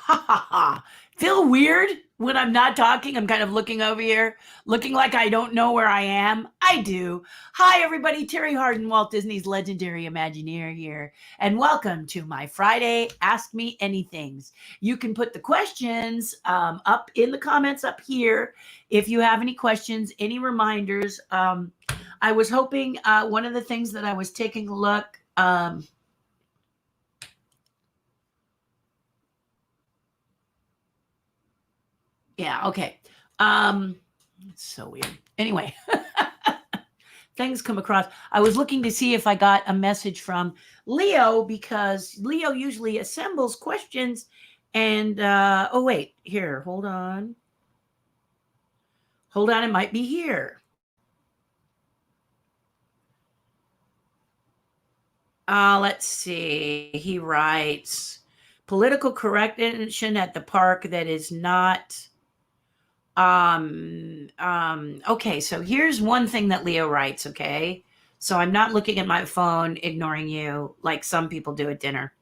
Ha ha ha. Feel weird when I'm not talking. I'm kind of looking over here, looking like I don't know where I am. I do. Hi, everybody. Terri Hardin, Walt Disney's legendary Imagineer here. And welcome to my Friday Ask Me Anythings. You can put the questions up in the comments up here if you have any questions, any reminders. I was hoping one of the things that I was taking a look. Yeah, okay. It's so weird. Anyway, things come across. I was looking to see if I got a message from Leo because Leo usually assembles questions. And oh wait, here, hold on. Hold on, it might be here. Let's see. He writes, political correction at the park that is not okay, so here's one thing that Leo writes, okay? So I'm not looking at my phone, ignoring you like some people do at dinner.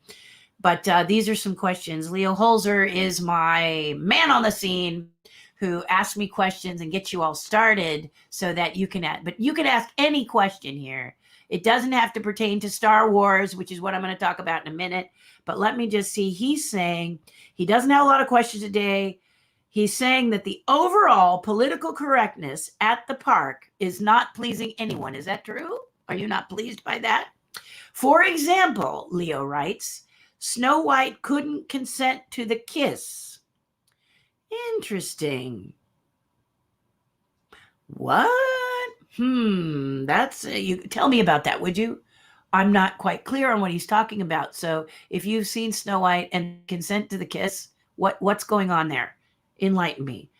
But these are some questions. Leo Holzer is my man on the scene who asks me questions and gets you all started so that you can ask. But you can ask any question here. It doesn't have to pertain to Star Wars, which is what I'm going to talk about in a minute. But let me just see. He's saying he doesn't have a lot of questions today. He's saying that the overall political correctness at the park is not pleasing anyone. Is that true? Are you not pleased by that? For example, Leo writes, Snow White couldn't consent to the kiss. Interesting. What? That's you tell me about that, would you? I'm not quite clear on what he's talking about. So if you've seen Snow White and consent to the kiss, what's going on there? Enlighten me.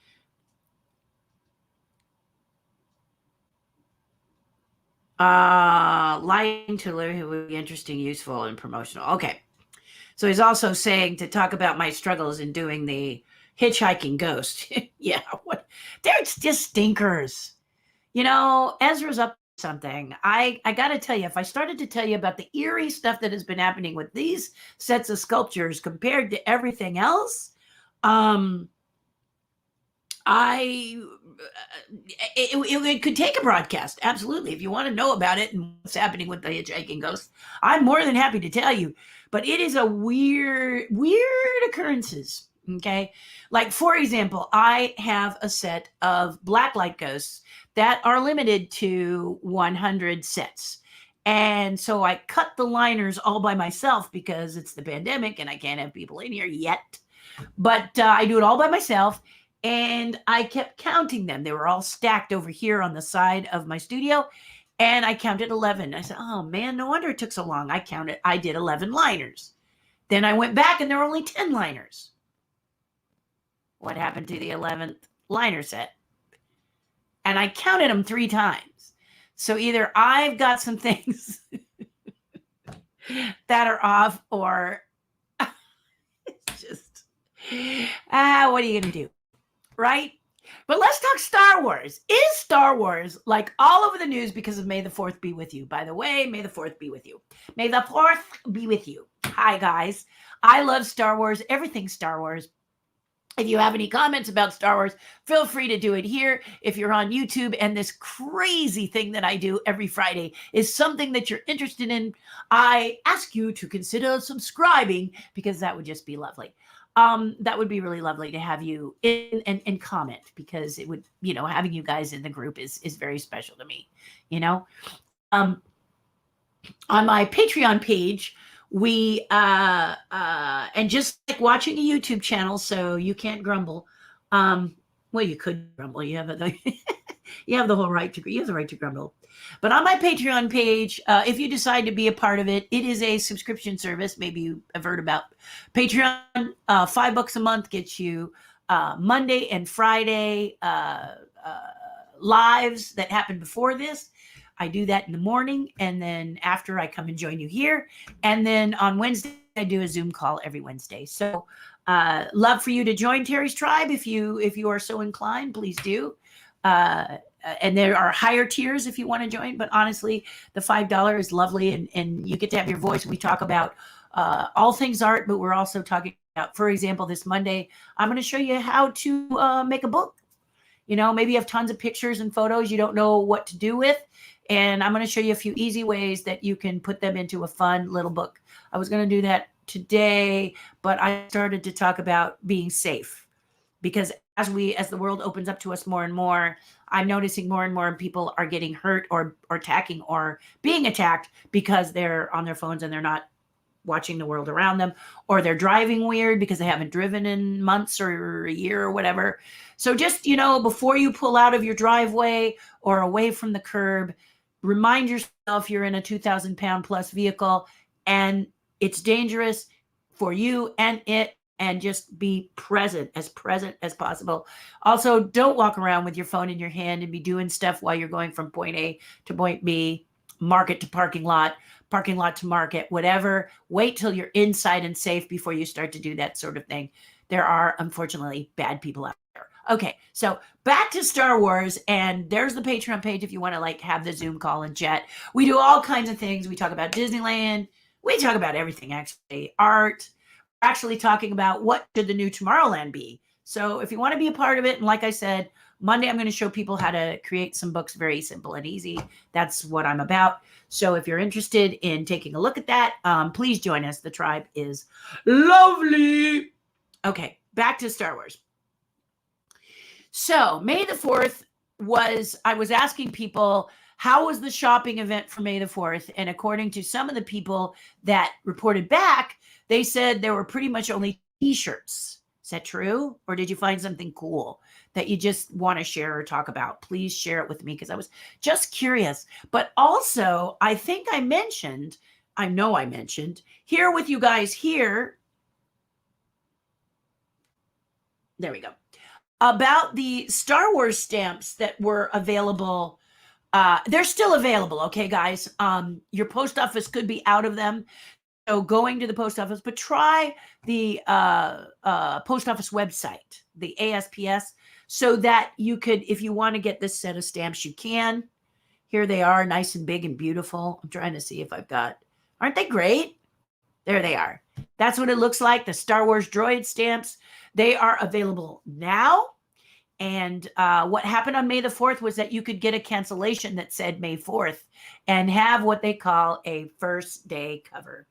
Lying to Larry would be interesting, useful, and promotional. Okay. So he's also saying to talk about my struggles in doing the hitchhiking ghost. Yeah, what? They're just stinkers. You know, Ezra's up to something. I got to tell you, if I started to tell you about the eerie stuff that has been happening with these sets of sculptures compared to everything else, it could take a broadcast. Absolutely. If you want to know about it and what's happening with the hitchhiking ghost, I'm more than happy to tell you. But it is a weird occurrences. Okay. Like, for example, I have a set of blacklight ghosts that are limited to 100 sets. And so I cut the liners all by myself because it's the pandemic and I can't have people in here yet. But I do it all by myself. And I kept counting them. They were all stacked over here on the side of my studio. And I counted 11. I said, oh man, no wonder it took so long. I did 11 liners. Then I went back and there were only 10 liners. What happened to the 11th liner set? And I counted them 3 times. So either I've got some things that are off or it's just, what are you going to do? Right? But let's talk Star Wars. Is Star Wars like all over the news because of May the 4th be with you? By the way, May the 4th be with you. May the 4th be with you. Hi, guys. I love Star Wars, everything Star Wars. If you have any comments about Star Wars, feel free to do it here. If you're on YouTube and this crazy thing that I do every Friday is something that you're interested in, I ask you to consider subscribing because that would just be lovely. That would be really lovely to have you in and comment because it would, having you guys in the group is very special to me, on my Patreon page, we, and just like watching a YouTube channel, so you can't grumble. Well, you could grumble. You have you have the whole right to, you have the right to grumble. But on my Patreon page, if you decide to be a part of it, it is a subscription service. Maybe you have heard about Patreon. $5 a month gets you Monday and Friday lives that happen before this. I do that in the morning, and then after I come and join you here. And then on Wednesday, I do a Zoom call every Wednesday. So love for you to join Terri's tribe if you are so inclined. Please do. And there are higher tiers if you want to join, but honestly, the $5 is lovely, and you get to have your voice. We talk about all things art, but we're also talking out. For example, this Monday, I'm going to show you how to make a book. Maybe you have tons of pictures and photos you don't know what to do with. And I'm going to show you a few easy ways that you can put them into a fun little book. I was going to do that today, but I started to talk about being safe, because as the world opens up to us more and more, I'm noticing more and more people are getting hurt or attacking or being attacked because they're on their phones and they're not watching the world around them, or they're driving weird because they haven't driven in months or a year or whatever. So just, before you pull out of your driveway or away from the curb, remind yourself you're in a 2,000-pound plus vehicle and it's dangerous for you and it, and just be present as possible. Also, don't walk around with your phone in your hand and be doing stuff while you're going from point A to point B, market to parking lot to market, whatever. Wait till you're inside and safe before you start to do that sort of thing. There are, unfortunately, bad people out there. Okay, so back to Star Wars, and there's the Patreon page if you want to have the Zoom call and chat. We do all kinds of things. We talk about Disneyland. We talk about everything, actually. Art. We're actually talking about what should the new Tomorrowland be. So if you want to be a part of it, and like I said, Monday, I'm going to show people how to create some books very simple and easy. That's what I'm about. So if you're interested in taking a look at that, please join us. The tribe is lovely. Okay, back to Star Wars. So May the 4th I was asking people, how was the shopping event for May the 4th? And according to some of the people that reported back, they said there were pretty much only t-shirts. Is that true? Or did you find something cool that you just want to share or talk about? Please share it with me, because I was just curious. But also, I think I mentioned here with you guys here. There we go. About the Star Wars stamps that were available. They're still available, okay, guys? Your post office could be out of them. So going to the post office, but try the post office website, the ASPS, so that you could, if you want to get this set of stamps, you can. Here they are, nice and big and beautiful. I'm trying to see if aren't they great? There they are. That's what it looks like, the Star Wars droid stamps. They are available now. And what happened on May the 4th was that you could get a cancellation that said May 4th and have what they call a first day cover.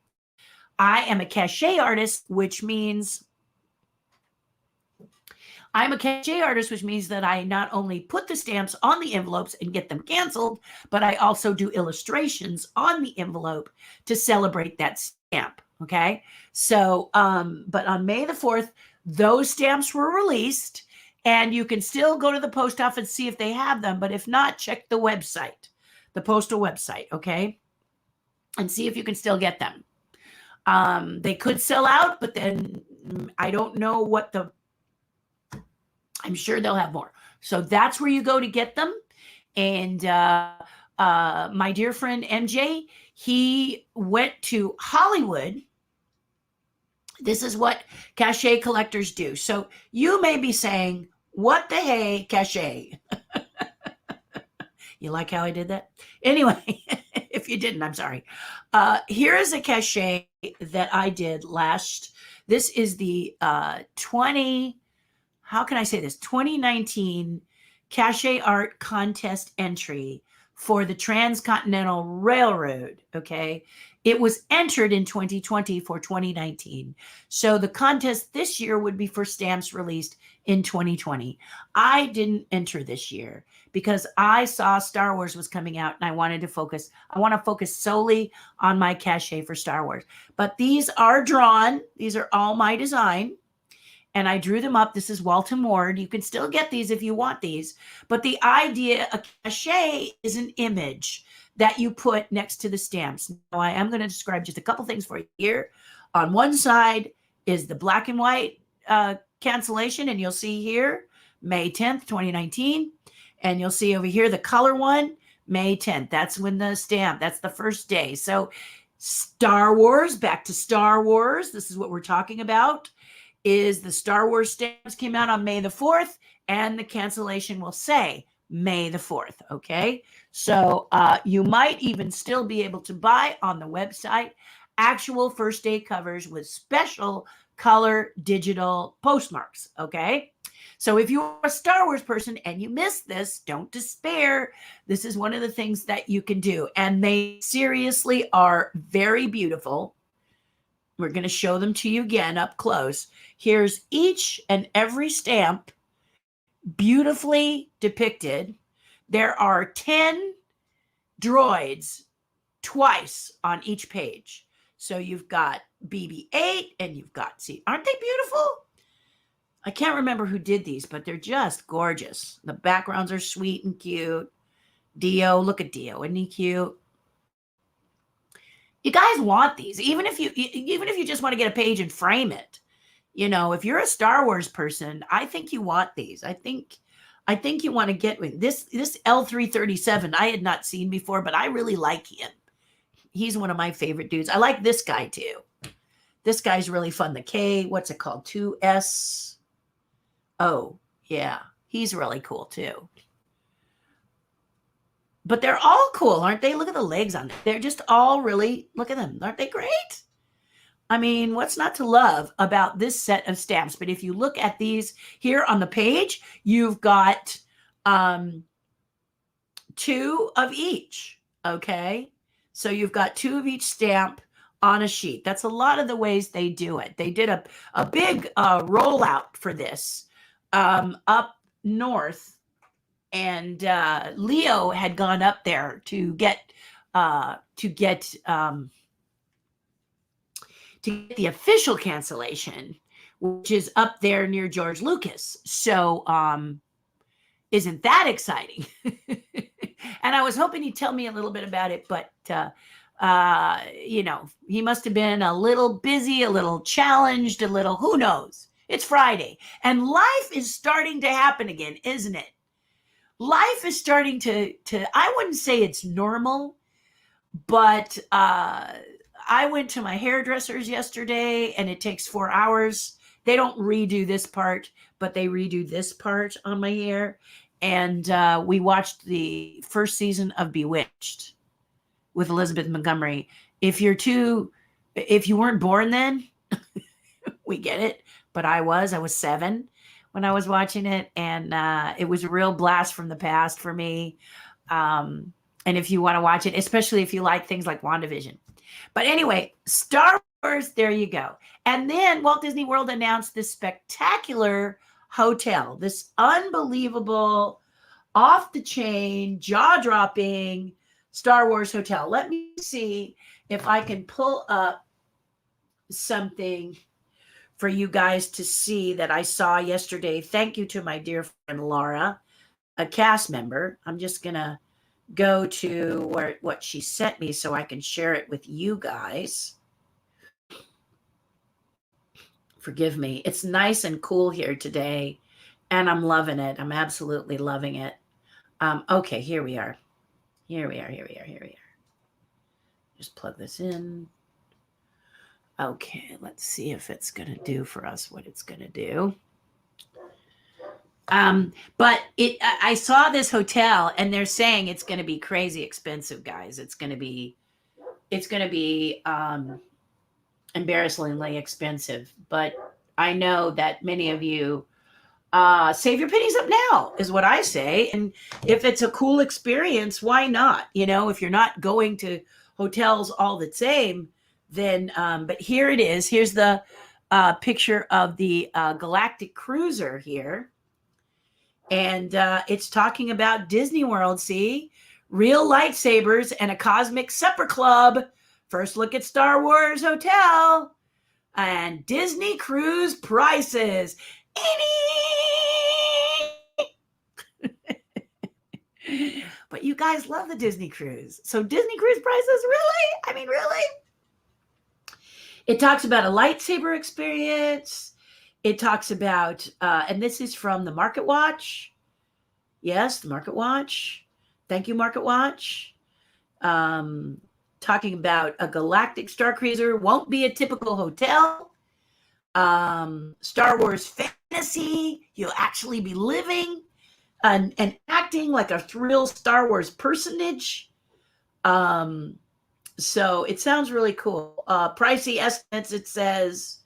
I am a cachet artist, which means that I not only put the stamps on the envelopes and get them canceled, but I also do illustrations on the envelope to celebrate that stamp. Okay. So, but on May the 4th, those stamps were released, and you can still go to the post office and see if they have them. But if not, check the website, the postal website. Okay. And see if you can still get them. They could sell out, but then I don't know I'm sure they'll have more. So that's where you go to get them. And my dear friend MJ, he went to Hollywood. This is what cachet collectors do. So you may be saying, what the hey, cachet? You like how I did that? Anyway, if you didn't, I'm sorry. Here is a cachet that I did this is the 2019 Cachet Art Contest entry for the Transcontinental Railroad, okay? It was entered in 2020 for 2019. So the contest this year would be for stamps released in 2020. I didn't enter this year because I saw Star Wars was coming out, and I want to focus solely on my cachet for Star Wars. But these are drawn. These are all my design. And I drew them up. This is Walton Ward. You can still get these if you want these. But the idea, a cachet is an image that you put next to the stamps. Now, I am going to describe just a couple things for you here. On one side is the black and white cancellation, and you'll see here, May 10th, 2019. And you'll see over here the color one, May 10th. That's when that's the first day. So Star Wars, back to Star Wars. This is what we're talking about, is the Star Wars stamps came out on May the 4th, and the cancellation will say May the 4th, okay? So you might even still be able to buy on the website actual first day covers with special color digital postmarks. Okay. So if you're a Star Wars person and you missed this, don't despair. This is one of the things that you can do. And they seriously are very beautiful. We're going to show them to you again up close. Here's each and every stamp beautifully depicted. There are 10 droids twice on each page. So you've got BB-8 and you've got, see, aren't they beautiful? I can't remember who did these, but they're just gorgeous. The backgrounds are sweet and cute. Dio, look at Dio, isn't he cute? You guys want these, even if you just want to get a page and frame it. You know, if you're a Star Wars person, I think you want these. I think you want to get this L337. I had not seen before, but I really like him. He's one of my favorite dudes. I like this guy too. This guy's really fun. The K, what's it called? 2S. Oh, yeah. He's really cool too. But they're all cool, aren't they? Look at the legs on them. They're just all really, look at them. Aren't they great? I mean, what's not to love about this set of stamps? But if you look at these here on the page, you've got 2 of each, okay? So you've got 2 of each stamp on a sheet. That's a lot of the ways they do it. They did a big rollout for this up north, and Leo had gone up there to get the official cancellation, which is up there near George Lucas. So isn't that exciting? And I was hoping he'd tell me a little bit about it, but you know, he must have been a little busy, a little challenged, a little, who knows? It's Friday and life is starting to happen again, isn't it? Life is starting to I wouldn't say it's normal, but I went to my hairdresser's yesterday and it takes 4 hours. They don't redo this part, but they redo this part on my hair. And we watched the first season of Bewitched with Elizabeth Montgomery. If you weren't born then, we get it. But I was 7 when I was watching it. And it was a real blast from the past for me. And if you want to watch it, especially if you like things like WandaVision. But anyway, Star Wars, there you go. And then Walt Disney World announced this spectacular hotel, this unbelievable, off-the-chain, jaw-dropping Star Wars hotel. Let me see if I can pull up something for you guys to see that I saw yesterday. Thank you to my dear friend Laura, a cast member. I'm just going to go to what she sent me so I can share it with you guys. Forgive me. It's nice and cool here today, and I'm loving it. I'm absolutely loving it. Okay, here we are. Here we are. Just plug this in. Okay, let's see if it's going to do for us what it's going to do. But I saw this hotel and they're saying it's going to be crazy expensive, guys. It's going to be embarrassingly expensive, but I know that many of you save your pennies up now is what I say. And if it's a cool experience, why not? You know, if you're not going to hotels all the same, then, but here it is. Here's the picture of the Galactic Cruiser here. And it's talking about Disney World, see? Real lightsabers and a cosmic supper club. First look at Star Wars Hotel. And Disney Cruise prices. But you guys love the Disney Cruise. So Disney Cruise prices, really? I mean, really? It talks about a lightsaber experience. It talks about, and this is from the Market Watch. Yes, the Market Watch. Thank you, Market Watch. Talking about a galactic star cruiser. Won't be a typical hotel. Star Wars fantasy. You'll actually be living and acting like a real Star Wars personage. So it sounds really cool. Pricey estimates, it says,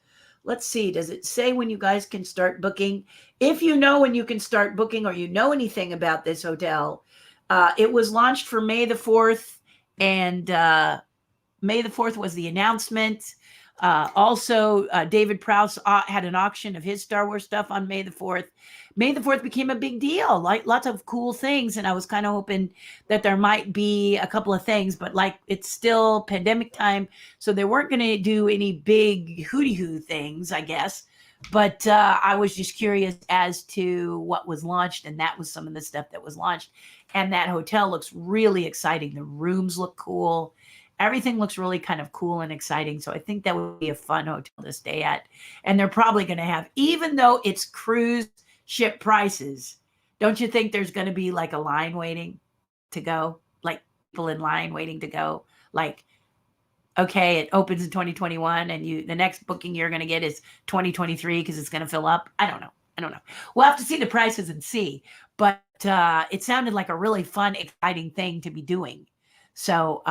Let's see. Does it say when you guys can start booking? If you know when you can start booking, or you know anything about this hotel, it was launched for May the 4th, and May the 4th was the announcement. Also, David Prowse had an auction of his Star Wars stuff on May the 4th. May the 4th became a big deal, like lots of cool things. And I was kind of hoping that there might be a couple of things, but like it's still pandemic time. So they weren't going to do any big hooty-hoo things, I guess. But I was just curious as to what was launched. And that was some of the stuff that was launched. And that hotel looks really exciting. The rooms look cool. Everything looks really kind of cool and exciting. So I think that would be a fun hotel to stay at. And they're probably going to have, even though it's cruise ship prices, don't you think there's going to be like a line waiting to go? Like people in line waiting to go? Like, okay, it opens in 2021 and the next booking you're going to get is 2023 because it's going to fill up. I don't know. We'll have to see the prices and see. But it sounded like a really fun, exciting thing to be doing. So,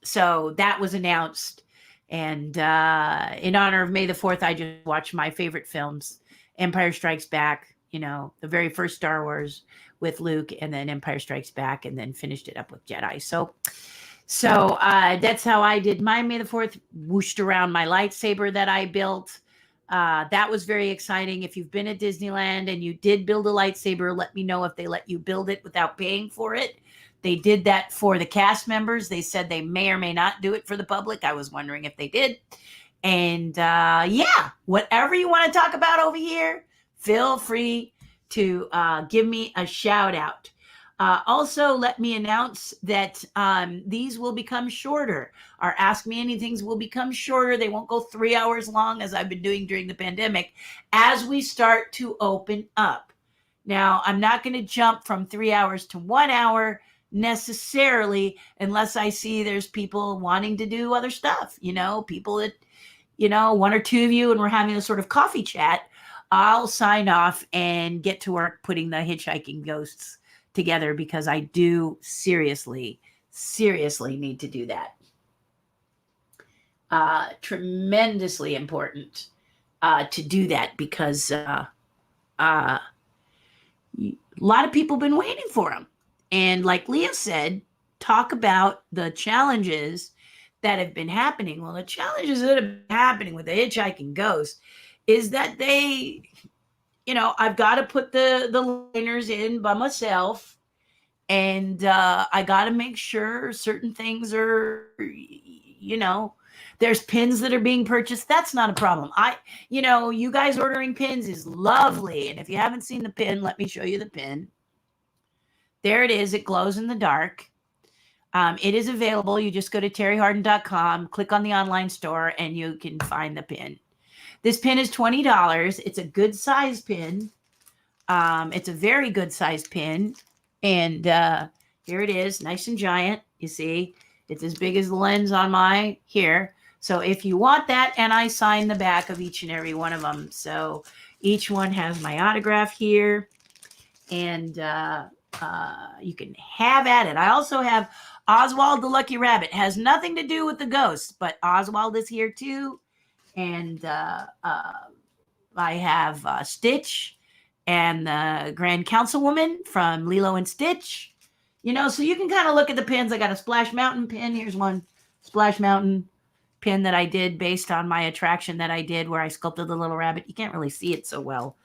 so that was announced. And in honor of May the 4th, I just watched my favorite films, Empire Strikes Back, the very first Star Wars with Luke, and then Empire Strikes Back, and then finished it up with Jedi. So that's how I did my May the 4th, whooshed around my lightsaber that I built. That was very exciting. If you've been at Disneyland and you did build a lightsaber, let me know if they let you build it without paying for it. They did that for the cast members. They said they may or may not do it for the public. I was wondering if they did. And yeah, whatever you want to talk about over here, feel free to give me a shout out. Also, let me announce that these will become shorter. Our Ask Me Anythings will become shorter. They won't go 3 hours long as I've been doing during the pandemic as we start to open up. Now, I'm not going to jump from 3 hours to 1 hour necessarily, unless I see there's people wanting to do other stuff, people that, one or two of you, and we're having a sort of coffee chat, I'll sign off and get to work putting the hitchhiking ghosts together, because I do seriously need to do that. Tremendously important to do that, because a lot of people have been waiting for them. And like Leah said, talk about the challenges that have been happening. Well, the challenges that have been happening with the hitchhiking ghost is that they, I've got to put the liners in by myself. And I got to make sure certain things are, there's pins that are being purchased. That's not a problem. You guys ordering pins is lovely. And if you haven't seen the pin, let me show you the pin. There it is. It glows in the dark. It is available. You just go to TerriHarden.com, click on the online store, and you can find the pin. This pin is $20. It's a good size pin. It's a very good size pin. And here it is, nice and giant. You see, it's as big as the lens on my here. So if you want that, and I sign the back of each and every one of them. So each one has my autograph here. And you can have at it. I also have Oswald the Lucky Rabbit. Has nothing to do with the ghost, but Oswald is here too. And I have Stitch and the Grand Councilwoman from Lilo and Stitch. So you can kind of look at the pins. I got a Splash Mountain pin. Here's one Splash Mountain pin that I did based on my attraction that I did where I sculpted the little rabbit. You can't really see it so well.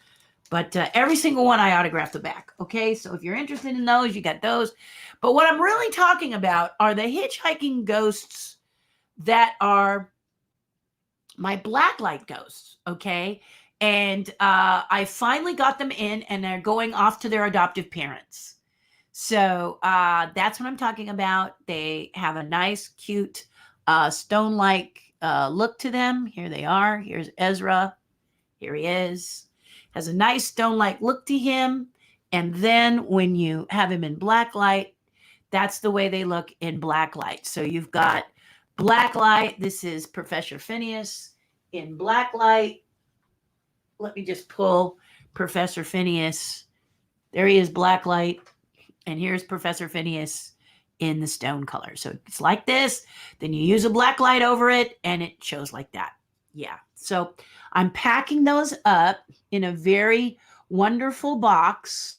But every single one I autographed the back. Okay, so if you're interested in those, you got those. But what I'm really talking about are the hitchhiking ghosts that are my blacklight ghosts. Okay, and I finally got them in, and they're going off to their adoptive parents. So that's what I'm talking about. They have a nice, cute, stone-like look to them. Here they are. Here's Ezra. Here he is. Has a nice stone-like look to him. And then when you have him in black light, that's the way they look in black light. So you've got black light. This is Professor Phineas in black light. Let me just pull Professor Phineas. There he is, black light. And here's Professor Phineas in the stone color. So it's like this. Then you use a black light over it, and it shows like that. Yeah. So I'm packing those up in a very wonderful box,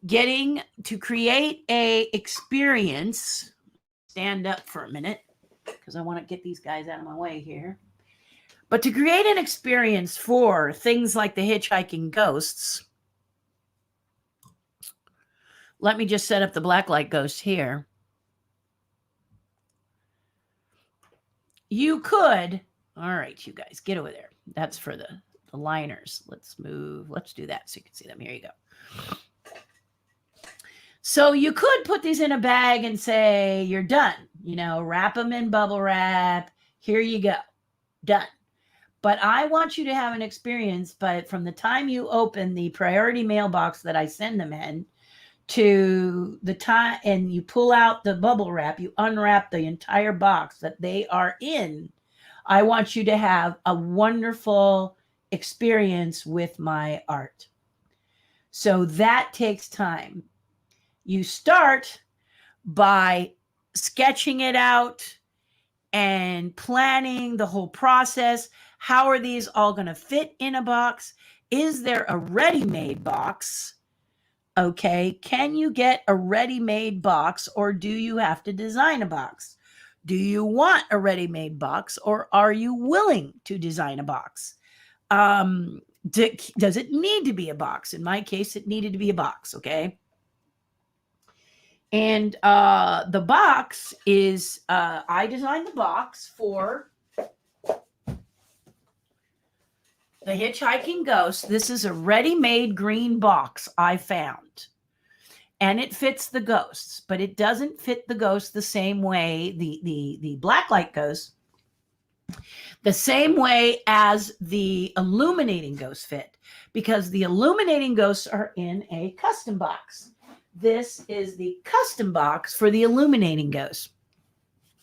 getting to create a experience. Stand up for a minute because I want to get these guys out of my way here. But to create an experience for things like the hitchhiking ghosts, let me just set up the blacklight ghost here. You could, all right, you guys, get over there. That's for the liners. Let's move. Let's do that so you can see them. Here you go. So you could put these in a bag and say, you're done. You know, wrap them in bubble wrap. Here you go. Done. But I want you to have an experience, but from the time you open the priority mailbox that I send them in to the time, and you pull out the bubble wrap, you unwrap the entire box that they are in, I want you to have a wonderful experience with my art. So that takes time. You start by sketching it out and planning the whole process. How are these all going to fit in a box? Is there a ready-made box? Okay, can you get a ready-made box, or do you have to design a box? Do you want a ready-made box, or are you willing to design a box? Does it need to be a box? In my case, it needed to be a box, okay? And the box is, I designed the box for the hitchhiking ghost. This is a ready-made green box I found. And it fits the ghosts, but it doesn't fit the ghost the same way, the blacklight ghost, the same way as the illuminating ghosts fit, because the illuminating ghosts are in a custom box. This is the custom box for the illuminating ghost.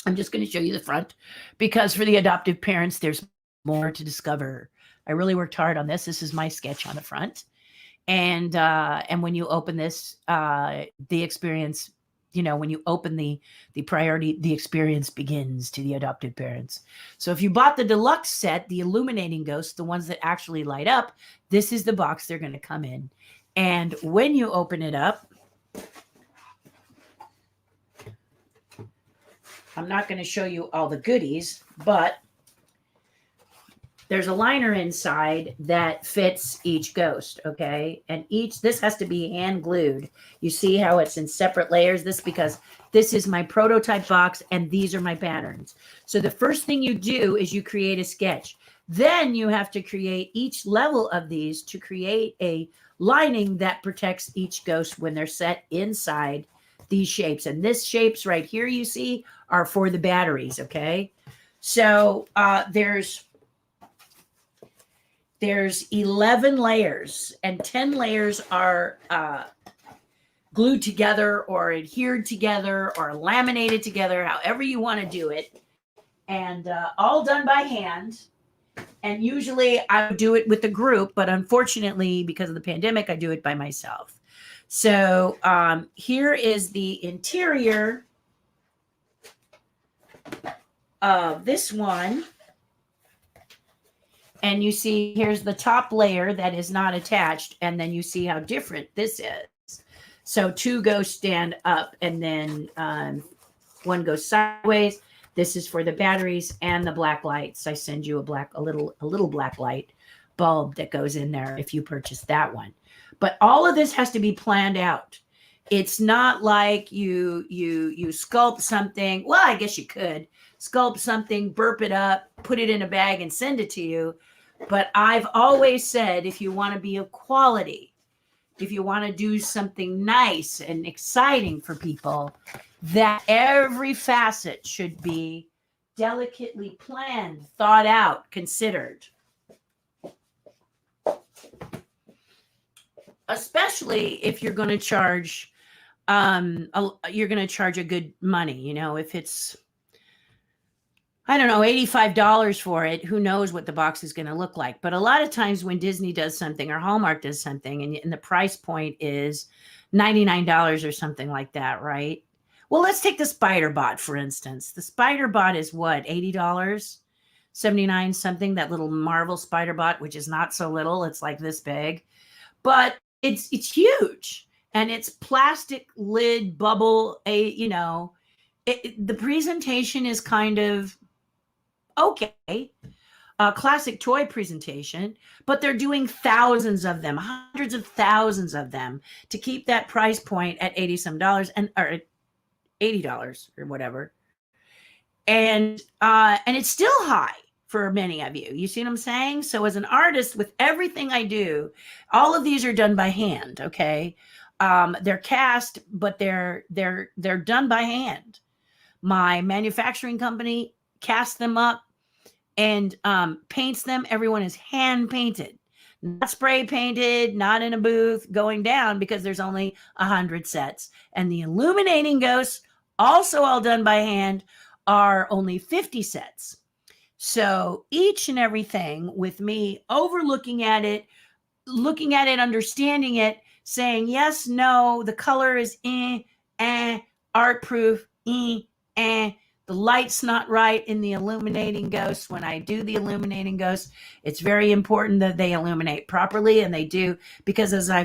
I'm just going to show you the front because for the adoptive parents, there's more to discover. I really worked hard on this. This is my sketch on the front. And when you open this, the experience, you know, when you open the priority, the experience begins to the adoptive parents. So if you bought the deluxe set, the illuminating ghosts, the ones that actually light up, this is the box they're going to come in. And when you open it up, I'm not going to show you all the goodies, but there's a liner inside that fits each ghost, okay? And this has to be hand glued. You see how it's in separate layers? This because this is my prototype box and these are my patterns. So the first thing you do is you create a sketch. Then you have to create each level of these to create a lining that protects each ghost when they're set inside these shapes. And this shapes right here you see are for the batteries, okay? So there's 11 layers, and 10 layers are glued together or adhered together or laminated together, however you want to do it, and all done by hand. And usually I would do it with the group, but unfortunately, because of the pandemic, I do it by myself. So here is the interior of this one. And you see, here's the top layer that is not attached. And then you see how different this is. So two ghosts stand up and then one goes sideways. This is for the batteries and the black lights. I send you a little black light bulb that goes in there if you purchase that one. But all of this has to be planned out. It's not like you sculpt something. Well, I guess you could sculpt something, burp it up, put it in a bag and send it to you. But I've always said, if you want to be of quality, if you want to do something nice and exciting for people, that every facet should be delicately planned, thought out, considered. Especially if you're going to charge, a good money. You know, if it's, I don't know, $85 for it, who knows what the box is going to look like. But a lot of times when Disney does something or Hallmark does something and the price point is $99 or something like that, right? Well, let's take the Spider Bot, for instance. The Spider Bot is what, $80? $79 something, that little Marvel spider bot, which is not so little. It's like this big, but it's huge, and it's plastic lid bubble. The presentation is kind of okay. Classic toy presentation, but they're doing thousands of them, hundreds of thousands of them, to keep that price point at $80 some or $80 or whatever. And it's still high for many of you. You see what I'm saying? So as an artist, with everything I do, all of these are done by hand. Okay. They're cast, but they're done by hand. My manufacturing company casts them up and paints them. Everyone is hand painted, not spray painted, not in a booth going down, because there's only 100 sets. And the illuminating ghosts, also all done by hand, are only 50 sets. So each and everything with me overlooking at it, looking at it, understanding it, saying yes, no, the color is art proof, the light's not right in the illuminating ghosts. When I do the illuminating ghosts, it's very important that they illuminate properly, and they do, because as I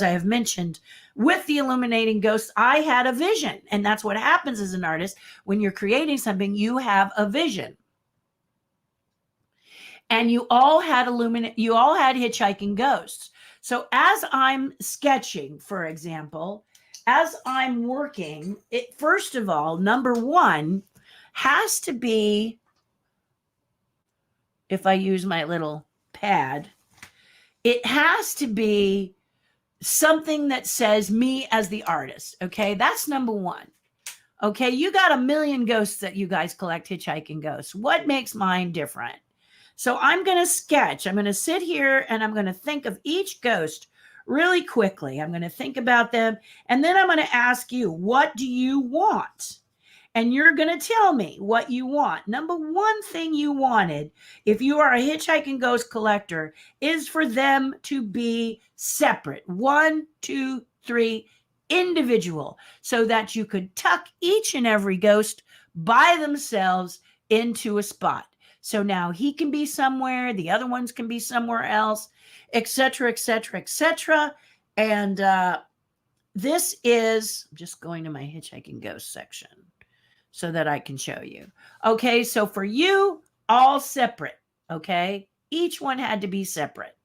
have mentioned, with the illuminating ghosts, I had a vision, and that's what happens as an artist. When you're creating something, you have a vision. And you all had hitchhiking ghosts. So as I'm sketching, for example, as I'm working, it, first of all, number one has to be, if I use my little pad, it has to be something that says me as the artist. Okay, that's number one. Okay, you got a million ghosts that you guys collect, hitchhiking ghosts. What makes mine different? So I'm going to sketch. I'm going to sit here and I'm going to think of each ghost really quickly. I'm going to think about them, and then I'm going to ask you, what do you want? And you're going to tell me what you want. Number one thing you wanted, if you are a hitchhiking ghost collector, is for them to be separate. 1, 2, 3, individual, so that you could tuck each and every ghost by themselves into a spot. So now he can be somewhere, the other ones can be somewhere else, etc., etc., etc. And this is, I'm just going to my hitchhiking ghost section so that I can show you. Okay, so for you, all separate. Okay, each one had to be separate.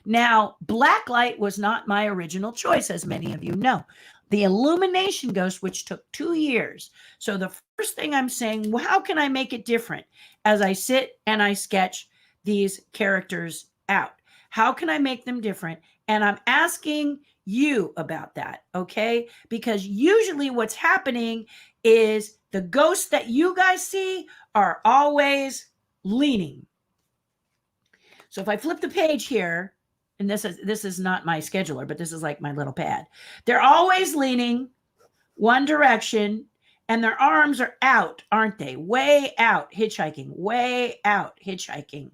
Now, blacklight was not my original choice, as many of you know. The illumination ghost, which took 2 years. So the first thing I'm saying, well, how can I make it different as I sit and I sketch these characters out? How can I make them different? And I'm asking you about that, okay? Because usually what's happening is the ghosts that you guys see are always leaning. So if I flip the page here, and this is not my scheduler, but this is like my little pad. They're always leaning one direction, and their arms are out, aren't they? Way out, hitchhiking, way out, hitchhiking.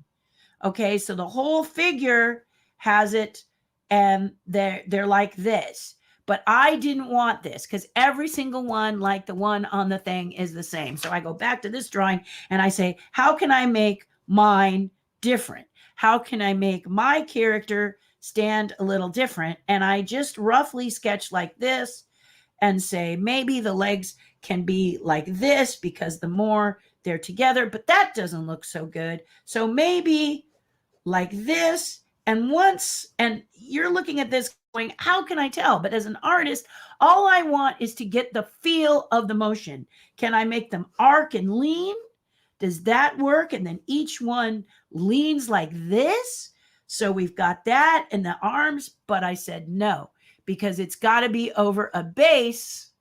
Okay, so the whole figure has it, and they're like this. But I didn't want this, because every single one, like the one on the thing, is the same. So I go back to this drawing, and I say, how can I make mine different? How can I make my character stand a little different? And I just roughly sketch like this and say, maybe the legs can be like this, because the more they're together, but that doesn't look so good. So maybe like this. And you're looking at this going, how can I tell? But as an artist, all I want is to get the feel of the motion. Can I make them arc and lean? Does that work? And then each one leans like this. So we've got that and the arms, but I said no, because it's got to be over a base.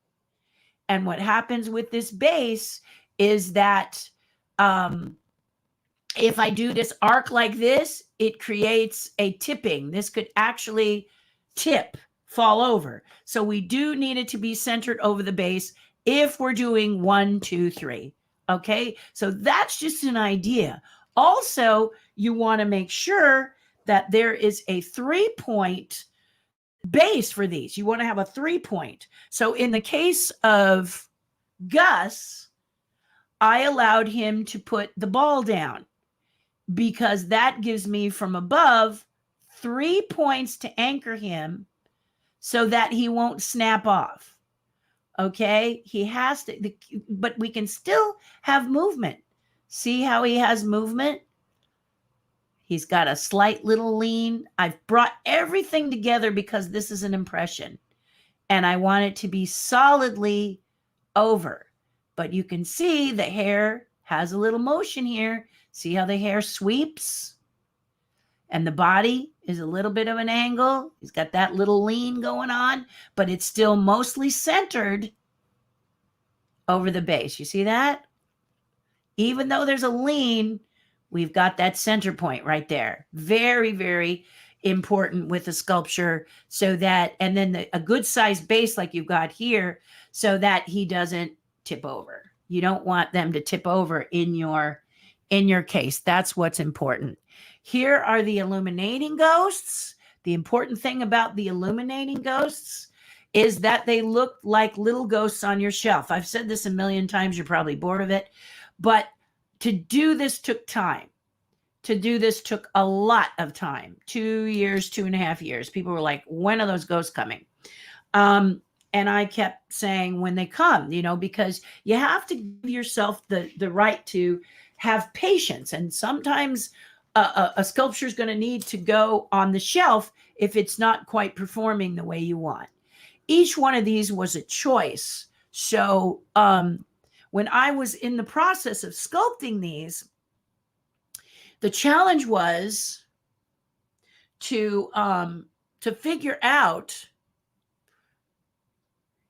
And what happens with this base is that if I do this arc like this, it creates a tipping. This could actually tip, fall over. So we do need it to be centered over the base if we're doing 1, 2, 3. Okay, so that's just an idea. Also, you want to make sure that there is a 3-point base for these. You want to have a 3-point. So in the case of Gus, I allowed him to put the ball down because that gives me from above 3 points to anchor him so that he won't snap off. Okay, he has to, but we can still have movement. See how he has movement? He's got a slight little lean. I've brought everything together because this is an impression and I want it to be solidly over. But you can see the hair has a little motion here. See how the hair sweeps? And the body is a little bit of an angle. He's got that little lean going on, but it's still mostly centered over the base. You see that? Even though there's a lean, we've got that center point right there. Very, very important with the sculpture so that, and then a good sized base like you've got here so that he doesn't tip over. You don't want them to tip over in your case. That's what's important. Here are the illuminating ghosts. The important thing about the illuminating ghosts is that they look like little ghosts on your shelf. I've said this a million times. You're probably bored of it. But to do this took time. To do this took a lot of time. 2 years, 2.5 years. People were like, when are those ghosts coming? And I kept saying when they come, because you have to give yourself the right to have patience. And sometimes a sculpture is going to need to go on the shelf if it's not quite performing the way you want. Each one of these was a choice. So when I was in the process of sculpting these, the challenge was to figure out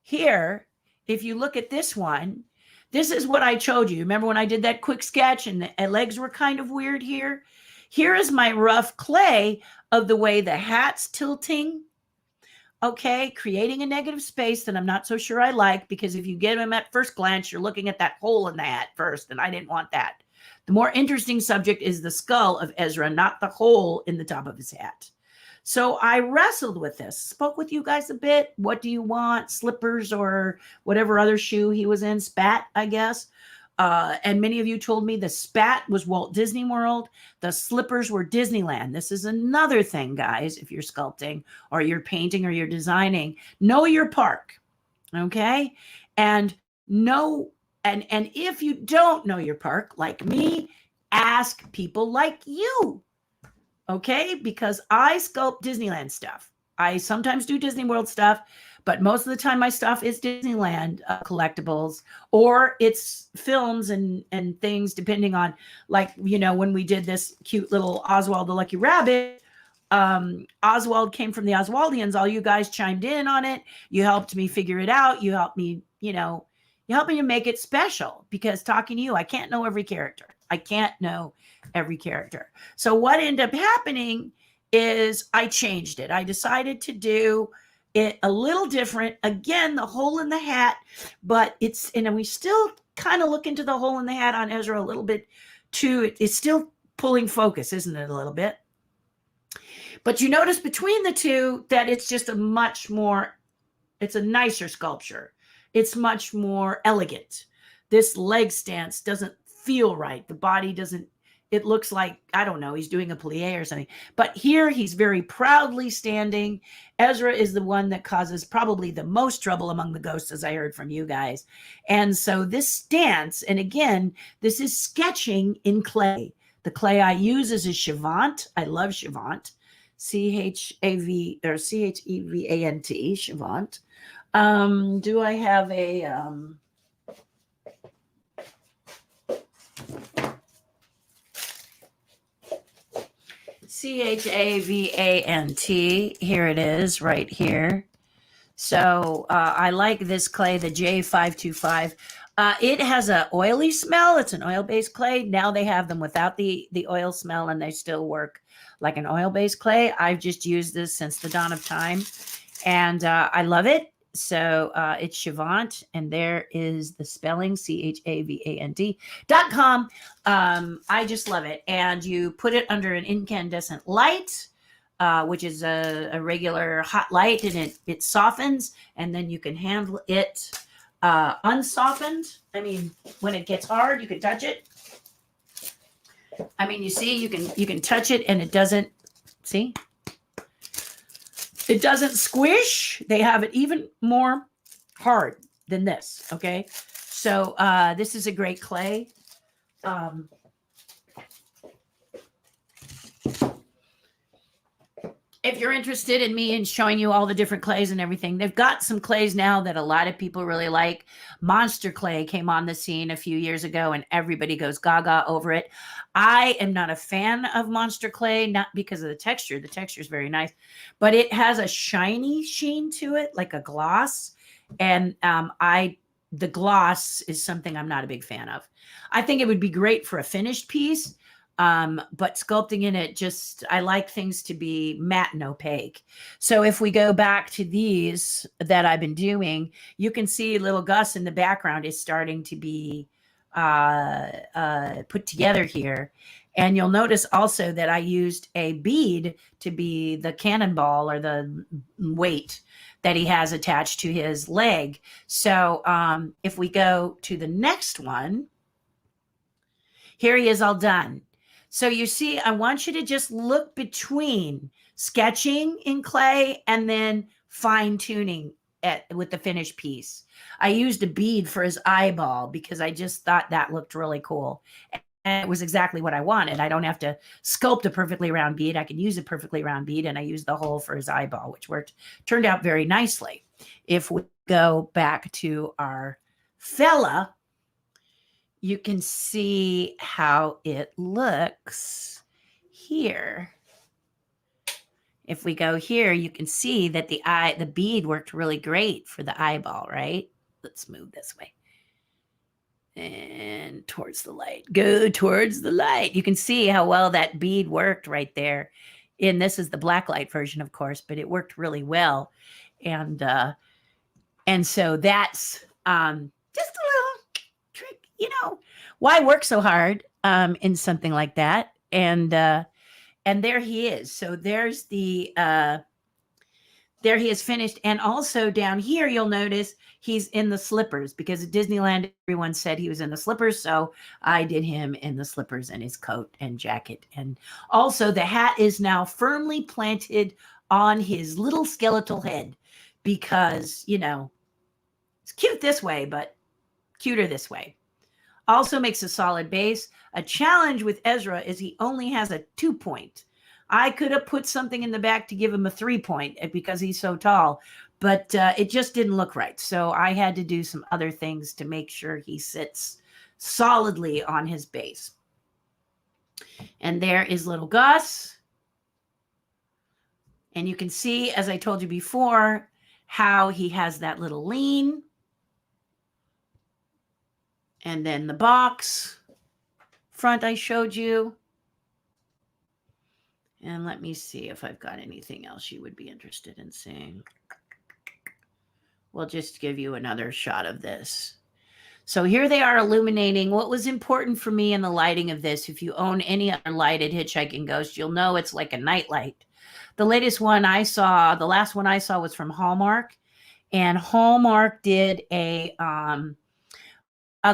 here, if you look at this one, this is what I showed you. Remember when I did that quick sketch and the legs were kind of weird here? Here is my rough clay of the way the hat's tilting. Okay, creating a negative space that I'm not so sure I like, because if you get them at first glance, you're looking at that hole in the hat first, and I didn't want that. The more interesting subject is the skull of Ezra, not the hole in the top of his hat. So I wrestled with this, spoke with you guys a bit. What do you want? Slippers or whatever other shoe he was in, spat, I guess. And many of you told me the spat was Walt Disney World. The slippers were Disneyland. This is another thing, guys, if you're sculpting or you're painting or you're designing, know your park, okay? And if you don't know your park, like me, ask people like you, okay? Because I sculpt Disneyland stuff. I sometimes do Disney World stuff, but most of the time my stuff is Disneyland collectibles, or it's films and things, depending on, like, when we did this cute little Oswald the Lucky Rabbit, Oswald came from the Oswaldians. All you guys chimed in on it. You helped me figure it out. You helped me, you helped me to make it special, because talking to you, I can't know every character. I can't know every character. So what ended up happening is I changed it. I decided to do it a little different. Again, the hole in the hat, but and we still kind of look into the hole in the hat on Ezra a little bit too. It's still pulling focus, isn't it, a little bit? But you notice between the two that it's just it's a nicer sculpture. It's much more elegant. This leg stance doesn't feel right. The body doesn't, it looks like, I don't know, he's doing a plie or something. But here he's very proudly standing. Ezra is the one that causes probably the most trouble among the ghosts, as I heard from you guys. And so this stance, and again, this is sketching in clay. The clay I use is a Chevant. I love Chevant. C-H-A-V or C-H-E-V-A-N-T, Chevant. Do I have a... C-H-A-V-A-N-T. Here it is, right here. So I like this clay, the J525. It has an oily smell. It's an oil-based clay. Now they have them without the oil smell, and they still work like an oil-based clay. I've just used this since the dawn of time, and I love it. So it's Chevant, and there is the spelling, CHAVANT.com. I just love it. And you put it under an incandescent light, which is a regular hot light, and it softens, and then you can handle it unsoftened. I mean, when it gets hard, you can touch it. I mean, you see, you can touch it and it doesn't, see? It doesn't squish. They have it even more hard than this, okay? So this is a great clay. If you're interested in me and showing you all the different clays and everything, they've got some clays now that a lot of people really like. Monster clay came on the scene a few years ago and everybody goes gaga over it. I am not a fan of monster clay, not because of the texture. The texture is very nice, but it has a shiny sheen to it, like a gloss. And the gloss is something I'm not a big fan of. I think it would be great for a finished piece. But sculpting in it, I like things to be matte and opaque. So if we go back to these that I've been doing, you can see little Gus in the background is starting to be put together here. And you'll notice also that I used a bead to be the cannonball or the weight that he has attached to his leg. So if we go to the next one, here he is all done. So you see, I want you to just look between sketching in clay and then fine tuning with the finished piece. I used a bead for his eyeball because I just thought that looked really cool. And it was exactly what I wanted. I don't have to sculpt a perfectly round bead. I can use a perfectly round bead, and I used the hole for his eyeball, which turned out very nicely. If we go back to our fella, you can see how it looks here. If we go here, you can see that the bead worked really great for the eyeball, right? Let's move this way. And towards the light. Go towards the light. You can see how well that bead worked right there. And this is the black light version, of course, but it worked really well. And so that's just a little trick, why work so hard in something like that? And there he is. So there's there he is finished. And also down here, you'll notice he's in the slippers because at Disneyland, everyone said he was in the slippers. So I did him in the slippers and his coat and jacket. And also the hat is now firmly planted on his little skeletal head because, it's cute this way, but cuter this way. Also makes a solid base. A challenge with Ezra is he only has a 2-point. I could have put something in the back to give him a 3-point because he's so tall, but it just didn't look right. So I had to do some other things to make sure he sits solidly on his base. And there is little Gus. And you can see, as I told you before, how he has that little lean. And then the box front I showed you. And let me see if I've got anything else you would be interested in seeing. We'll just give you another shot of this. So here they are illuminating. What was important for me in the lighting of this, if you own any other lighted hitchhiking ghost, you'll know it's like a night light. The latest one I saw, the last one I saw was from Hallmark. And Hallmark did a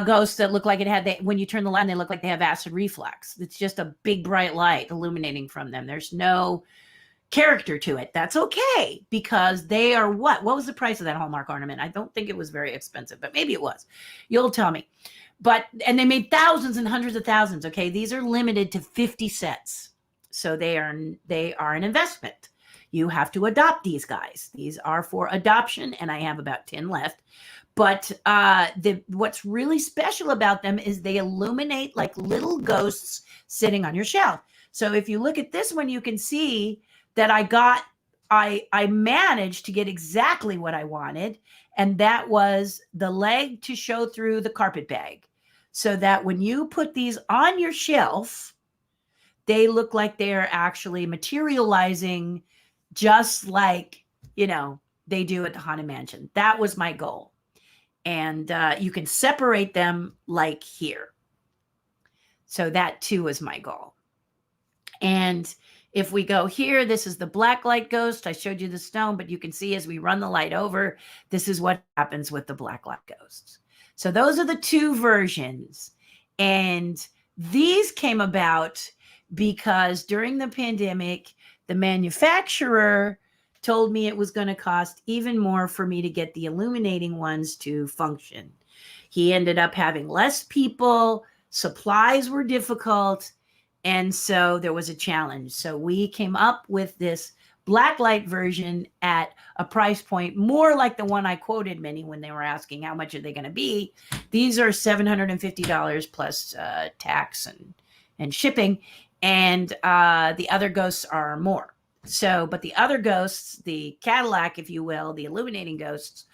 ghost that looked like it had, when you turn the light on, they look like they have acid reflux. It's just a big bright light illuminating from them. There's no character to it. That's okay because they are what was the price of that Hallmark ornament? I don't think it was very expensive, but maybe it was. You'll tell me. And they made thousands and hundreds of thousands. Okay. These are limited to 50 sets. So they are an investment. You have to adopt these guys. These are for adoption, and I have about 10 left. But what's really special about them is they illuminate like little ghosts sitting on your shelf. So if you look at this one, you can see that I managed to get exactly what I wanted. And that was the leg to show through the carpet bag. So that when you put these on your shelf, they look like they're actually materializing just like, they do at the Haunted Mansion. That was my goal. And you can separate them like here. So that too was my goal. And If we go here, this is the black light ghost. I showed you the stone, but you can see as we run the light over, this is what happens with the black light ghosts. So those are the two versions. And these came about because during the pandemic, the manufacturer told me it was going to cost even more for me to get the illuminating ones to function. He ended up having less people, supplies were difficult, and so there was a challenge. So we came up with this black light version at a price point more like the one I quoted many when they were asking how much are they going to be. These are $750 plus tax and shipping, and the other ghosts are more. So, but the other ghosts, the Cadillac, if you will, the illuminating ghosts,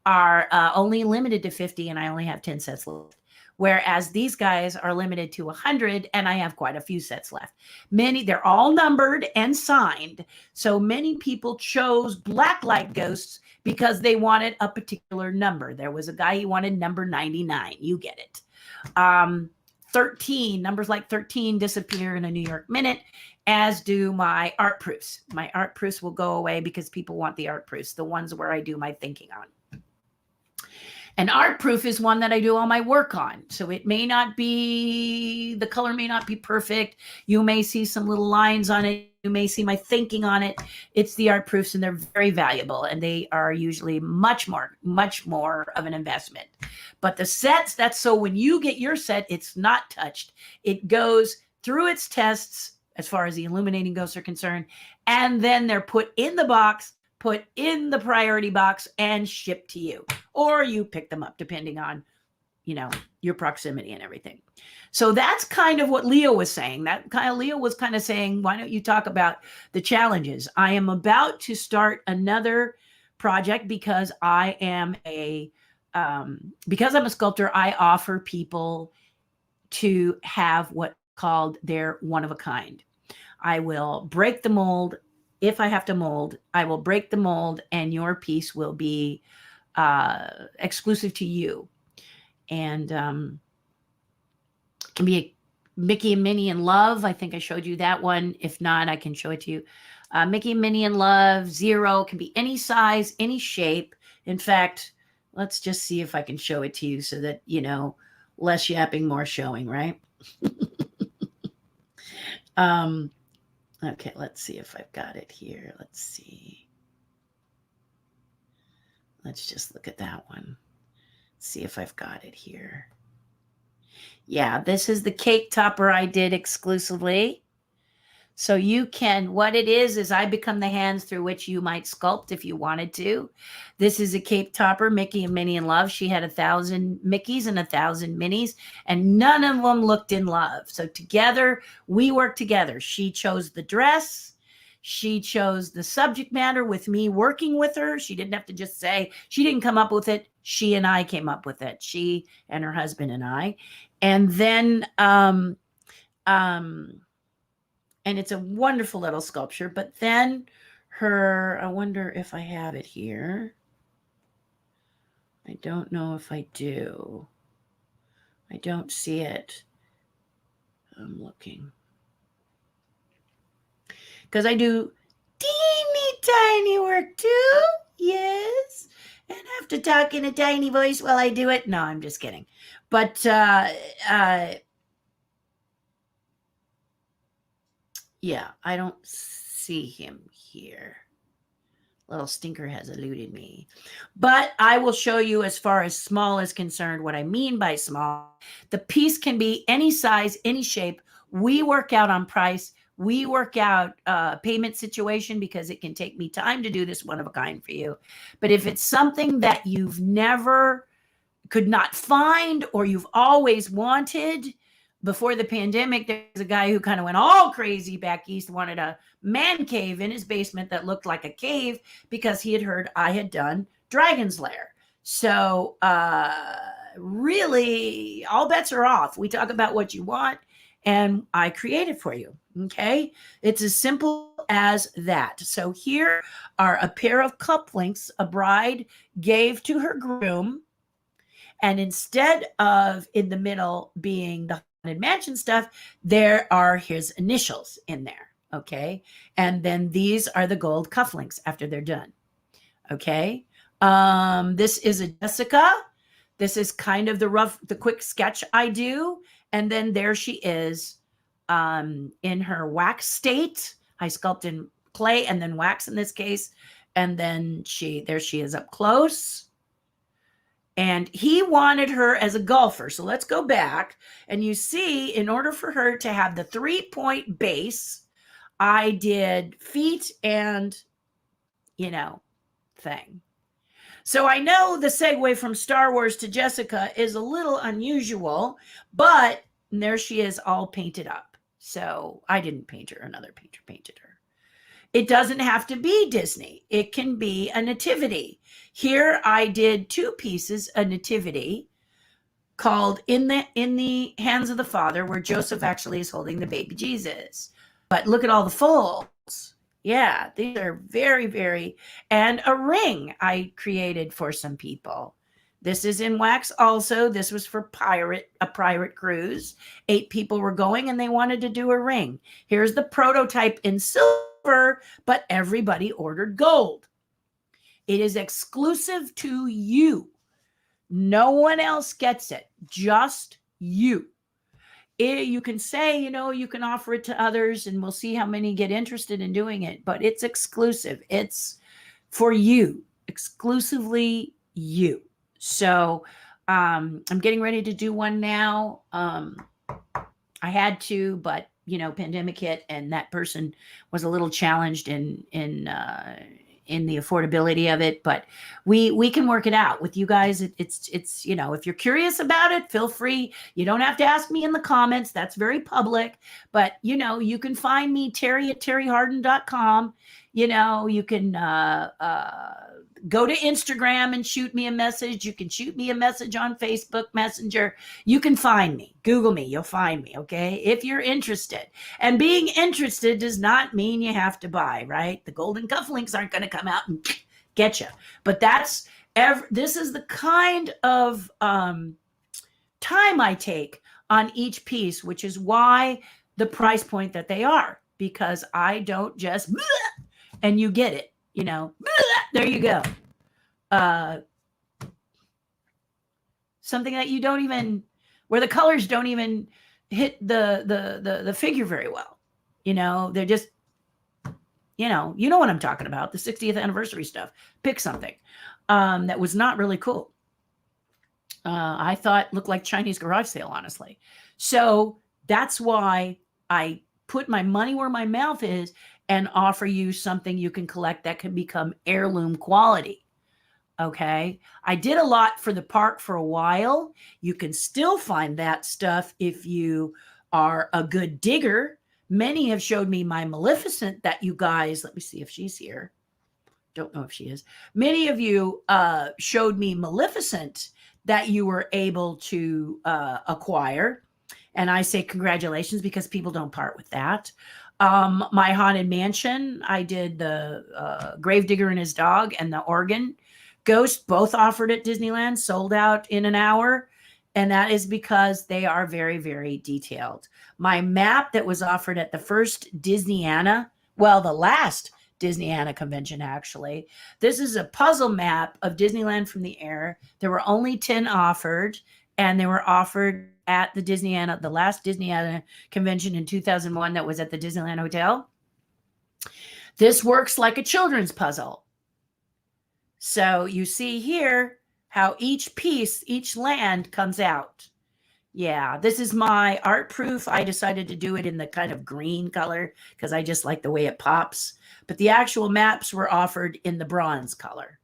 are only limited to 50, and I only have 10 sets left. Whereas these guys are limited to 100, and I have quite a few sets left. They're all numbered and signed. So many people chose black light ghosts because they wanted a particular number. There was a guy, he wanted number 99. You get it. 13, numbers like 13 disappear in a New York minute, as do my art proofs. My art proofs will go away because people want the art proofs, the ones where I do my thinking on. An art proof is one that I do all my work on. So it may not be, the color may not be perfect. You may see some little lines on it. You may see my thinking on it. It's the art proofs, and they're very valuable, and they are usually much more of an investment. But the sets, that's so when you get your set, it's not touched. It goes through its tests as far as the illuminating ghosts are concerned, and then they're put in the box, put in the priority box, and shipped to you, or you pick them up depending on, your proximity and everything. So that's kind of what Leo was saying. Leo was kind of saying, why don't you talk about the challenges? I am about to start another project because I am because I'm a sculptor, I offer people to have what called their one of a kind. I will break the mold. If I have to mold, I will break the mold, and your piece will be exclusive to you. And it can be a Mickey and Minnie in Love. I think I showed you that one. If not, I can show it to you. Mickey and Minnie in Love, 0, can be any size, any shape. In fact, let's just see if I can show it to you so that, less yapping, more showing, right? Okay, let's see if I've got it here. Let's see. Let's just look at that one. See if I've got it here. Yeah, this is the cake topper I did exclusively. So you can, what it is I become the hands through which you might sculpt if you wanted to. This is a cake topper, Mickey and Minnie in Love. She had 1,000 Mickeys and 1,000 Minnies, and none of them looked in love. So together, we worked together. She chose the dress. She chose the subject matter with me working with her. She didn't have to just say, she didn't come up with it. She and I came up with it. She and her husband and I. And then, and it's a wonderful little sculpture, but then I wonder if I have it here. I don't know if I do. I don't see it. I'm looking. Because I do teeny tiny work too. Yes. And have to talk in a tiny voice while I do it. No, I'm just kidding. But yeah, I don't see him here. Little stinker has eluded me. But I will show you, as far as small is concerned, what I mean by small. The piece can be any size, any shape. We work out on price. We work out payment situation because it can take me time to do this one of a kind for you. But if it's something that you've never could not find or you've always wanted, before the pandemic, there's a guy who kind of went all crazy back east, wanted a man cave in his basement that looked like a cave because he had heard I had done Dragon's Lair. So really, all bets are off. We talk about what you want, and I create it for you. Okay, it's as simple as that. So here are a pair of cufflinks a bride gave to her groom, and instead of in the middle being the Haunted Mansion stuff, there are his initials in there. Okay. And then these are the gold cufflinks after they're done. Okay. This is a Jessica. This is kind of the quick sketch I do. And then there she is in her wax state. I sculpt in clay and then wax in this case. And then there she is up close. And he wanted her as a golfer. So let's go back. And you see, in order for her to have the 3-point base, I did feet and, thing. So I know the segue from Star Wars to Jessica is a little unusual, but there she is all painted up. So I didn't paint her. Another painter painted her. It doesn't have to be Disney. It can be a nativity. Here I did 2 pieces, a nativity called In the Hands of the Father, where Joseph actually is holding the baby Jesus. But look at all the folds. Yeah, these are very, very, and a ring I created for some people. This is in wax also. This was for a pirate cruise. 8 people were going and they wanted to do a ring. Here's the prototype in silver, but everybody ordered gold. It is exclusive to you. No one else gets it, just you. You can say, you can offer it to others and we'll see how many get interested in doing it, but it's exclusive. It's for you, exclusively you. So I'm getting ready to do one now. I had to, but pandemic hit and that person was a little challenged in the affordability of it, but we can work it out with you guys. It's if you're curious about it, feel free. You don't have to ask me in the comments. That's very public, but you can find me Terri at TerriHardin.com. You can go to Instagram and shoot me a message. You can shoot me a message on Facebook Messenger. You can find me. Google me. You'll find me, okay? If you're interested. And being interested does not mean you have to buy, right? The golden cufflinks aren't going to come out and get you. But this is the kind of time I take on each piece, which is why the price point that they are. Because I don't just, and you get it. There you go. Something that you don't even, where the colors don't even hit the figure very well. They're just, you know what I'm talking about. The 60th anniversary stuff. Pick something that was not really cool. I thought looked like Chinese garage sale, honestly. So that's why I put my money where my mouth is and offer you something you can collect that can become heirloom quality. Okay. I did a lot for the park for a while. You can still find that stuff if you are a good digger. Many have showed me my Maleficent that you guys, let me see if she's here. Don't know if she is. Many of you showed me Maleficent that you were able to acquire. And I say congratulations because people don't part with that. My Haunted Mansion, I did the Gravedigger and his dog and the organ ghost, both offered at Disneyland, sold out in an hour. And that is because they are very, very detailed. My map that was offered at the first Disneyana, well, the last Disneyana convention, actually. This is a puzzle map of Disneyland from the air. There were only 10 offered, and they were offered at the Disneyana, the last Disneyana convention in 2001 that was at the Disneyland Hotel. This works like a children's puzzle. So you see here how each piece, each land comes out. Yeah, this is my art proof. I decided to do it in the kind of green color because I just like the way it pops. But the actual maps were offered in the bronze color,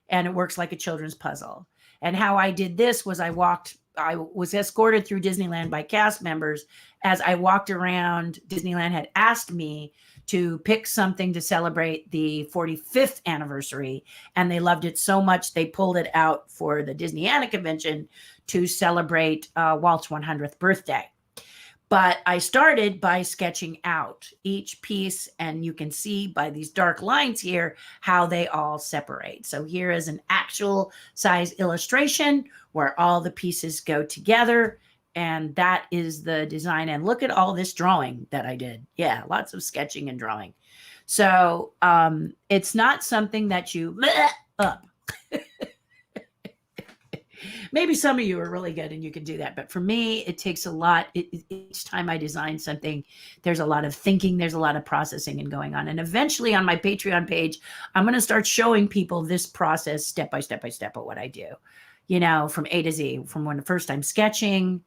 and it works like a children's puzzle. And how I did this was I was escorted through Disneyland by cast members. As I walked around, Disneyland had asked me to pick something to celebrate the 45th anniversary. And they loved it so much, they pulled it out for the Disneyana convention to celebrate Walt's 100th birthday. But I started by sketching out each piece, and you can see by these dark lines here how they all separate. So here is an actual size illustration where all the pieces go together, And that is the design. And look at all this drawing that I did. Yeah, lots of sketching and drawing. So it's not something that you up. Maybe some of you are really good and you can do that. But for me, it takes a lot. Each time I design something, there's a lot of thinking, there's a lot of processing and going on. And eventually on my Patreon page, I'm going to start showing people this process step by step of what I do, you know, from A to Z, from when the first time sketching,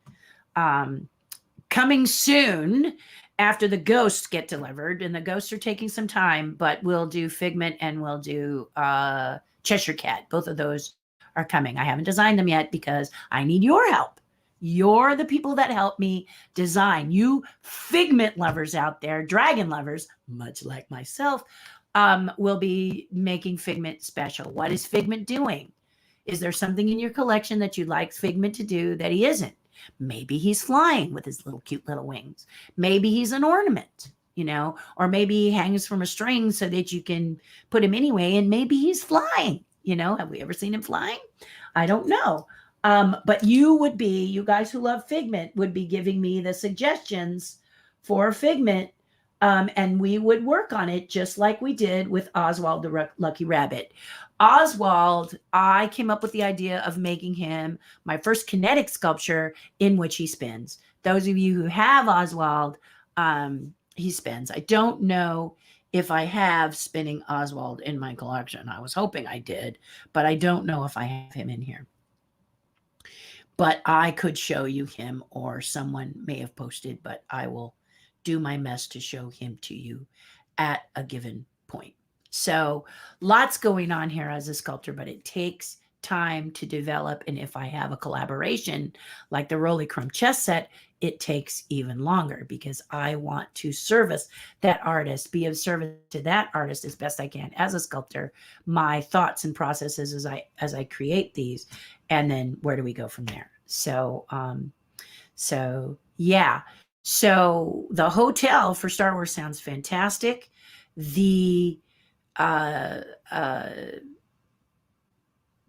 coming soon after the ghosts get delivered. And the ghosts are taking some time, but we'll do Figment and we'll do Cheshire Cat. Both of those are coming. I haven't designed them yet because I need your help. You're the people that help me design. You Figment lovers out there, dragon lovers, much like myself, will be making Figment special. What is Figment doing? Is there something in your collection that you'd like Figment to do that he isn't? Maybe he's flying with his little cute little wings. Maybe he's an ornament, you know, or maybe he hangs from a string so that you can put him anyway. And maybe he's flying. You know, have we ever seen him flying? I don't know. But you guys who love Figment would be giving me the suggestions for Figment. And we would work on it just like we did with Oswald the Lucky Rabbit. Oswald, I came up with the idea of making him my first kinetic sculpture in which he spins. Those of you who have Oswald, he spins. I don't know if I have spinning Oswald in my collection. I was hoping I did, but I don't know if I have him in here. But I could show you him, or someone may have posted, but I will do my best to show him to you at a given point. So lots going on here as a sculptor, but it takes time to develop. And if I have a collaboration like the Roly Crumb chess set, it takes even longer because I want to service that artist, be of service to that artist as best I can as a sculptor, my thoughts and processes as I create these, and then where do we go from there? So yeah. So the hotel for Star Wars sounds fantastic. The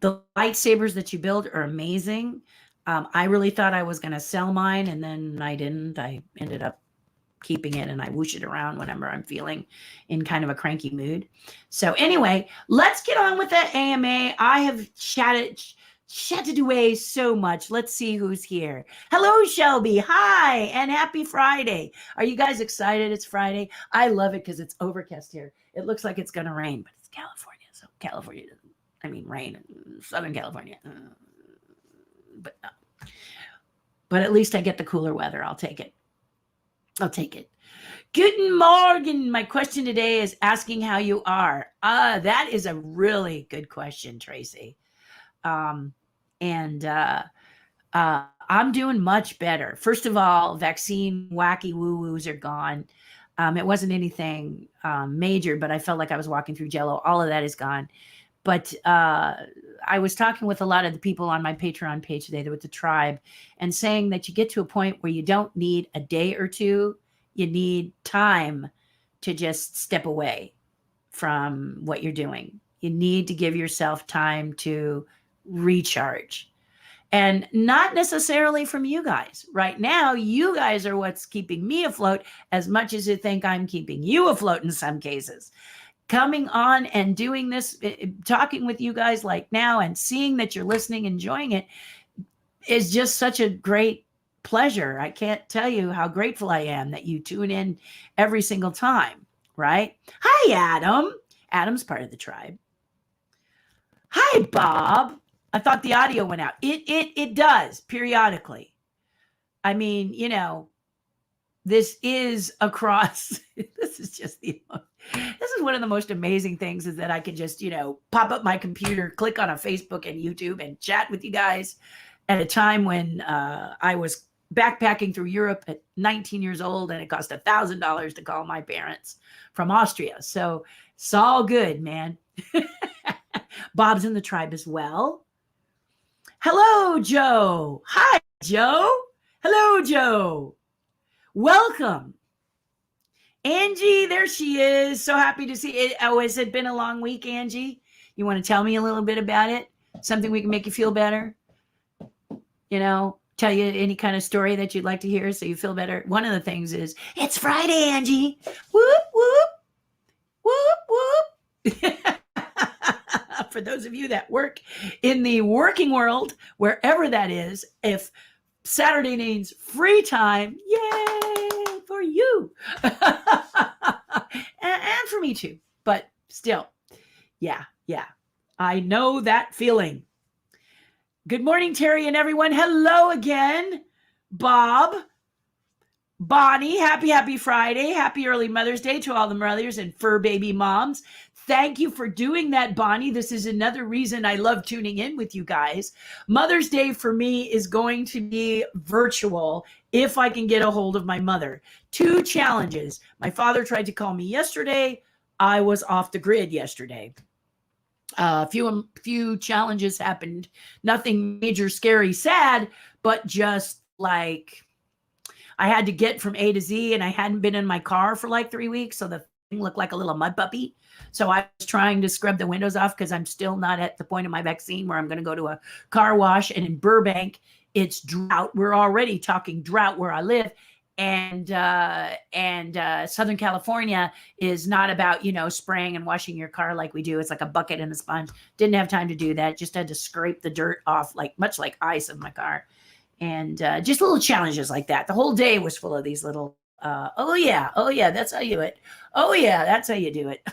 lightsabers that you build are amazing. I really thought I was going to sell mine, and then I didn't. I ended up keeping it, and I whoosh it around whenever I'm feeling in kind of a cranky mood. So anyway, let's get on with that AMA. I have chatted away so much. Let's see who's here. Hello, Shelby. Hi, and happy Friday. Are you guys excited? It's Friday. I love it because it's overcast here. It looks like it's going to rain, but it's California. So California doesn't, I mean, rain in Southern California. But no. But at least I get the cooler weather. I'll take it. I'll take it. Guten Morgen. My question today is asking how you are. That is a really good question, Tracy. I'm doing much better. First of all, vaccine wacky woo-woos are gone. It wasn't anything major, but I felt like I was walking through jello. All of that is gone. But I was talking with a lot of the people on my Patreon page today with the tribe and saying that you get to a point where you don't need a day or two. You need time to just step away from what you're doing. You need to give yourself time to recharge. And not necessarily from you guys. Right now, you guys are what's keeping me afloat as much as you think I'm keeping you afloat in some cases. Coming on and doing this, talking with you guys like now and seeing that you're listening, enjoying it is just such a great pleasure. I can't tell you how grateful I am that you tune in every single time, right? Hi, Adam. Adam's part of the tribe. Hi, Bob. I thought the audio went out. It does periodically. I mean, you know, this is across. This is one of the most amazing things is that I can just, you know, pop up my computer, click on a Facebook and YouTube and chat with you guys at a time when I was backpacking through Europe at 19 years old and it cost $1,000 to call my parents from Austria. So it's all good, man. Bob's in the tribe as well. Hello, Joe. Hi, Joe. Hello, Joe. Welcome. Angie, there she is. So happy to see it. Oh, has it been a long week, Angie? You want to tell me a little bit about it? Something we can make you feel better? You know, tell you any kind of story that you'd like to hear so you feel better? One of the things is, it's Friday, Angie. Whoop, whoop, whoop, whoop. For those of you that work in the working world, wherever that is, if Saturday means free time, yay for you. and for me too. But still, yeah. I know that feeling. Good morning, Terry and everyone. Hello again, Bob, Bonnie. Happy Friday. Happy early Mother's Day to all the mothers and fur baby moms. Thank you for doing that, Bonnie. This is another reason I love tuning in with you guys. Mother's Day for me is going to be virtual if I can get a hold of my mother. 2 challenges. My father tried to call me yesterday. I was off the grid yesterday. A few challenges happened. Nothing major, scary, sad, but just like I had to get from A to Z, and I hadn't been in my car for like 3 weeks, so the thing looked like a little mud puppy. So I was trying to scrub the windows off because I'm still not at the point of my vaccine where I'm going to go to a car wash. And in Burbank, it's drought. We're already talking drought where I live. And Southern California is not about, spraying and washing your car like we do. It's like a bucket and a sponge. Didn't have time to do that. Just had to scrape the dirt off, much like ice of my car. And just little challenges like that. The whole day was full of these little, oh yeah, that's how you do it. Oh yeah, that's how you do it.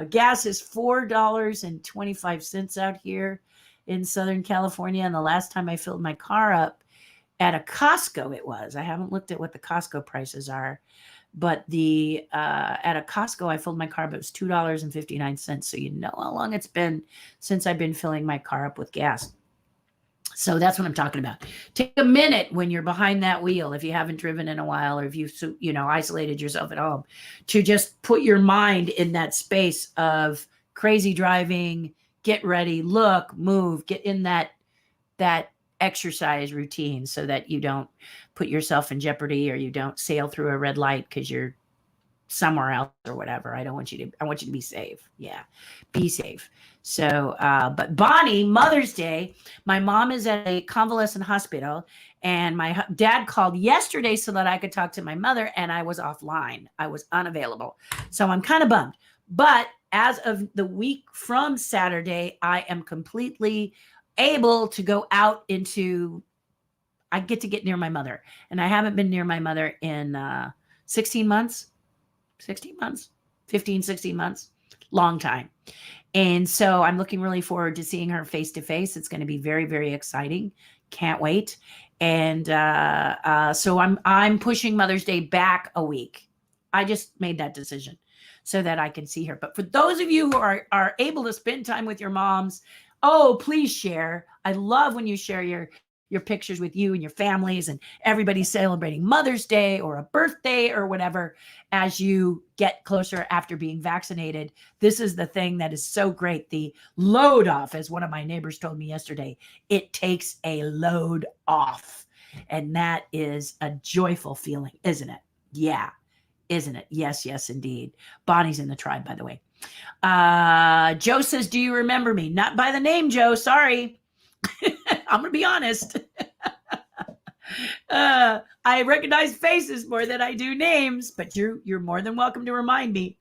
Gas is $4.25 out here in Southern California. And the last time I filled my car up at a Costco, I haven't looked at what the Costco prices are, but at a Costco, I filled my car up. It was $2.59. So you know how long it's been since I've been filling my car up with gas. So that's what I'm talking about. Take a minute when you're behind that wheel, if you haven't driven in a while, or if you've, isolated yourself at home, to just put your mind in that space of crazy driving, get ready, look, move, get in that exercise routine so that you don't put yourself in jeopardy, or you don't sail through a red light because you're somewhere else or whatever. I want you to be safe. Yeah. Be safe. So, but Bonnie, Mother's Day, my mom is at a convalescent hospital, and my dad called yesterday so that I could talk to my mother, and I was offline. I was unavailable. So I'm kind of bummed, but as of the week from Saturday, I am completely able to go out I get to get near my mother, and I haven't been near my mother in 16 months. 15, 16 months, long time. And so I'm looking really forward to seeing her face to face. It's going to be very, very exciting. Can't wait. And so I'm pushing Mother's Day back a week. I just made that decision so that I can see her. But for those of you who are able to spend time with your moms, please share. I love when you share your pictures with you and your families, and everybody celebrating Mother's Day or a birthday or whatever as you get closer after being vaccinated. This is the thing that is so great. The load off, as one of my neighbors told me yesterday, it takes a load off. And that is a joyful feeling, isn't it? Yeah. Isn't it? Yes, indeed. Bonnie's in the tribe, by the way. Joe says, do you remember me? Not by the name, Joe. Sorry. I'm going to be honest. I recognize faces more than I do names, but you're more than welcome to remind me.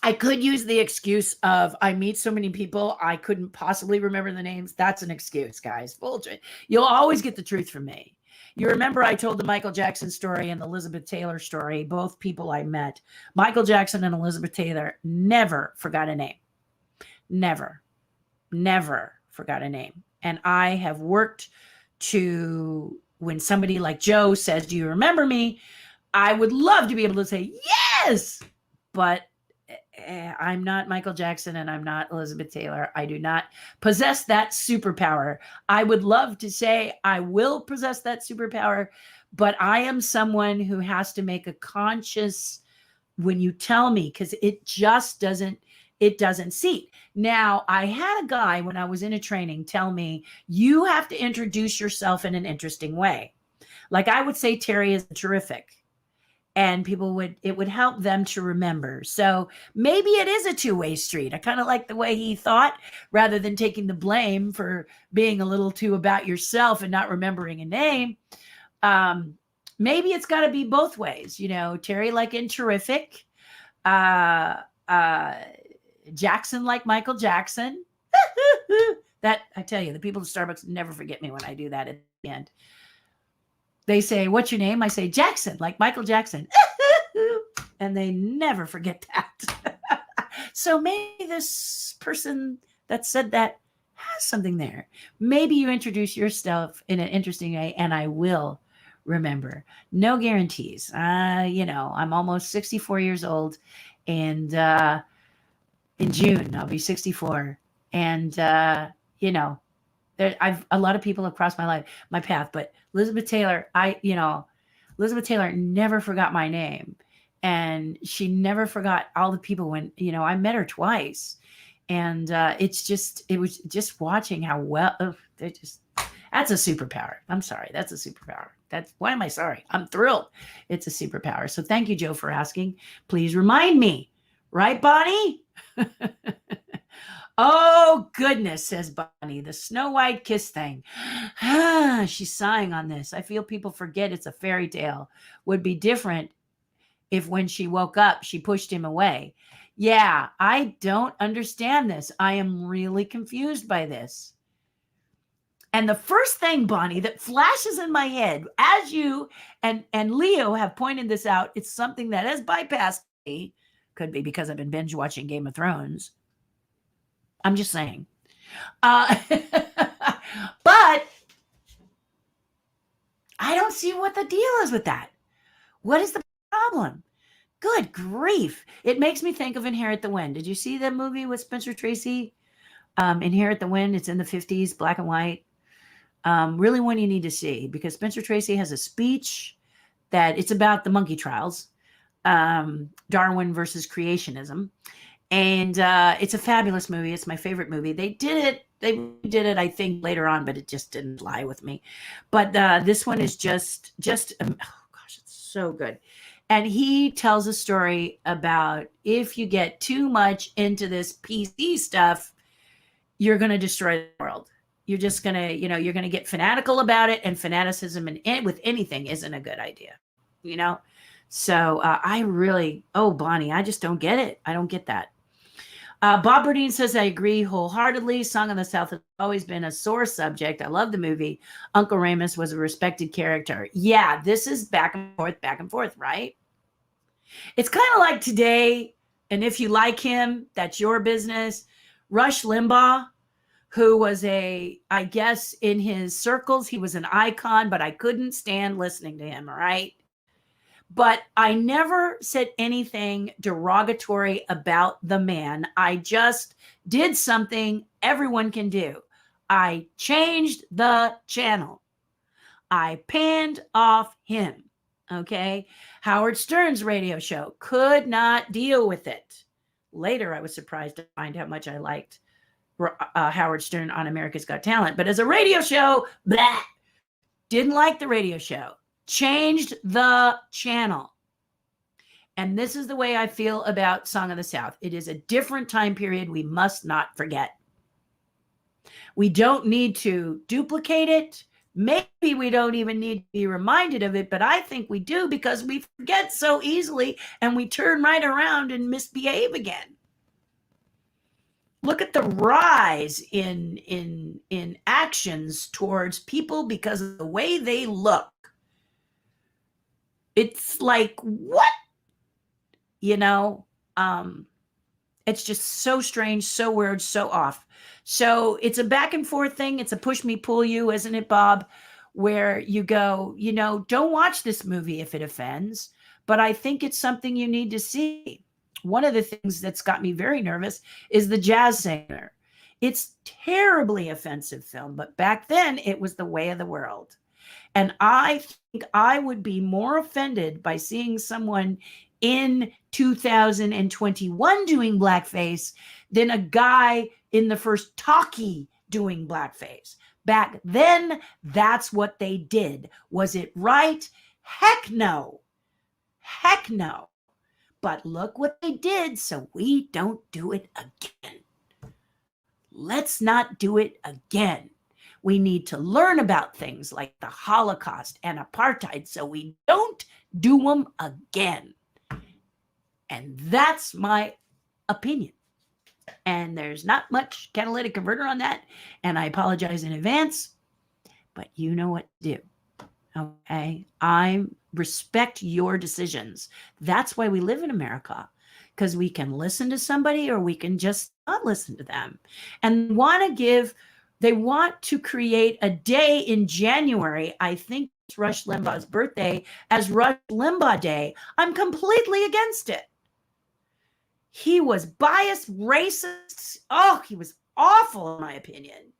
I could use the excuse of I meet so many people, I couldn't possibly remember the names. That's an excuse, guys. Bullshit. You'll always get the truth from me. You remember I told the Michael Jackson story and the Elizabeth Taylor story, both people I met. Michael Jackson and Elizabeth Taylor never forgot a name. Never forgot a name. And I have worked to, when somebody like Joe says, do you remember me? I would love to be able to say, yes, but I'm not Michael Jackson and I'm not Elizabeth Taylor. I do not possess that superpower. I would love to say I will possess that superpower, but I am someone who has to make a conscious, when you tell me, because it just doesn't seat. Now, I had a guy when I was in a training tell me, you have to introduce yourself in an interesting way. Like I would say, Terry is terrific. and it would help them to remember. So maybe it is a two-way street. I kind of like the way he thought, rather than taking the blame for being a little too about yourself and not remembering a name. Maybe it's got to be both ways, Terry like in Terrific, uh Jackson like Michael Jackson. That, I tell you, the people at Starbucks never forget me when I do that at the end. They say, "What's your name?" I say, "Jackson, like Michael Jackson." And they never forget that. So maybe this person that said that has something there. Maybe you introduce yourself in an interesting way, and I will remember. No guarantees. I'm almost 64 years old, and in June I'll be 64. And I've a lot of people have crossed my path, but Elizabeth Taylor, Elizabeth Taylor never forgot my name, and she never forgot all the people when, I met her twice. And it was just watching how well, that's a superpower. I'm sorry. That's a superpower. Why am I sorry? I'm thrilled. It's a superpower. So thank you, Joe, for asking. Please remind me. Right, Bonnie? Oh, goodness, says Bonnie, the Snow White kiss thing. She's sighing on this. I feel people forget it's a fairy tale. Would be different if when she woke up, she pushed him away. Yeah, I don't understand this. I am really confused by this. And the first thing, Bonnie, that flashes in my head, as you and Leo have pointed this out, it's something that has bypassed me. Could be because I've been binge watching Game of Thrones. I'm just saying. But I don't see what the deal is with that. What is the problem? Good grief. It makes me think of Inherit the Wind. Did you see that movie with Spencer Tracy? Inherit the Wind. It's in the 50s, black and white. Really one you need to see, because Spencer Tracy has a speech that it's about the monkey trials, Darwin versus creationism. And it's a fabulous movie. It's my favorite movie. They did it, I think, later on, but it just didn't fly with me. But this one is just oh gosh, it's so good. And he tells a story about if you get too much into this PC stuff, you're going to destroy the world. You're just going to, you're going to get fanatical about it, and fanaticism and with anything isn't a good idea, So Bonnie, I just don't get it. I don't get that. Bob Burdine says, I agree wholeheartedly. Song of the South has always been a sore subject. I love the movie. Uncle Remus was a respected character. Yeah, this is back and forth, right? It's kind of like today, and if you like him, that's your business. Rush Limbaugh, who was I guess in his circles, he was an icon, but I couldn't stand listening to him, all right? But I never said anything derogatory about the man. I just did something everyone can do. I changed the channel. I panned off him. Okay. Howard Stern's radio show could not deal with it. Later, I was surprised to find how much I liked Howard Stern on America's Got Talent. But as a radio show, didn't like the radio show. Changed the channel. And this is the way I feel about Song of the South. It is a different time period we must not forget. We don't need to duplicate it. Maybe we don't even need to be reminded of it, but I think we do, because we forget so easily and we turn right around and misbehave again. Look at the rise in actions towards people because of the way they look. It's like, what? It's just so strange, so weird, so off. So it's a back and forth thing. It's a push me, pull you, isn't it, Bob? Where you go, don't watch this movie if it offends, but I think it's something you need to see. One of the things that's got me very nervous is The Jazz Singer. It's terribly offensive film, but back then it was the way of the world. And I think I would be more offended by seeing someone in 2021 doing blackface than a guy in the first talkie doing blackface. Back then, that's what they did. Was it right? Heck no. Heck no. But look what they did, so we don't do it again. Let's not do it again. We need to learn about things like the Holocaust and apartheid so we don't do them again. And that's my opinion. And there's not much catalytic converter on that. And I apologize in advance, but you know what to do. Okay. I respect your decisions. That's why we live in America, because we can listen to somebody or we can just not listen to them. And they want to create a day in January. I think it's Rush Limbaugh's birthday as Rush Limbaugh Day. I'm completely against it. He was biased, racist. Oh, he was awful, in my opinion.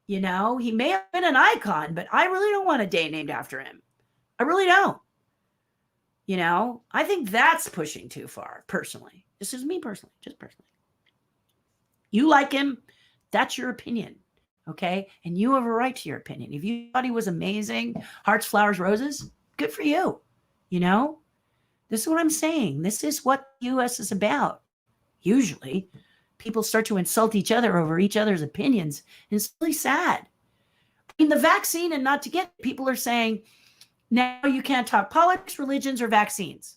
You know, he may have been an icon, but I really don't want a day named after him. I really don't. You know, I think that's pushing too far, personally. This is me personally, just personally. You like him, that's your opinion, okay? And you have a right to your opinion. If you thought he was amazing, hearts, flowers, roses, good for you, you know? This is what I'm saying. This is what the U.S. is about. Usually, people start to insult each other over each other's opinions, and it's really sad. In the vaccine, and not to get, people are saying, now you can't talk politics, religions, or vaccines.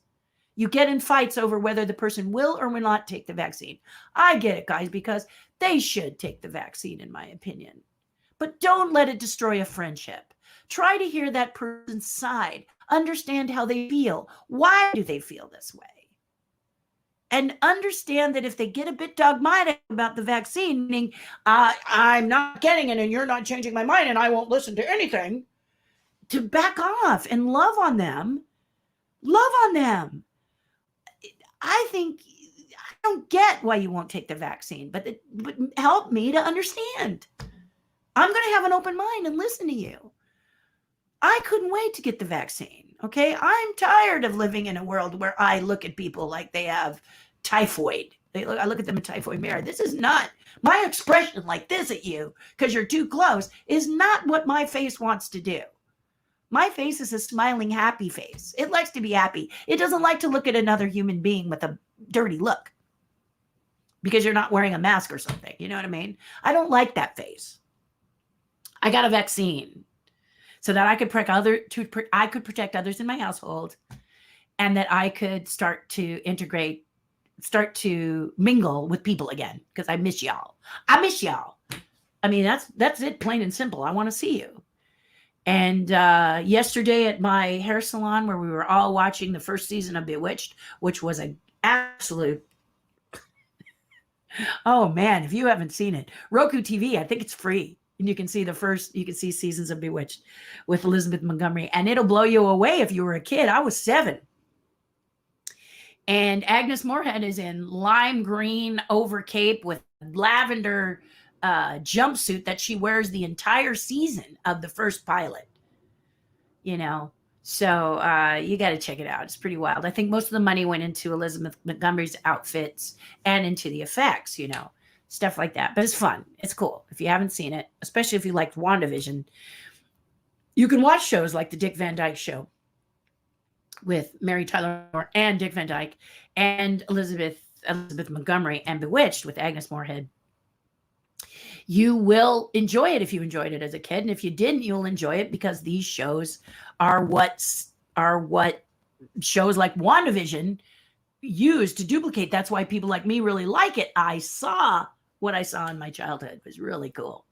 You get in fights over whether the person will or will not take the vaccine. I get it, guys, because they should take the vaccine, in my opinion. But don't let it destroy a friendship. Try to hear that person's side. Understand how they feel. Why do they feel this way? And understand that if they get a bit dogmatic about the vaccine, meaning I'm not getting it and you're not changing my mind and I won't listen to anything, to back off and love on them. Love on them. I think I don't get why you won't take the vaccine, but help me to understand. I'm going to have an open mind and listen to you. I couldn't wait to get the vaccine. Okay. I'm tired of living in a world where I look at people like they have typhoid. I look at them in typhoid mirror. This is not my expression like this at you because you're too close is not what my face wants to do. My face is a smiling, happy face. It likes to be happy. It doesn't like to look at another human being with a dirty look because you're not wearing a mask or something. You know what I mean? I don't like that face. I got a vaccine so that I could protect others in my household, and that I could start to mingle with people again, because I miss y'all. I miss y'all. I mean, that's it, plain and simple. I want to see you. And yesterday at my hair salon, where we were all watching the first season of Bewitched, which was an absolute, oh man, if you haven't seen it, Roku TV, I think it's free. And you can see seasons of Bewitched with Elizabeth Montgomery, and it'll blow you away if you were a kid. I was 7. And Agnes Moorehead is in lime green overcape with lavender jumpsuit that she wears the entire season of the first pilot. You know, so you got to check it out. It's pretty wild. I think most of the money went into Elizabeth Montgomery's outfits and into the effects, you know. Stuff like that. But it's fun. It's cool. If you haven't seen it, especially if you liked WandaVision, you can watch shows like the Dick Van Dyke Show with Mary Tyler Moore and Dick Van Dyke, and Elizabeth Montgomery, and Bewitched with Agnes Moorehead. You will enjoy it if you enjoyed it as a kid. And if you didn't, you'll enjoy it because these shows are what shows like WandaVision use to duplicate. That's why people like me really like it. I saw what I saw in my childhood. It was really cool.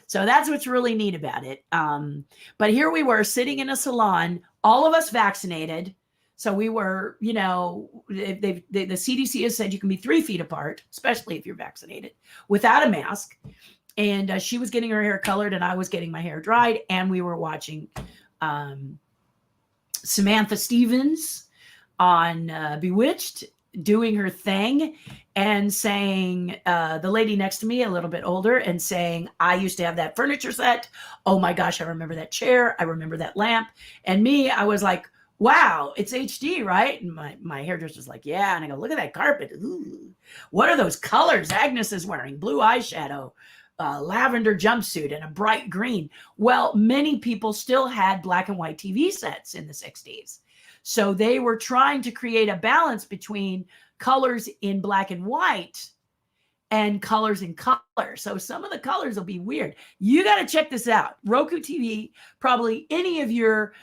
So that's what's really neat about it. But here we were sitting in a salon, all of us vaccinated. So we were, you know, the CDC has said you can be 3 feet apart, especially if you're vaccinated, without a mask. And she was getting her hair colored and I was getting my hair dried. And we were watching Samantha Stevens on Bewitched doing her thing and saying, the lady next to me, a little bit older, and saying, I used to have that furniture set. Oh my gosh, I remember that chair. I remember that lamp. And me, I was like, wow, it's HD, right? And my hairdresser's like, yeah. And I go, look at that carpet. Ooh, what are those colors Agnes is wearing? Blue eyeshadow, lavender jumpsuit, and a bright green. Well, many people still had black and white TV sets in the 60s. So they were trying to create a balance between colors in black and white and colors in color. So some of the colors will be weird. You got to check this out. Roku TV, probably any of your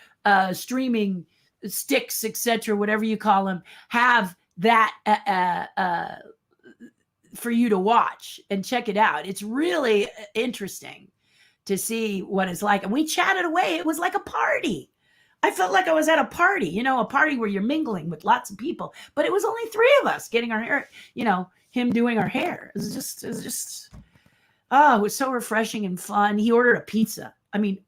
streaming sticks, etc., whatever you call them, have that for you to watch and check it out. It's really interesting to see what it's like. And we chatted away. It was like a party. I felt like I was at a party, you know, a party where you're mingling with lots of people, but it was only 3 of us getting our hair, you know, him doing our hair. It was just, oh, it was so refreshing and fun. He ordered a pizza. I mean,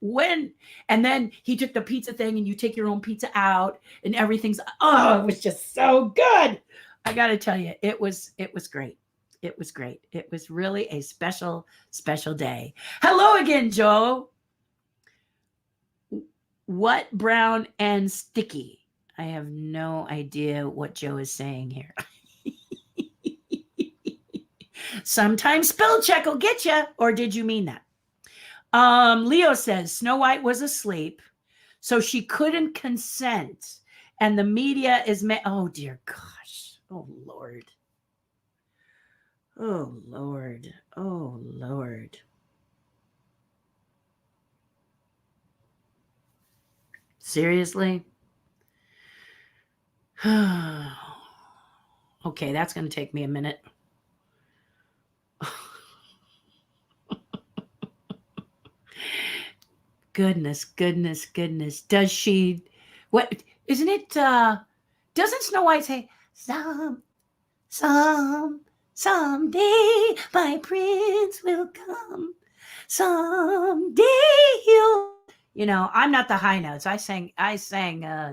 and then he took the pizza thing and you take your own pizza out and everything's, oh, it was just so good. I got to tell you, it was great. It was great. It was really a special, special day. Hello again, Joe. What brown and sticky? I have no idea what Joe is saying here. Sometimes spell check will get you, or did you mean that? Leo says Snow White was asleep, so she couldn't consent, and the media is oh dear gosh. Oh Lord. Oh Lord. Oh Lord. Seriously? Okay, that's going to take me a minute. Goodness. Does she, what, isn't it, doesn't Snow White say, someday my prince will come. Someday he'll, you know, I'm not the high notes. I sang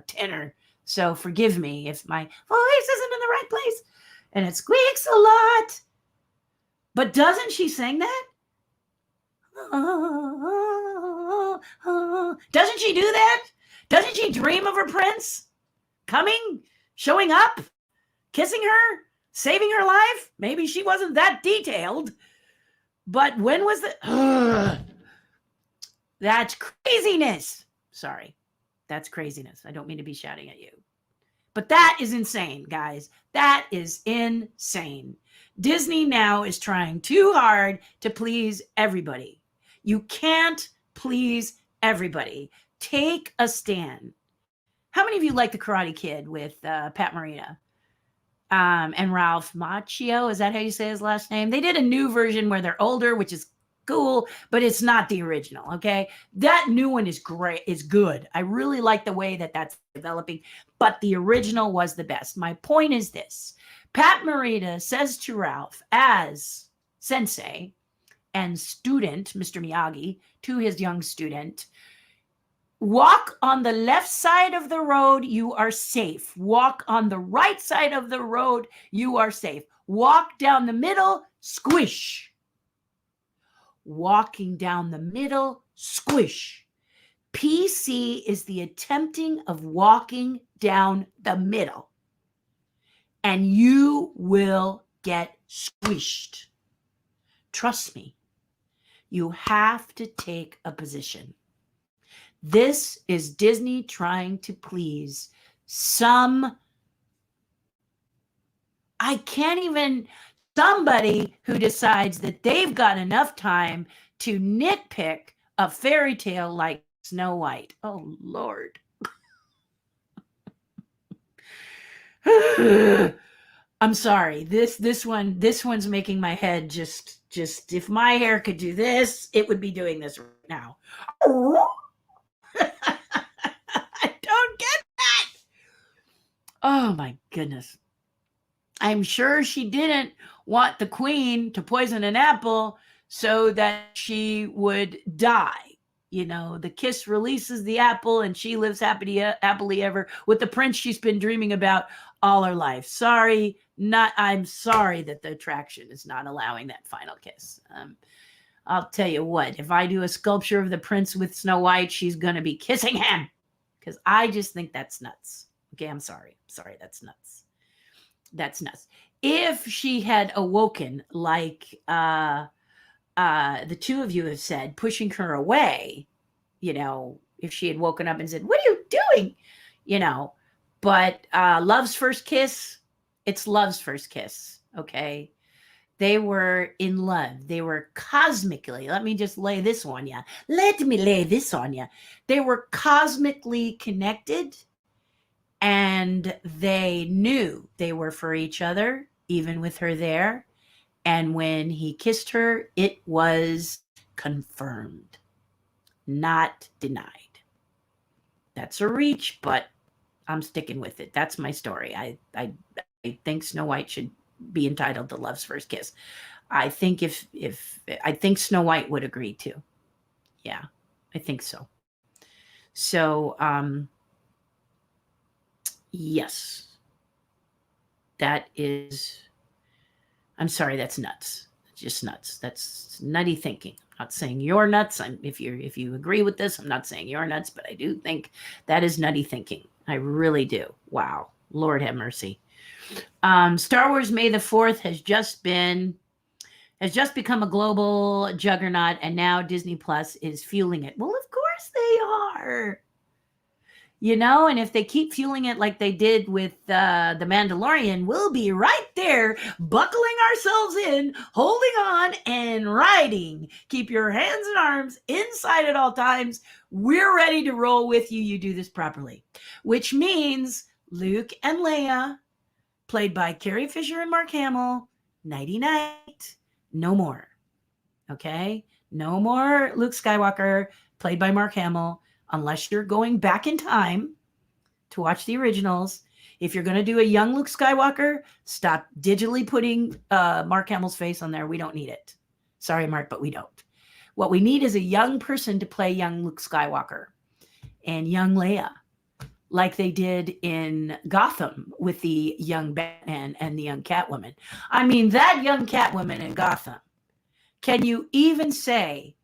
tenor. So forgive me if my voice isn't in the right place and it squeaks a lot. But doesn't she sing that? Doesn't she do that? Doesn't she dream of her prince coming, showing up, kissing her, saving her life? Maybe she wasn't that detailed. But when was the... That's craziness. Sorry. That's craziness. I don't mean to be shouting at you. But that is insane, guys. That is insane. Disney now is trying too hard to please everybody. You can't please everybody. Take a stand. How many of you like The Karate Kid with Pat Morita and Ralph Macchio? Is that how you say his last name? They did a new version where they're older, which is cool, but it's not the original. Okay, that new one is great, is good. I really like the way that that's developing, but the original was the best. My point is this: Pat Morita says to Ralph as sensei and student, Mr. Miyagi, to his young student, walk on the left side of the road, you are safe. Walk on the right side of the road, you are safe. Walk down the middle, squish. Walking down the middle, squish. PC is the attempting of walking down the middle, and you will get squished. Trust me, you have to take a position. This is Disney trying to please somebody who decides that they've got enough time to nitpick a fairy tale like Snow White. Oh, Lord. I'm sorry. This one's making my head just if my hair could do this, it would be doing this right now. I don't get that. Oh my goodness. I'm sure she didn't want the queen to poison an apple so that she would die. You know, the kiss releases the apple and she lives happily ever with the prince she's been dreaming about all her life. I'm sorry that the attraction is not allowing that final kiss. I'll tell you what, if I do a sculpture of the prince with Snow White, she's going to be kissing him, because I just think that's nuts. Okay, I'm sorry. That's nuts. That's nuts. If she had awoken like the two of you have said, pushing her away, you know, if she had woken up and said, "What are you doing?" You know, But Love's First Kiss, it's Love's First Kiss, okay? They were in love. They were cosmically, let me just lay this on you. Let me lay this on you. They were cosmically connected, and they knew they were for each other, even with her there. And when he kissed her, it was confirmed, not denied. That's a reach, but I'm sticking with it. That's my story. I think Snow White should be entitled to Love's First Kiss. I think if I think Snow White would agree too. Yeah, I think so. So yes, that is, I'm sorry, that's nuts. Just nuts. That's nutty thinking. I'm not saying you're nuts. If you agree with this, I'm not saying you're nuts, but I do think that is nutty thinking. I really do. Wow. Lord have mercy. Star Wars May the 4th has just become a global juggernaut, and now Disney Plus is fueling it. Well, of course they are. You know, and if they keep fueling it like they did with The Mandalorian, we'll be right there, buckling ourselves in, holding on, and riding. Keep your hands and arms inside at all times. We're ready to roll with you. You do this properly, which means Luke and Leia, played by Carrie Fisher and Mark Hamill, nighty-night, no more. Okay? No more Luke Skywalker, played by Mark Hamill, unless you're going back in time to watch the originals. If you're going to do a young Luke Skywalker, stop digitally putting Mark Hamill's face on there. We don't need it. Sorry, Mark, but we don't. What we need is a young person to play young Luke Skywalker and young Leia, like they did in Gotham with the young Batman and the young Catwoman. I mean, that young Catwoman in Gotham, can you even say,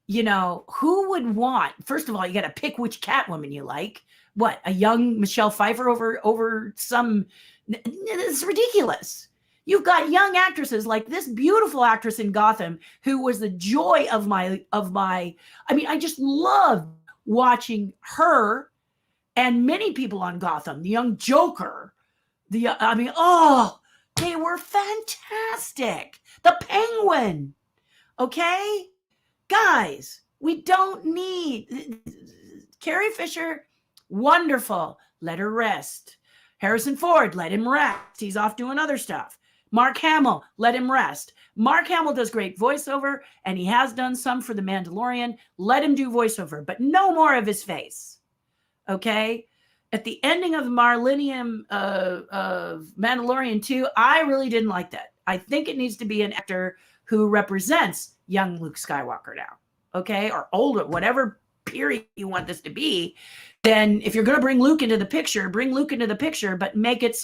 you know, who would want, first of all, you got to pick which Catwoman you like. What, a young Michelle Pfeiffer over some, it's ridiculous. You've got young actresses like this beautiful actress in Gotham who was the joy of my, I mean, I just loved watching her and many people on Gotham, the young Joker, they were fantastic. The Penguin, okay? Guys, we don't need Carrie Fisher, wonderful. Let her rest. Harrison Ford, let him rest. He's off doing other stuff. Mark Hamill, let him rest. Mark Hamill does great voiceover, and he has done some for The Mandalorian. Let him do voiceover, but no more of his face. Okay? At the ending of the Millennium of Mandalorian 2, I really didn't like that. I think it needs to be an actor who represents young Luke Skywalker now, okay? Or older, whatever period you want this to be. Then if you're going to bring Luke into the picture, but make it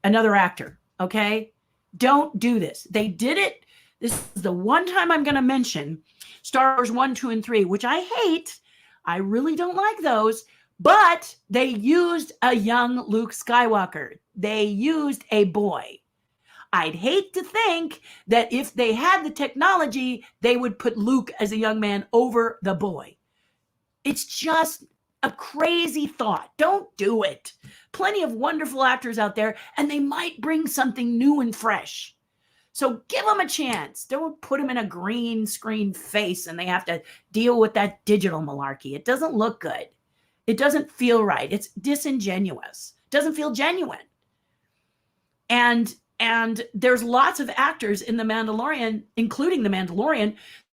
another actor, okay? Don't do this. They did it. This is the one time I'm going to mention Star Wars 1, 2, and 3, which I hate. I really don't like those, but they used a young Luke Skywalker. They used a boy. I'd hate to think that if they had the technology, they would put Luke as a young man over the boy. It's just a crazy thought. Don't do it. Plenty of wonderful actors out there, and they might bring something new and fresh. So give them a chance. Don't put them in a green screen face and they have to deal with that digital malarkey. It doesn't look good. It doesn't feel right. It's disingenuous. It doesn't feel genuine. And there's lots of actors in The Mandalorian, including The Mandalorian.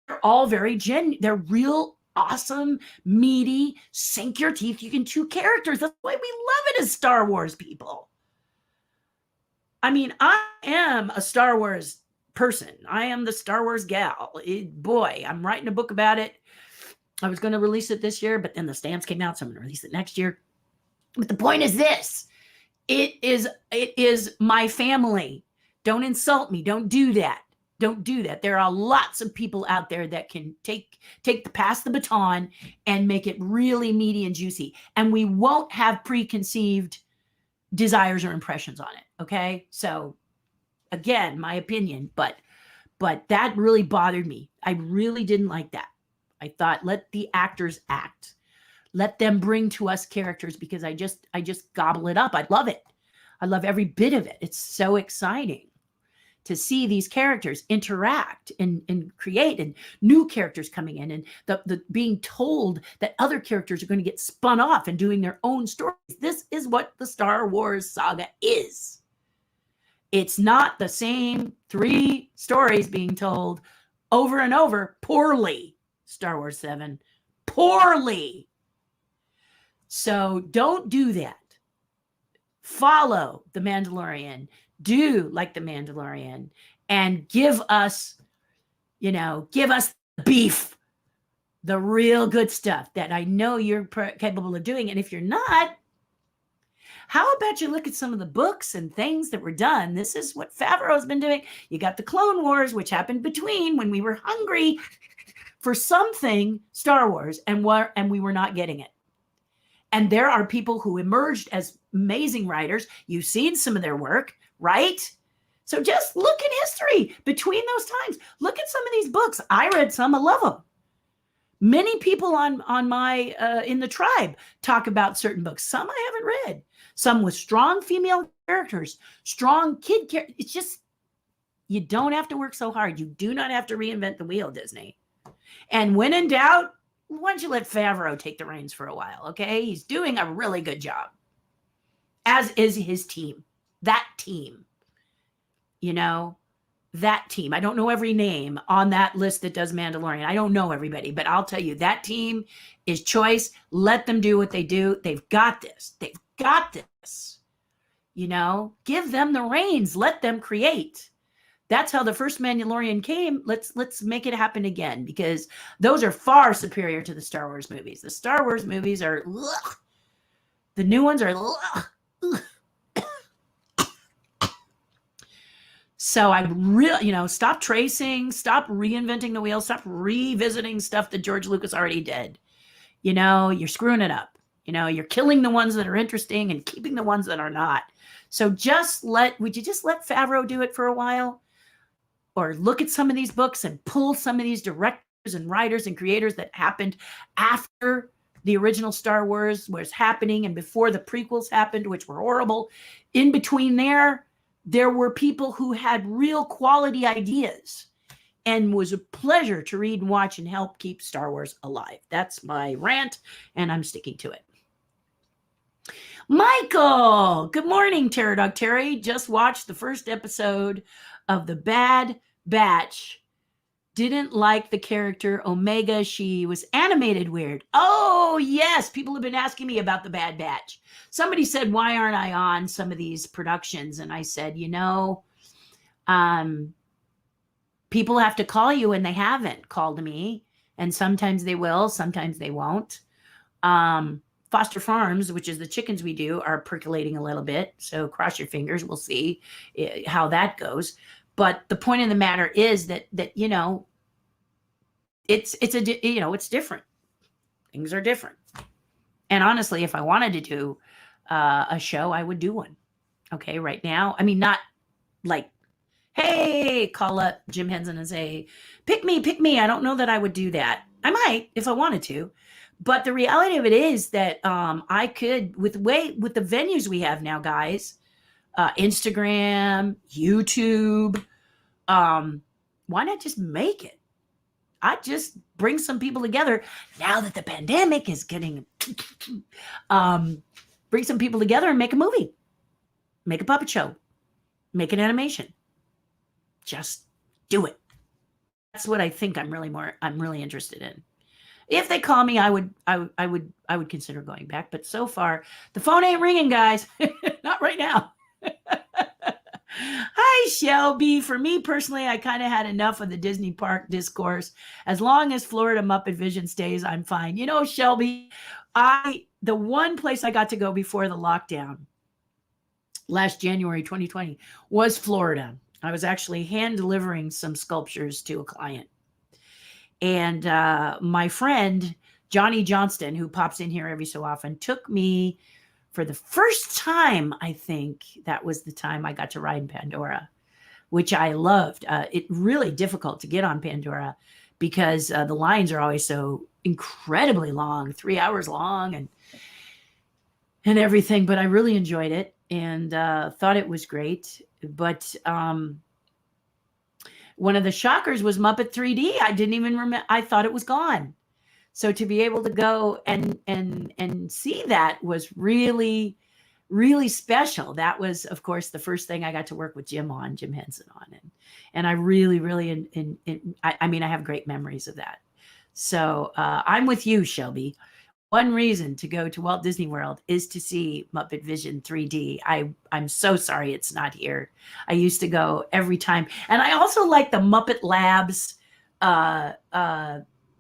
They're all very genuine. They're real, awesome, meaty, sink your teeth, you can chew characters. That's why we love it as Star Wars people. I mean, I am a Star Wars person. I am the Star Wars gal. Boy, I'm writing a book about it. I was going to release it this year, but then the stamps came out, so I'm going to release it next year. But the point is this. It is my family. Don't insult me. Don't do that. Don't do that. There are lots of people out there that can pass the baton and make it really meaty and juicy. And we won't have preconceived desires or impressions on it. Okay. So again, my opinion, but that really bothered me. I really didn't like that. I thought, let the actors act. Let them bring to us characters because I just gobble it up. I love it. I love every bit of it. It's so exciting to see these characters interact and create, and new characters coming in, and the being told that other characters are going to get spun off and doing their own stories. This is what the Star Wars saga is. It's not the same 3 stories being told over and over poorly. Star Wars 7, poorly. So don't do that. Follow The Mandalorian. Do like The Mandalorian and give us the beef, the real good stuff that I know you're capable of doing. And if you're not, how about you look at some of the books and things that were done? This is what Favreau's been doing. You got the Clone Wars, which happened between when we were hungry for something Star Wars and we were not getting it. And there are people who emerged as amazing writers. You've seen some of their work, right? So just look in history between those times. Look at some of these books. I read some. I love them. Many people on my in the tribe talk about certain books. Some I haven't read. Some with strong female characters, strong kid characters. It's just, you don't have to work so hard. You do not have to reinvent the wheel, Disney. And when in doubt, why don't you let Favreau take the reins for a while, okay? He's doing a really good job, as is his team. That team, that team. I don't know every name on that list that does Mandalorian. I don't know everybody, but I'll tell you, that team is choice. Let them do what they do. They've got this. They've got this. Give them the reins. Let them create. That's how the first Mandalorian came. Let's make it happen again, because those are far superior to the Star Wars movies. The Star Wars movies are, ugh. The new ones are, ugh. So I really, stop tracing, stop reinventing the wheel, stop revisiting stuff that George Lucas already did. You're screwing it up. You're killing the ones that are interesting and keeping the ones that are not. So would you just let Favreau do it for a while? Or look at some of these books and pull some of these directors and writers and creators that happened after the original Star Wars was happening and before the prequels happened, which were horrible. In between there were people who had real quality ideas, and was a pleasure to read and watch and help keep Star Wars alive. That's my rant, and I'm sticking to it. Michael, good morning, Terror Dog Terry. Just watched the first episode of The Bad Batch. Didn't like the character Omega. She was animated weird. Oh, yes. People have been asking me about The Bad Batch. Somebody said, why aren't I on some of these productions? And I said, people have to call you, and they haven't called me. And sometimes they will, sometimes they won't. Foster Farms, which is the chickens we do, are percolating a little bit. So cross your fingers. We'll see how that goes. But the point of the matter is that it's different. Things are different. And honestly, if I wanted to do a show, I would do one. Okay, right now. I mean, not like, hey, call up Jim Henson and say, pick me. I don't know that I would do that. I might if I wanted to. But the reality of it is that I could, with the venues we have now, guys, Instagram, YouTube, why not just make it? I just bring some people together now that the pandemic is getting, bring some people together and make a movie, make a puppet show, make an animation. Just do it. That's what I think I'm really interested in. If they call me, I would consider going back. But so far, the phone ain't ringing, guys. Not right now. Hi, Shelby. For me personally, I kind of had enough of the Disney park discourse. As long as Florida Muppet Vision stays, I'm fine. Shelby, the one place I got to go before the lockdown last January 2020 was Florida. I was actually hand delivering some sculptures to a client. And my friend, Johnny Johnston, who pops in here every so often, took me for the first time. I think that was the time I got to ride in Pandora, which I loved. It really difficult to get on Pandora because the lines are always so incredibly long, 3 hours long, and everything. But I really enjoyed it and thought it was great. But one of the shockers was Muppet 3D. I didn't even remember. I thought it was gone. So to be able to go and see that was really, really special. That was, of course, the first thing I got to work with Jim Henson on, and I really, really, I mean, I have great memories of that. So I'm with you, Shelby. One reason to go to Walt Disney World is to see Muppet Vision 3D. I'm so sorry it's not here. I used to go every time. And I also like the Muppet Labs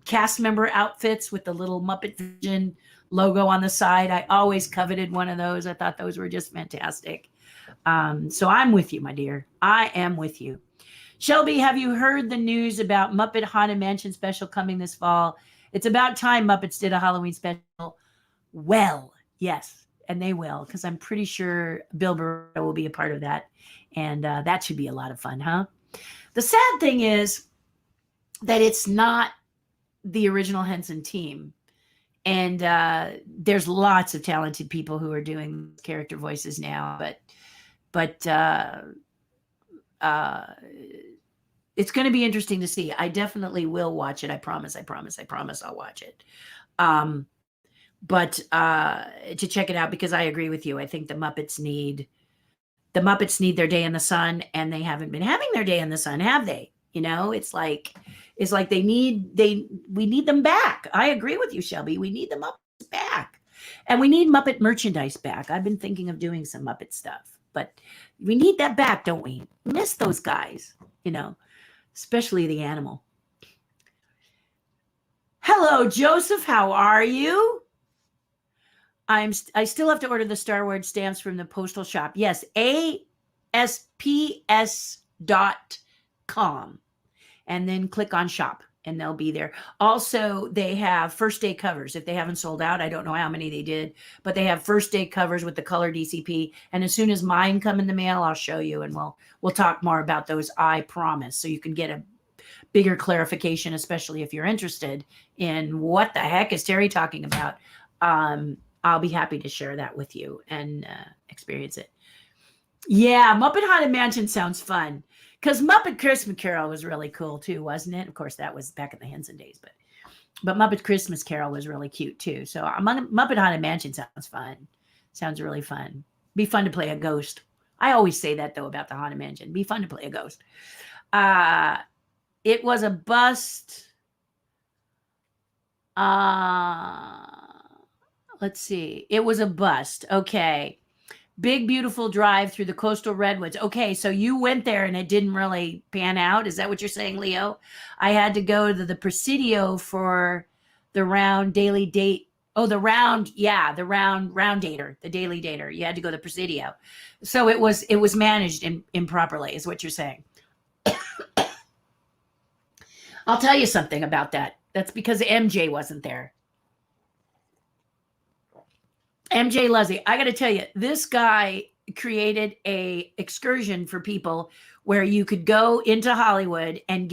cast member outfits with the little Muppet Vision logo on the side. I always coveted one of those. I thought those were just fantastic. So I'm with you, my dear. I am with you. Shelby, have you heard the news about Muppet Haunted Mansion special coming this fall? It's about time Muppets did a Halloween special. Well, yes, and they will, because I'm pretty sure Bill Burr will be a part of that. And that should be a lot of fun, huh? The sad thing is that it's not the original Henson team. And there's lots of talented people who are doing character voices now, but it's going to be interesting to see. I definitely will watch it. I promise I'll watch it. But to check it out, because I agree with you. I think the Muppets need their day in the sun, and they haven't been having their day in the sun, have they? You know, it's like we need them back. I agree with you, Shelby. We need the Muppets back, and we need Muppet merchandise back. I've been thinking of doing some Muppet stuff, but we need that back, don't we? Miss those guys, you know, especially the animal. Hello, Joseph. How are you? I still have to order the Star Wars stamps from the postal shop. Yes, ASPS.com. And then click on shop and they'll be there. Also, they have first day covers. If they haven't sold out, I don't know how many they did, but they have first day covers with the color DCP. And as soon as mine come in the mail, I'll show you, and we'll talk more about those, I promise. So you can get a bigger clarification, especially if you're interested in what the heck is Terry talking about. I'll be happy to share that with you and experience it. Yeah, Muppet Haunted Mansion sounds fun. Because Muppet Christmas Carol was really cool too, wasn't it? Of course, that was back in the Henson days, but Muppet Christmas Carol was really cute too. So Muppet Haunted Mansion sounds fun. Sounds really fun. Be fun to play a ghost. I always say that though about the Haunted Mansion. Be fun to play a ghost. It was a bust. Let's see. It was a bust. Okay. Big, beautiful drive through the coastal redwoods. Okay, so you went there and it didn't really pan out. Is that what you're saying, Leo? I had to go to the Presidio for the round daily date. Oh, the round dater, the daily dater. You had to go to the Presidio. So it was managed improperly, is what you're saying. I'll tell you something about that. That's because MJ wasn't there. MJ Leslie, I got to tell you, this guy created a excursion for people where you could go into Hollywood and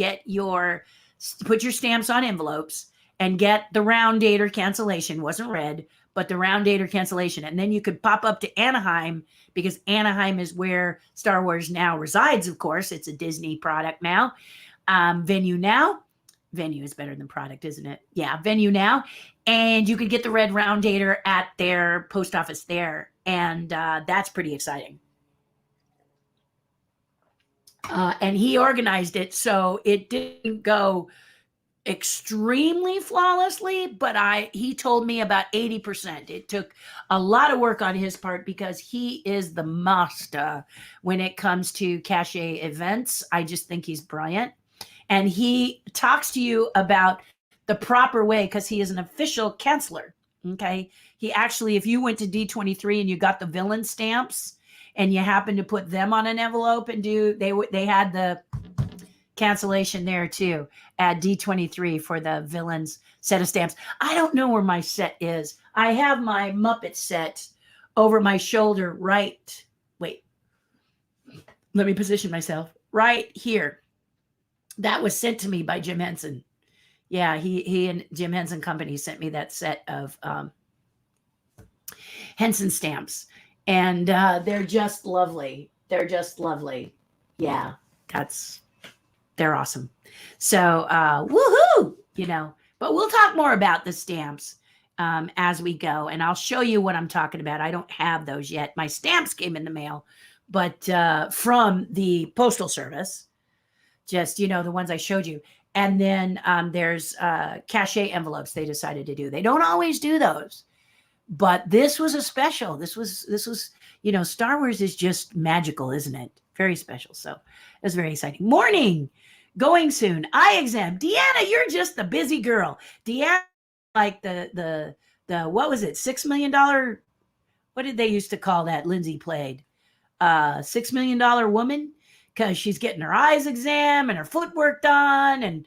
put your stamps on envelopes and get the round dater cancellation. Wasn't red, but the round dater cancellation. And then you could pop up to Anaheim, because Anaheim is where Star Wars now resides. Of course, it's a Disney product now. Venue now. Venue is better than product, isn't it? Yeah, venue now. And you could get the red round dater at their post office there. And that's pretty exciting. And he organized it, so it didn't go extremely flawlessly, but he told me about 80%. It took a lot of work on his part because he is the master when it comes to cachet events. I just think he's brilliant. And he talks to you about the proper way, because he is an official canceller. Okay. He actually, if you went to D23 and you got the villain stamps and you happened to put them on an envelope and they had the cancellation there too at D23 for the villains set of stamps. I don't know where my set is. I have my Muppet set over my shoulder, right? Wait, let me position myself right here. That was sent to me by Jim Henson. Yeah, he and Jim Henson Company sent me that set of Henson stamps, and they're just lovely. They're just lovely. Yeah, they're awesome. So woohoo, But we'll talk more about the stamps as we go, and I'll show you what I'm talking about. I don't have those yet. My stamps came in the mail, but from the Postal Service, just the ones I showed you. And then there's cachet envelopes they decided to do. They don't always do those, but this was a special. This was Star Wars is just magical, isn't it? Very special. So it was very exciting. Morning, going soon. Eye exam. Deanna, you're just the busy girl. Deanna, like the what was it? $6 million. What did they used to call that? Lindsay played $6 million woman, because she's getting her eyes exam and her footwork done, and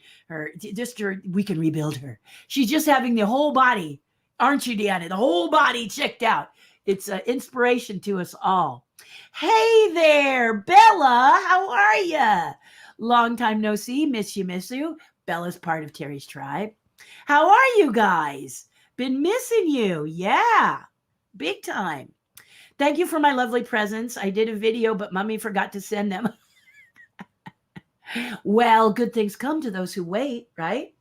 we can rebuild her. She's just having the whole body, aren't you, Deanna? The whole body checked out. It's an inspiration to us all. Hey there, Bella. How are you? Long time no see. Miss you. Bella's part of Terry's tribe. How are you guys? Been missing you. Yeah, big time. Thank you for my lovely presents. I did a video, but Mommy forgot to send them. Well, good things come to those who wait, right?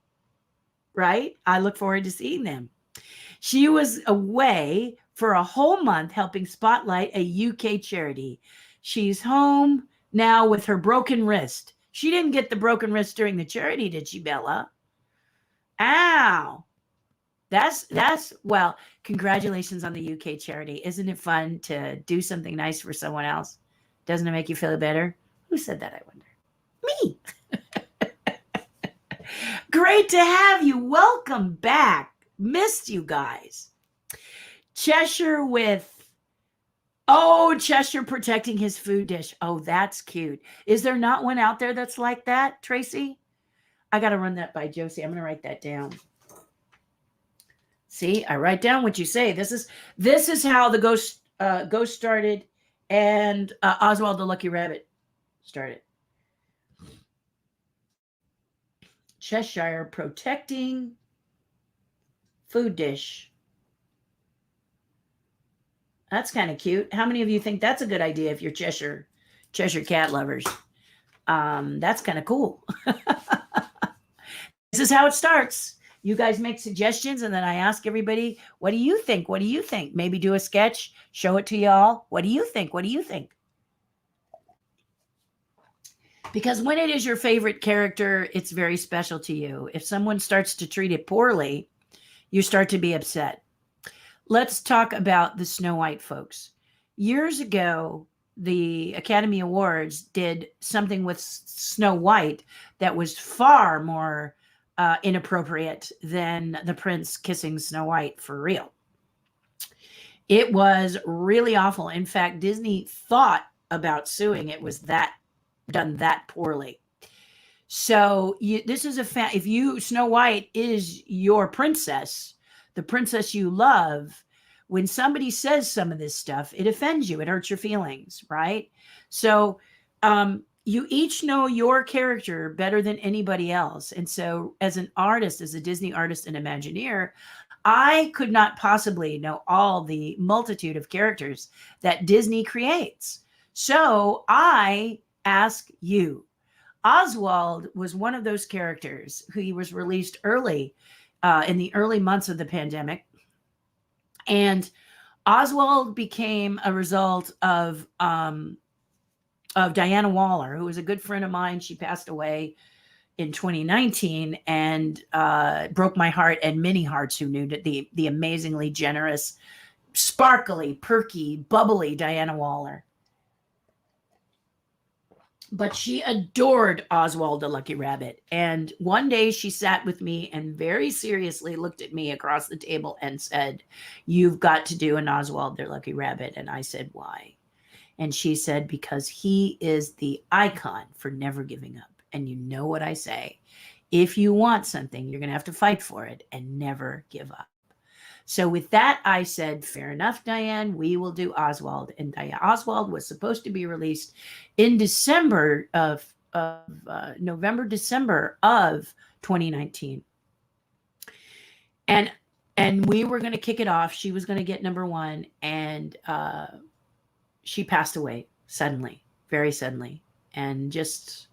Right? I look forward to seeing them. She was away for a whole month helping spotlight a UK charity. She's home now with her broken wrist. She didn't get the broken wrist during the charity, did she, Bella? Ow. Well, congratulations on the UK charity. Isn't it fun to do something nice for someone else? Doesn't it make you feel better? Who said that, I wonder? Me. Great to have you. Welcome back. Missed you guys. Cheshire Cheshire protecting his food dish. Oh, that's cute. Is there not one out there that's like that, Tracy? I got to run that by Josie. I'm going to write that down. See, I write down what you say. This is how the ghost started, and Oswald the Lucky Rabbit started. Cheshire protecting food dish. That's kind of cute. How many of you think that's a good idea if you're Cheshire cat lovers? That's kind of cool. This is how it starts. You guys make suggestions, and then I ask everybody, what do you think? What do you think? Maybe do a sketch, show it to y'all. What do you think? What do you think? Because when it is your favorite character, it's very special to you. If someone starts to treat it poorly, you start to be upset. Let's talk about the Snow White folks. Years ago, the Academy Awards did something with Snow White that was far more inappropriate than the prince kissing Snow White for real. It was really awful. In fact, Disney thought about suing. It was done that poorly. So this is if Snow White is your princess, the princess you love, when somebody says some of this stuff, it offends you. It hurts your feelings, right? So you each know your character better than anybody else. And so as an artist, as a Disney artist and Imagineer, I could not possibly know all the multitude of characters that Disney creates. So I ask you. Oswald was one of those characters who he was released early in the early months of the pandemic. And Oswald became a result of Diana Waller, who was a good friend of mine. She passed away in 2019 and broke my heart and many hearts who knew the amazingly generous, sparkly, perky, bubbly Diana Waller. But she adored Oswald the Lucky Rabbit. And one day she sat with me and very seriously looked at me across the table and said, "You've got to do an Oswald the Lucky Rabbit." And I said, "Why?" And she said, "Because he is the icon for never giving up. And you know what I say? If you want something, you're going to have to fight for it and never give up." So with that, I said, fair enough, Diane, we will do Oswald. And Oswald was supposed to be released in December of November, December of 2019. And we were going to kick it off. She was going to get number one, and she passed away suddenly, very suddenly, and just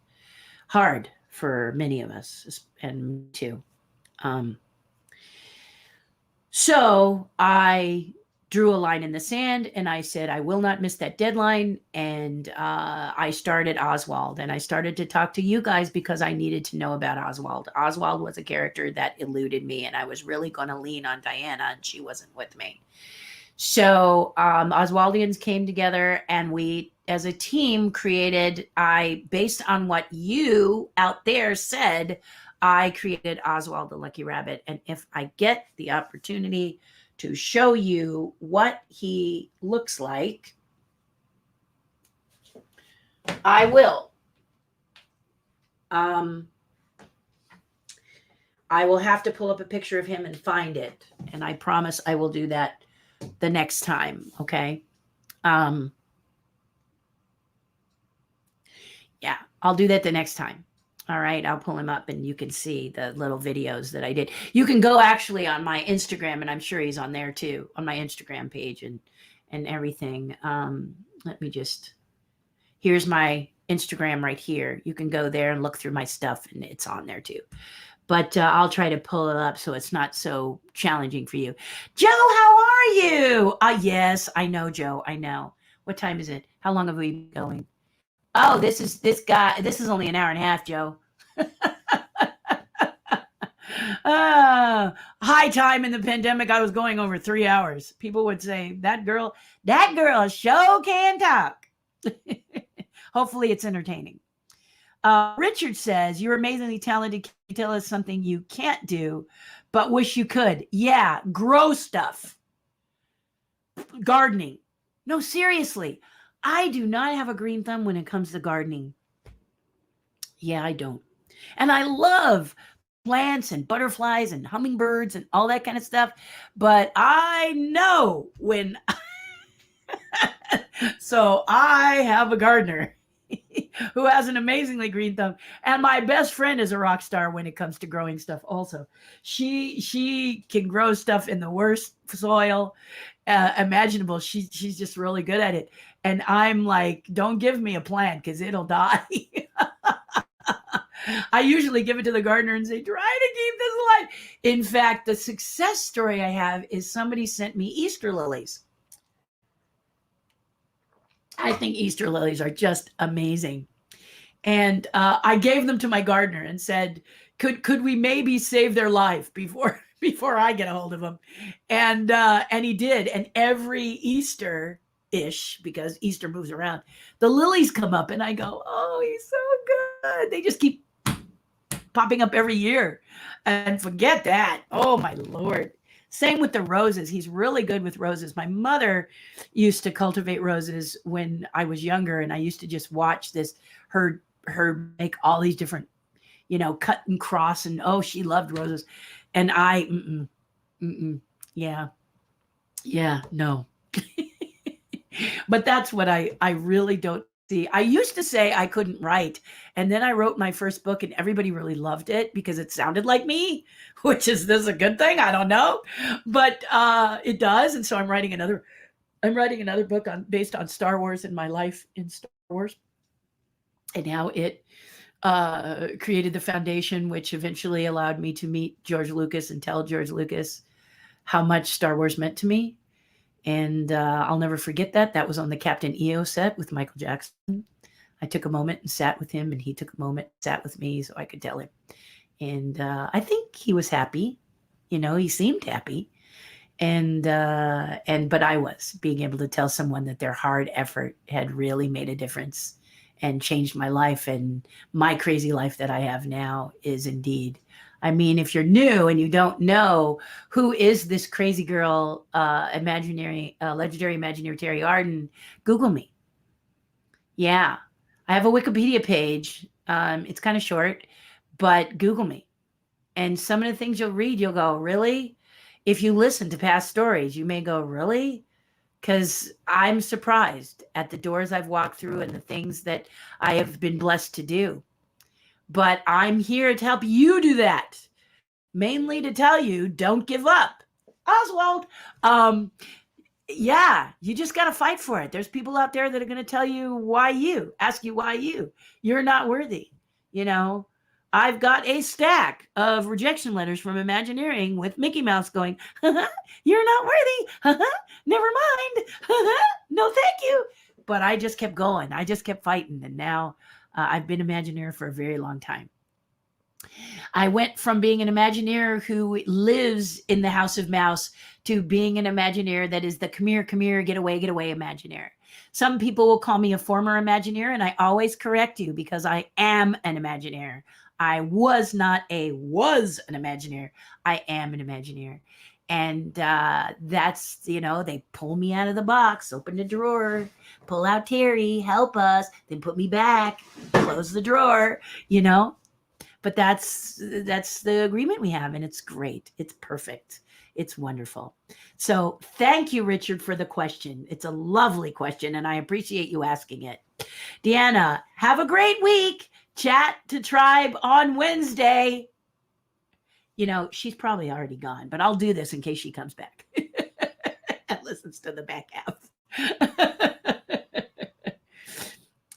hard for many of us, and me too. So I drew a line in the sand and I said, I will not miss that deadline. And I started Oswald, and I started to talk to you guys because I needed to know about Oswald. Oswald was a character that eluded me, and I was really going to lean on Diana, and she wasn't with me. So Oswaldians came together, and we, as a team, created, based on what you out there said, I created Oswald the Lucky Rabbit. And if I get the opportunity to show you what he looks like, I will. I will have to pull up a picture of him and find it. And I promise I will do that the next time. Okay. Yeah, I'll do that the next time. All right, I'll pull him up and you can see the little videos that I did. You can go actually on my Instagram, and I'm sure he's on there too, on my Instagram page and everything. Let me just, here's my Instagram right here. You can go there and look through my stuff, and it's on there too. But I'll try to pull it up so it's not so challenging for you. Joe, how are you? Yes, I know, Joe. I know. What time is it? How long have we been going? Oh, this is only an hour and a half, Joe. High time in the pandemic, I was going over 3 hours. People would say, that girl sure can talk. Hopefully it's entertaining. Richard says, you're amazingly talented. Can you tell us something you can't do, but wish you could? Yeah, grow stuff. Gardening. No, seriously. I do not have a green thumb when it comes to gardening. Yeah, I don't. And I love plants and butterflies and hummingbirds and all that kind of stuff. But I know when. So I have a gardener who has an amazingly green thumb. And my best friend is a rock star when it comes to growing stuff also. She can grow stuff in the worst soil imaginable. She's just really good at it. And I'm like, don't give me a plant because it'll die. I usually give it to the gardener and say, try to keep this alive. In fact, the success story I have is somebody sent me Easter lilies. I think Easter lilies are just amazing. And I gave them to my gardener and said, could we maybe save their life before I get a hold of them? And he did. And every Easter-ish, because Easter moves around, the lilies come up, and I go, oh, he's so good. They just keep popping up every year. And forget that. Oh, my Lord. Same with the roses. He's really good with roses. My mother used to cultivate roses when I was younger, and I used to just watch her make all these different, cut and cross, and she loved roses. And I, yeah, no. But that's what I really don't see. I used to say I couldn't write, and then I wrote my first book, and everybody really loved it because it sounded like me, which is this a good thing? I don't know, but it does. And so I'm writing another book based on Star Wars and my life in Star Wars, and how it created the foundation, which eventually allowed me to meet George Lucas and tell George Lucas how much Star Wars meant to me. And I'll never forget that. That was on the Captain EO set with Michael Jackson. I took a moment and sat with him, and he took a moment and sat with me so I could tell him. And I think he was happy. He seemed happy. But I was being able to tell someone that their hard effort had really made a difference and changed my life. And my crazy life that I have now is indeed, if you're new and you don't know who is this crazy girl, legendary Imagineer Terri Hardin, Google me. Yeah, I have a Wikipedia page. It's kind of short, but Google me. And some of the things you'll read, you'll go, really? If you listen to past stories, you may go, really? Because I'm surprised at the doors I've walked through and the things that I have been blessed to do. But I'm here to help you do that. mainly to tell you, don't give up. Oswald. Yeah, you just got to fight for it. There's people out there that are going to tell you ask you why you're not worthy. You know, I've got a stack of rejection letters from Imagineering with Mickey Mouse going, you're not worthy. Never mind. No, thank you. But I just kept going. I just kept fighting. And now I've been Imagineer for a very long time. I went from being an Imagineer who lives in the House of Mouse to being an Imagineer that is the come here, get away, Imagineer. Some people will call me a former Imagineer, and I always correct you because I am an Imagineer. I was not was an Imagineer. I am an Imagineer. And that's, they pull me out of the box, open the drawer, pull out Terri, help us, then put me back, close the drawer, But that's the agreement we have, and it's great. It's perfect. It's wonderful. So thank you, Richard, for the question. It's a lovely question, and I appreciate you asking it. Deanna, have a great week. Chat to Tribe on Wednesday. She's probably already gone, but I'll do this in case she comes back and listens to the back half.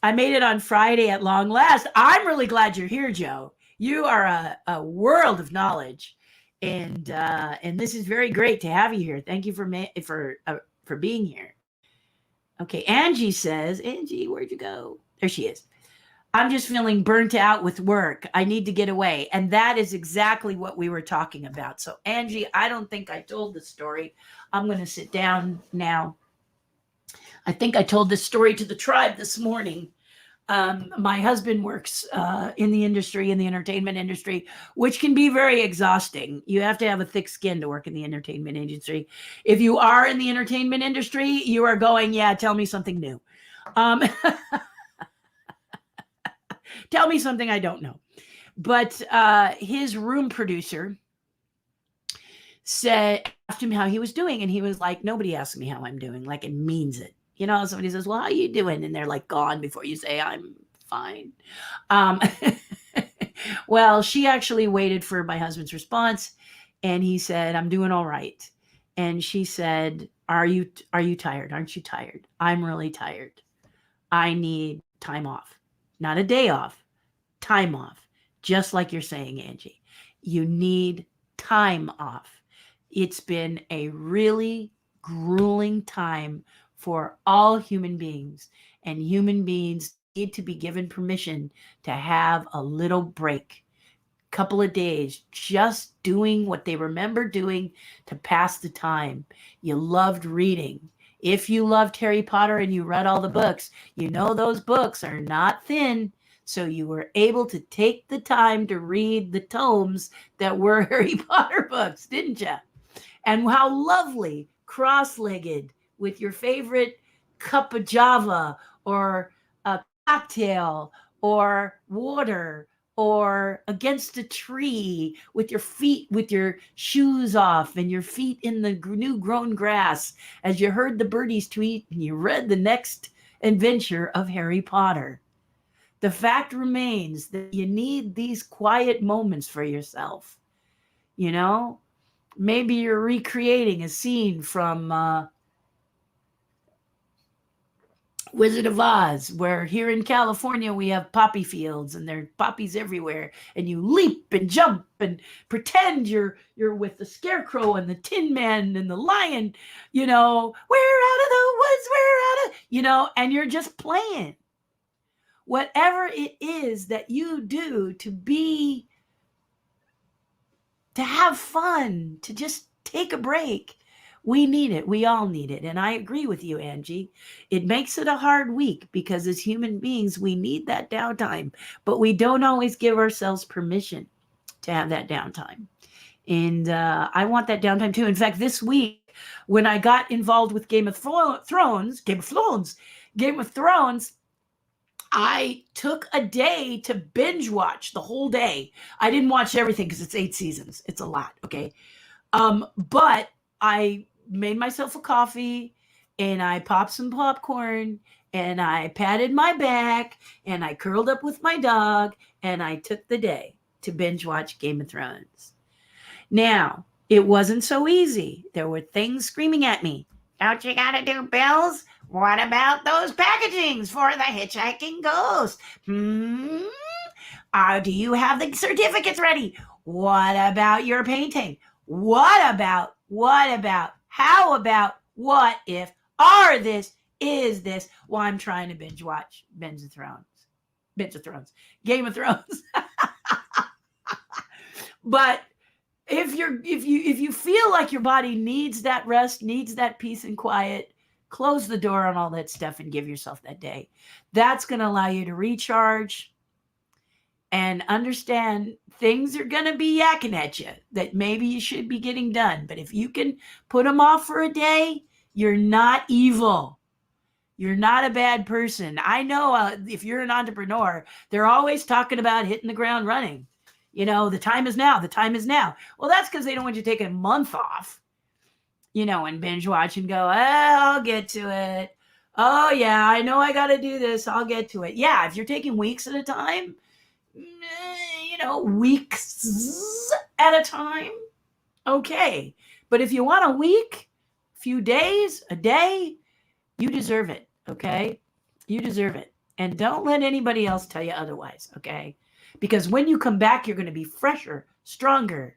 I made it on Friday at long last. I'm really glad you're here, Joe. You are a world of knowledge, and this is very great to have you here. Thank you for being here. Okay, Angie says, Angie, where'd you go? There she is. I'm just feeling burnt out with work. I need to get away. And that is exactly what we were talking about. So, Angie, I don't think I told the story. I'm going to sit down now. I think I told this story to the tribe this morning. My husband works in the entertainment industry, which can be very exhausting. You have to have a thick skin to work in the entertainment industry. If you are in the entertainment industry, you are going, yeah, tell me something new. Tell me something I don't know. But his room producer asked him how he was doing, and he was like, nobody asked me how I'm doing, like it means it. Somebody says, well, how are you doing? And they're like gone before you say, I'm fine. Well, she actually waited for my husband's response, and he said, I'm doing all right. And she said, are you tired? Aren't you tired? I'm really tired. I need time off, not a day off, time off. Just like you're saying, Angie, you need time off. It's been a really grueling time for all human beings, and human beings need to be given permission to have a little break, couple of days, just doing what they remember doing to pass the time. You loved reading. If you loved Harry Potter and you read all the books, those books are not thin. So you were able to take the time to read the tomes that were Harry Potter books, didn't you? And how lovely, cross-legged, with your favorite cup of Java or a cocktail or water or against a tree with your shoes off and your feet in the new grown grass as you heard the birdies tweet and you read the next adventure of Harry Potter. The fact remains that you need these quiet moments for yourself. Maybe you're recreating a scene from Wizard of Oz, where here in California we have poppy fields and there are poppies everywhere, and you leap and jump and pretend you're with the Scarecrow and the Tin Man and the Lion, we're out of the woods, and you're just playing. Whatever it is that you do to have fun, to just take a break, we need it. We all need it. And I agree with you, Angie. It makes it a hard week because as human beings, we need that downtime, but we don't always give ourselves permission to have that downtime. And I want that downtime too. In fact, this week, when I got involved with Game of Thrones, I took a day to binge watch the whole day. I didn't watch everything because it's 8 seasons. It's a lot, okay? But I made myself a coffee and I popped some popcorn and I patted my back and I curled up with my dog and I took the day to binge watch Game of Thrones. Now, it wasn't so easy. There were things screaming at me. Don't you gotta do bills? What about those packagings for the hitchhiking ghost? Do you have the certificates ready? What about your painting? What about, how about, what if, are this, is this? Well, I'm trying to binge watch Game of Thrones. But if you feel like your body needs that rest, needs that peace and quiet, close the door on all that stuff and give yourself that day. That's going to allow you to recharge and understand things are going to be yakking at you that maybe you should be getting done. But if you can put them off for a day, you're not evil. You're not a bad person. I know if you're an entrepreneur, they're always talking about hitting the ground running. You know, the time is now. The time is now. Well, that's because they don't want you to take a month off, you know, and binge watch and go, I'll get to it. Oh, yeah, I know I got to do this. I'll get to it. Yeah, if you're taking weeks at a time, you know, weeks at a time, okay. But if you want a week, a few days, a day, you deserve it, okay? You deserve it. And don't let anybody else tell you otherwise, okay? Because when you come back, you're going to be fresher, stronger,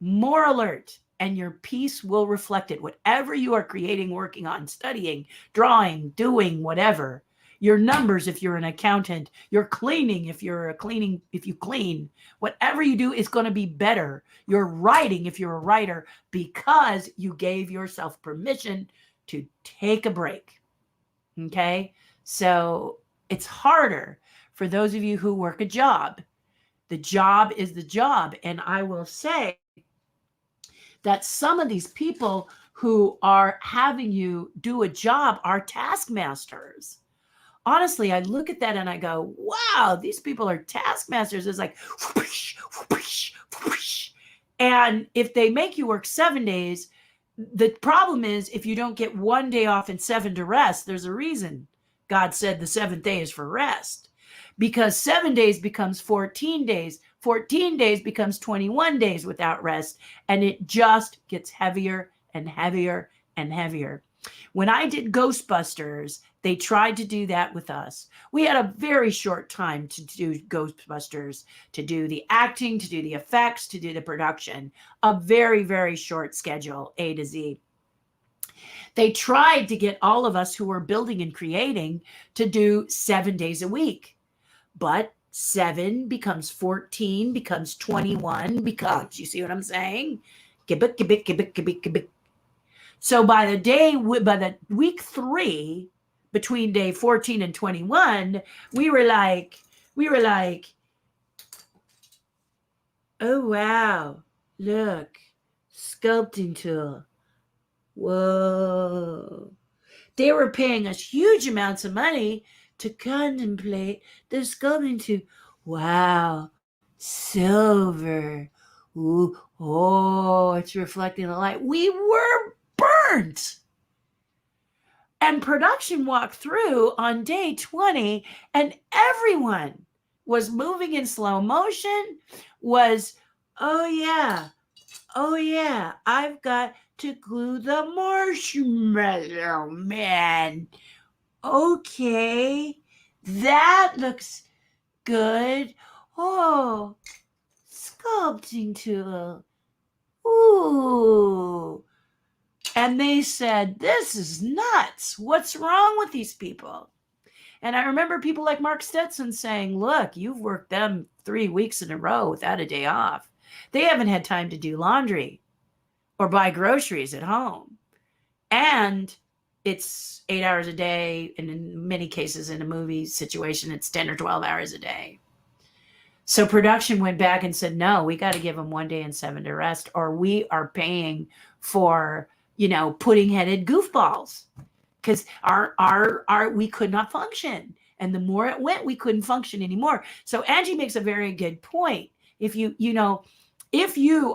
more alert, and your peace will reflect it. Whatever you are creating, working on, studying, drawing, doing, whatever. Your numbers, if you're an accountant, your cleaning, if you clean, whatever you do is going to be better. Your writing, if you're a writer, because you gave yourself permission to take a break. Okay? So it's harder for those of you who work a job. The job is the job. And I will say that some of these people who are having you do a job are taskmasters. Honestly, I look at that and I go, wow, these people are taskmasters. It's like, whoosh, whoosh, whoosh. And if they make you work 7 days, the problem is if you don't get 1 day off and 7 to rest, there's a reason God said the 7th day is for rest. Because 7 days becomes 14 days. 14 days becomes 21 days without rest. And it just gets heavier and heavier and heavier. When I did Ghostbusters, they tried to do that with us. We had a very short time to do Ghostbusters, to do the acting, to do the effects, to do the production. A very, very short schedule, A to Z. They tried to get all of us who were building and creating to do 7 days a week. But 7 becomes 14, becomes 21, becomes, you see what I'm saying? So by the week 3, between day 14 and 21, we were like, oh, wow, look, sculpting tool. Whoa. They were paying us huge amounts of money to contemplate the sculpting tool. Wow, silver. Ooh, oh, it's reflecting the light. We were burnt. And production walked through on day 20, and everyone was moving in slow motion, oh yeah, I've got to glue the marshmallow man. Okay, that looks good. Oh, sculpting tool. Ooh. And they said, this is nuts. What's wrong with these people? And I remember people like Mark Stetson saying, look, you've worked them 3 weeks in a row without a day off. They haven't had time to do laundry or buy groceries at home. And it's 8 hours a day. And in many cases, in a movie situation, it's 10 or 12 hours a day. So production went back and said, no, we got to give them 1 day and 7 to rest, or we are paying for, pudding-headed goofballs, because we could not function. And the more it went, we couldn't function anymore. So Angie makes a very good point. If you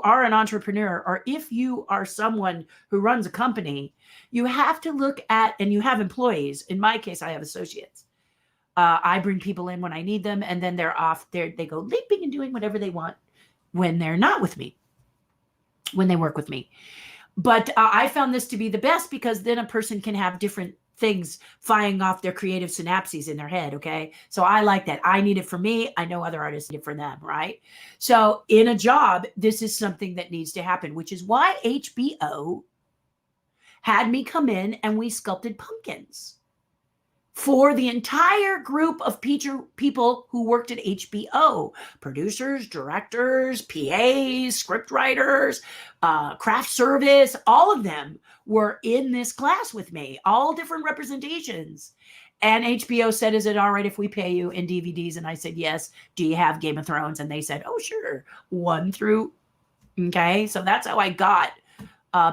are an entrepreneur, or if you are someone who runs a company, you have to look at, and you have employees. In my case, I have associates. I bring people in when I need them, and then they're off. They go leaping and doing whatever they want when they're not with me. when they work with me. But I found this to be the best because then a person can have different things firing off their creative synapses in their head. Okay. So I like that. I need it for me. I know other artists need it for them. Right. So in a job, this is something that needs to happen, which is why HBO had me come in and we sculpted pumpkins for the entire group of people who worked at HBO, producers, directors, PAs, script writers, craft service, all of them were in this class with me, all different representations. And HBO said, is it all right if we pay you in DVDs? And I said, yes. Do you have Game of Thrones? And they said, oh, sure. 1 through, okay. So that's how I got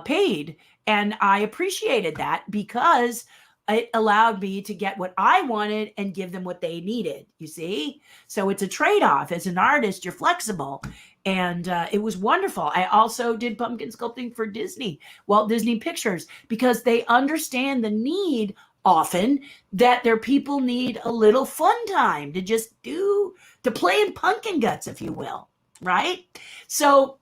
paid. And I appreciated that because it allowed me to get what I wanted and give them what they needed, you see? So it's a trade-off. As an artist, you're flexible. And it was wonderful. I also did pumpkin sculpting for Disney, Walt Disney Pictures, because they understand the need often that their people need a little fun time to just to play in pumpkin guts, if you will, right? So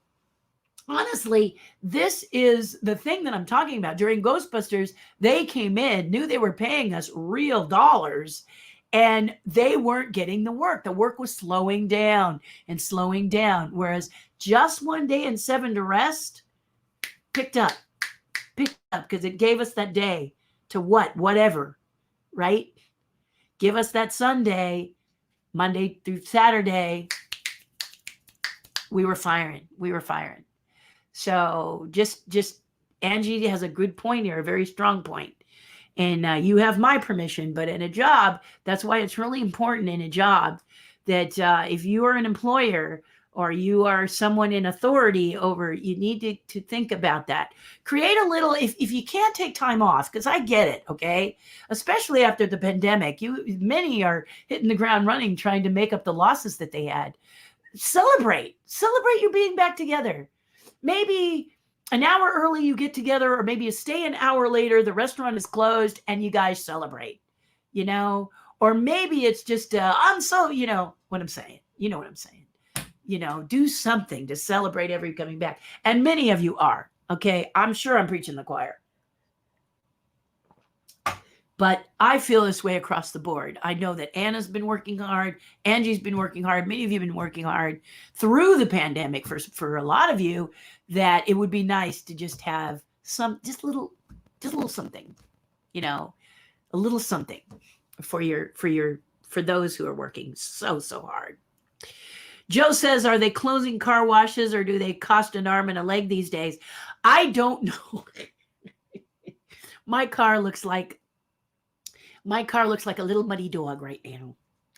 honestly, this is the thing that I'm talking about. During Ghostbusters, they came in, knew they were paying us real dollars, and they weren't getting the work. The work was slowing down and slowing down. Whereas Just One Day and 7 to Rest picked up because it gave us that day to whatever, right? Give us that Sunday, Monday through Saturday. We were firing. So just Angie has a good point here, a very strong point. And you have my permission, but in a job, that's why it's really important in a job that if you are an employer or you are someone in authority over, you need to think about that. Create a little, if you can't take time off, because I get it, okay? Especially after the pandemic, many are hitting the ground running, trying to make up the losses that they had. Celebrate you being back together. Maybe an hour early you get together, or maybe you stay an hour later, the restaurant is closed and you guys celebrate, or maybe it's just, I'm so, what I'm saying, do something to celebrate every coming back. And many of you are, okay. I'm sure I'm preaching the choir, but I feel this way across the board. I know that Anna's been working hard. Angie's been working hard. Many of you have been working hard through the pandemic for a lot of you, that it would be nice to just have just a little something, a little something for those who are working so hard. Joe says, are they closing car washes or do they cost an arm and a leg these days? I don't know. My car looks like a little muddy dog right now,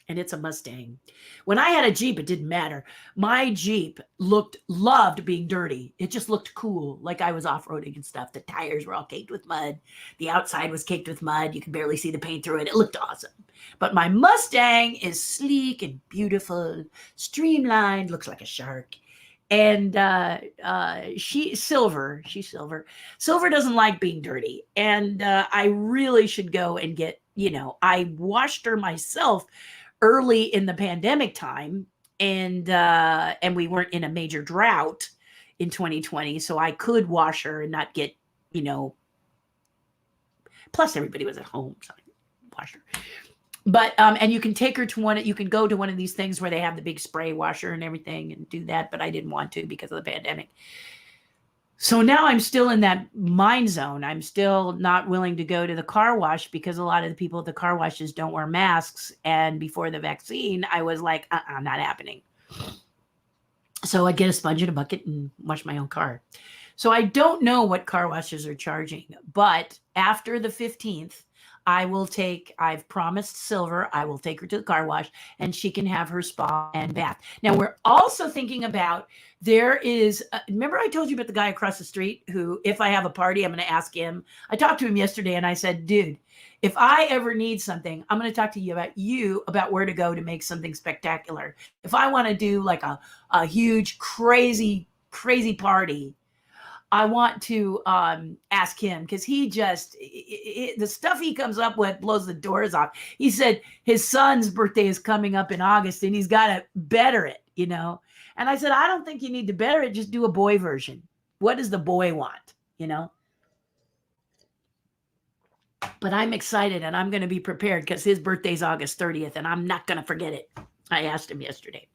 and it's a Mustang. When I had a Jeep, it didn't matter. My Jeep loved being dirty. It just looked cool, like I was off-roading and stuff. The tires were all caked with mud. The outside was caked with mud. You could barely see the paint through it. It looked awesome. But my Mustang is sleek and beautiful, streamlined, looks like a shark. And she's silver. Silver doesn't like being dirty. And I really should go and get, I washed her myself early in the pandemic time, and we weren't in a major drought in 2020, so I could wash her and not get, plus everybody was at home, so I washed her. But and you can take her to you can go to one of these things where they have the big spray washer and everything and do that, but I didn't want to because of the pandemic. So now I'm still in that mind zone. I'm still not willing to go to the car wash because a lot of the people at the car washes don't wear masks. And before the vaccine, I was like, not happening. So I'd get a sponge and a bucket and wash my own car. So I don't know what car washes are charging, but after the 15th, I've promised Silver, I will take her to the car wash and she can have her spa and bath. Now we're also thinking about, remember I told you about the guy across the street who, if I have a party, I'm going to ask him. I talked to him yesterday and I said, dude, if I ever need something, I'm going to talk to you about where to go to make something spectacular. If I want to do like a huge, crazy party, I want to ask him, because he just, the stuff he comes up with blows the doors off. He said his son's birthday is coming up in August and he's got to better it, And I said, I don't think you need to better it. Just do a boy version, what does the boy want, you know? But I'm excited and I'm going to be prepared because his birthday's August 30th and I'm not going to forget it. I asked him yesterday.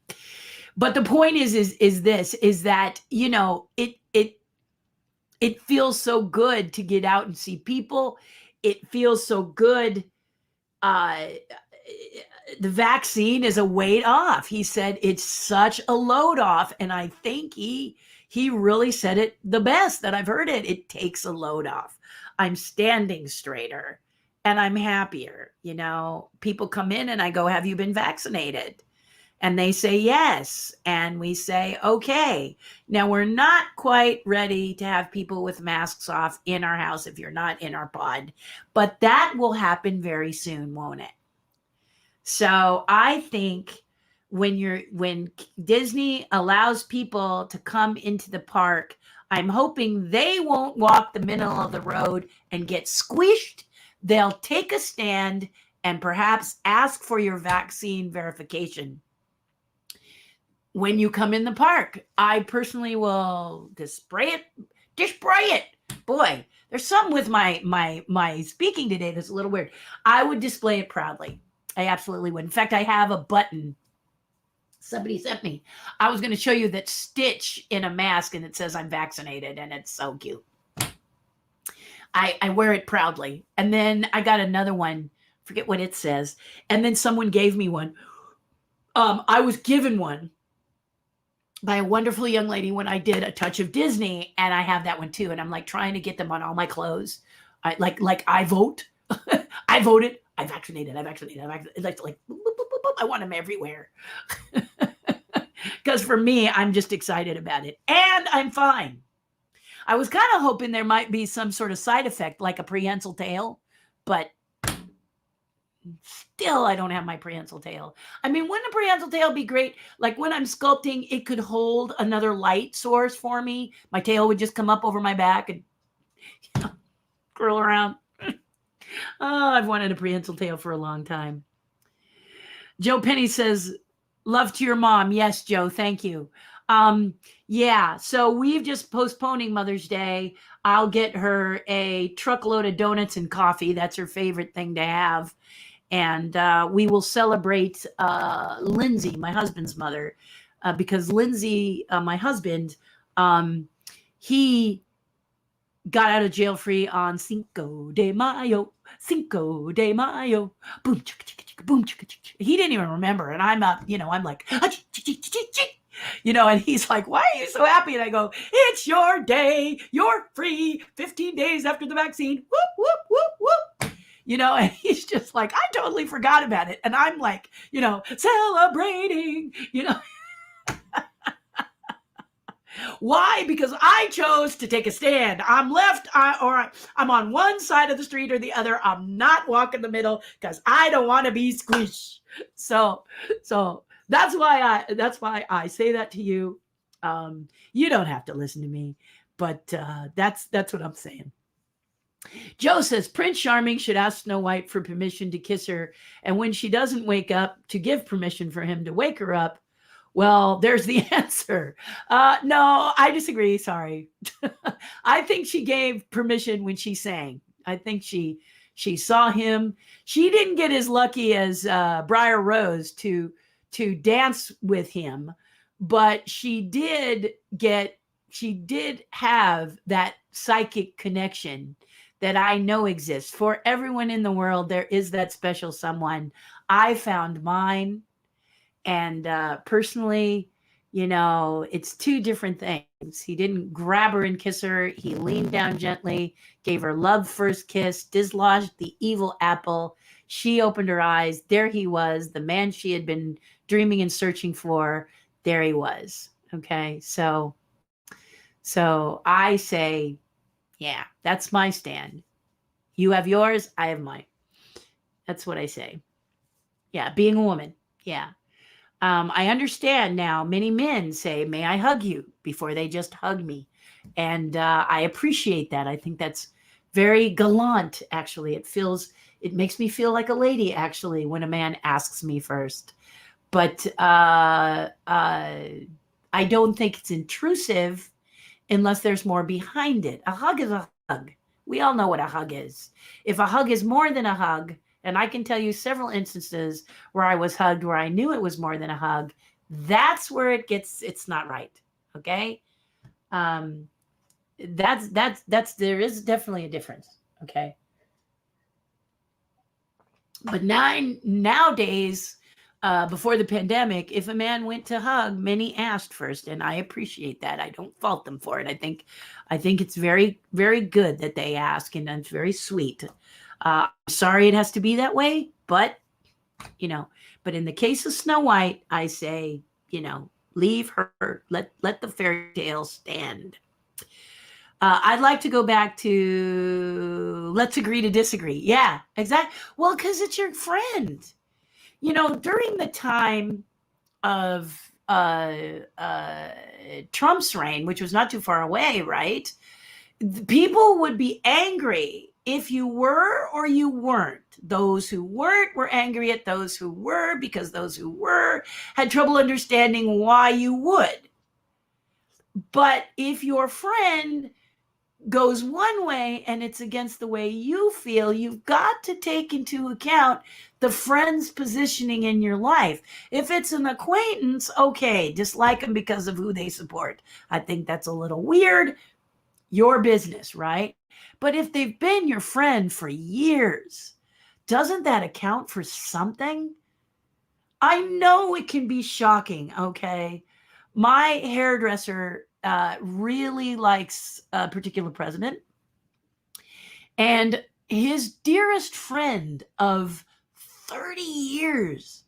But the point is that, you know, it feels so good to get out and see people. It feels so good. The vaccine is a weight off. He said it's such a load off. And I think he really said it the best that I've heard it. It takes a load off. I'm standing straighter and I'm happier. You know, people come in and I go, have you been vaccinated? And they say yes. And we say, okay. Now we're not quite ready to have people with masks off in our house if you're not in our pod, but that will happen very soon, won't it? So I think when Disney allows people to come into the park, I'm hoping they won't walk the middle of the road and get squished. They'll take a stand and perhaps ask for your vaccine verification when you come in the park. I personally will display it. Boy, there's something with my speaking today that's a little weird. I would display it proudly. I absolutely would. In fact, I have a button somebody sent me. I was going to show you that Stitch in a mask and it says I'm vaccinated and it's so cute. I wear it proudly. And then I got another one, forget what it says. And then someone gave me one. I was given one by a wonderful young lady when I did A Touch of Disney, and I have that one too. And I'm like trying to get them on all my clothes. I vote. I voted. I vaccinated. Like boop, boop, boop, boop. I want them everywhere. Because for me, I'm just excited about it. And I'm fine. I was kind of hoping there might be some sort of side effect, like a prehensile tail, but still I don't have my prehensile tail. I mean, wouldn't a prehensile tail be great? Like when I'm sculpting, it could hold another light source for me. My tail would just come up over my back and curl around. Oh, I've wanted a prehensile tail for a long time. Joe Penny says, love to your mom. Yes, Joe, thank you. Yeah, so we've just postponing Mother's Day. I'll get her a truckload of donuts and coffee. That's her favorite thing to have. And we will celebrate Lindsay, my husband's mother, because Lindsay, my husband, he got out of jail free on Cinco de Mayo. Cinco de Mayo. Boom, chicka, chicka, chicka, boom, chicka, chicka. He didn't even remember. And I'm up, I'm like, and he's like, why are you so happy? And I go, it's your day. You're free. 15 days after the vaccine. Whoop, whoop, whoop, whoop. And he's just like, I totally forgot about it. And I'm like, celebrating, Why? Because I chose to take a stand. I'm left or I'm on one side of the street or the other. I'm not walking the middle because I don't want to be squished. So that's why I say that to you. You don't have to listen to me, but that's what I'm saying. Joe says Prince Charming should ask Snow White for permission to kiss her, and when she doesn't wake up, to give permission for him to wake her up. Well, there's the answer. No, I disagree. Sorry. I think she gave permission when she sang. I think she saw him. She didn't get as lucky as Briar Rose to dance with him, but she did have that psychic connection that I know exists. For everyone in the world, there is that special someone. I found mine. And personally, it's two different things. He didn't grab her and kiss her. He leaned down gently, gave her love first kiss, dislodged the evil apple. She opened her eyes. There he was, the man she had been dreaming and searching for. There he was. Okay, so I say, yeah, that's my stand. You have yours, I have mine. That's what I say. Yeah, being a woman. Yeah. I understand now. Many men say, may I hug you, before they just hug me. And I appreciate that. I think that's very gallant, actually. It makes me feel like a lady, actually, when a man asks me first. But I don't think it's intrusive. unless there's more behind it. A hug is a hug. We all know what a hug is. If a hug is more than a hug, and I can tell you several instances where I was hugged where I knew it was more than a hug, that's where it's not right. Okay. There is definitely a difference. Okay. But nowadays, before the pandemic, if a man went to hug, many asked first, and I appreciate that. I don't fault them for it. I think it's very, very good that they ask, and it's very sweet. I'm sorry it has to be that way, but but in the case of Snow White, I say, leave her, let the fairy tale stand. I'd like to go back to let's agree to disagree. Yeah, exactly. Well, because it's your friend. During the time of Trump's reign, which was not too far away, right? People would be angry if you were or you weren't. Those who weren't were angry at those who were, because those who were had trouble understanding why you would. But if your friend goes one way and it's against the way you feel, you've got to take into account the friend's positioning in your life. If it's an acquaintance, okay, dislike them because of who they support. I think that's a little weird. Your business, right? But if they've been your friend for years, doesn't that account for something? I know it can be shocking, okay? My hairdresser really likes a particular president, and his dearest friend of 30 years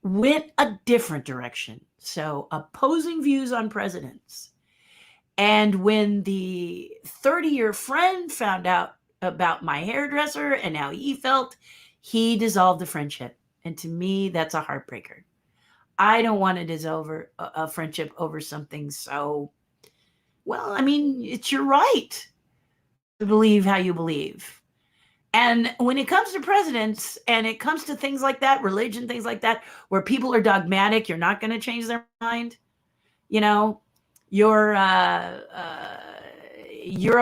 went a different direction. So opposing views on presidents. And when the 30-year friend found out about my hairdresser and how he felt, he dissolved the friendship. And to me, that's a heartbreaker. I don't want to dissolve a friendship over something so, well, I mean, it's your right to believe how you believe. And when it comes to presidents and it comes to things like that, religion, things like that, where people are dogmatic, you're not going to change their mind. You're a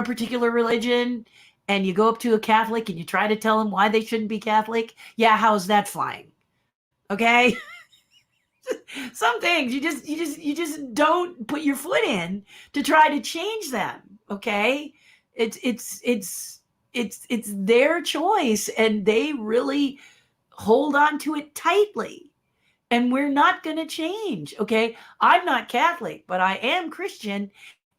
particular religion and you go up to a Catholic and you try to tell them why they shouldn't be Catholic. Yeah, how's that flying? Okay. Some things you just don't put your foot in to try to change them. Okay. It's their choice and they really hold on to it tightly. And we're not going to change. Okay. I'm not Catholic, but I am Christian.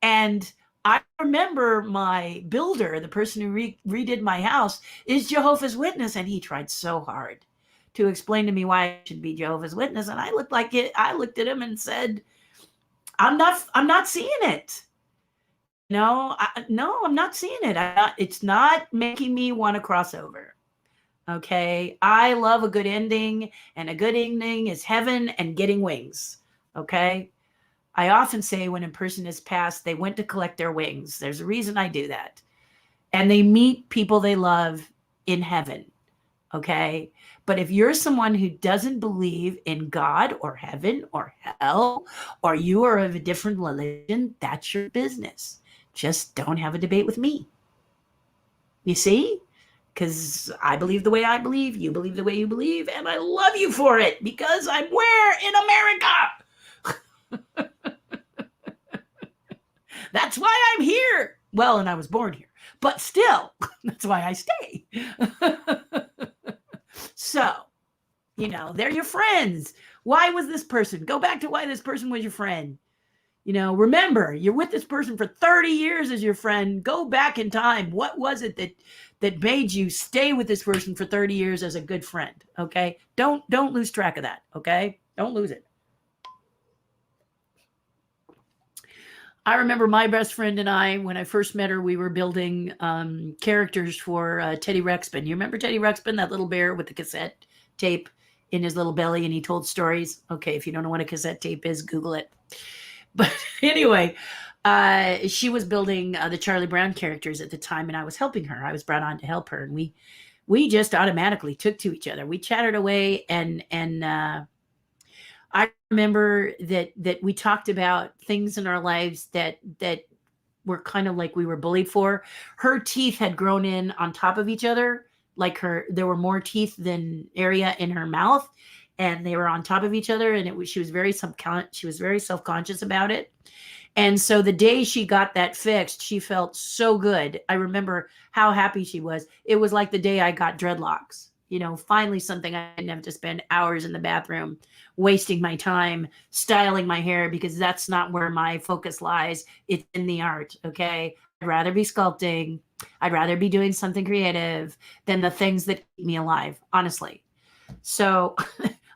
And I remember my builder, the person who redid my house, is Jehovah's Witness. And he tried so hard to explain to me why I should be Jehovah's Witness. And I looked at him and said, I'm not seeing it. No, I'm not seeing it. It's not making me want to cross over. Okay. I love a good ending, and a good ending is heaven and getting wings. Okay. I often say when a person is passed, they went to collect their wings. There's a reason I do that. And they meet people they love in heaven. Okay. But if you're someone who doesn't believe in God or heaven or hell, or you are of a different religion, that's your business. Just don't have a debate with me. You see? Because I believe the way I believe, you believe the way you believe, and I love you for it because I'm where in America? That's why I'm here. Well, and I was born here, but still, that's why I stay. So, they're your friends. Why was this person? Go back to why this person was your friend. Remember, you're with this person for 30 years as your friend. Go back in time. What was it that made you stay with this person for 30 years as a good friend? Okay. Don't lose track of that. Okay. Don't lose it. I remember my best friend and I, when I first met her, we were building characters for Teddy Ruxpin. You remember Teddy Ruxpin, that little bear with the cassette tape in his little belly, and he told stories? Okay, if you don't know what a cassette tape is, Google it. But anyway, she was building the Charlie Brown characters at the time, and I was helping her. I was brought on to help her, and we just automatically took to each other. We chatted away, and I remember that we talked about things in our lives that were kind of like we were bullied for. Her teeth had grown in on top of each other, like there were more teeth than area in her mouth, and they were on top of each other, and she was very self-conscious about it. And so the day she got that fixed, she felt so good. I remember how happy she was. It was like the day I got dreadlocks. Finally something I didn't have to spend hours in the bathroom wasting my time styling my hair, because that's not where my focus lies. It's in the art, okay? I'd rather be sculpting. I'd rather be doing something creative than the things that keep me alive, honestly. So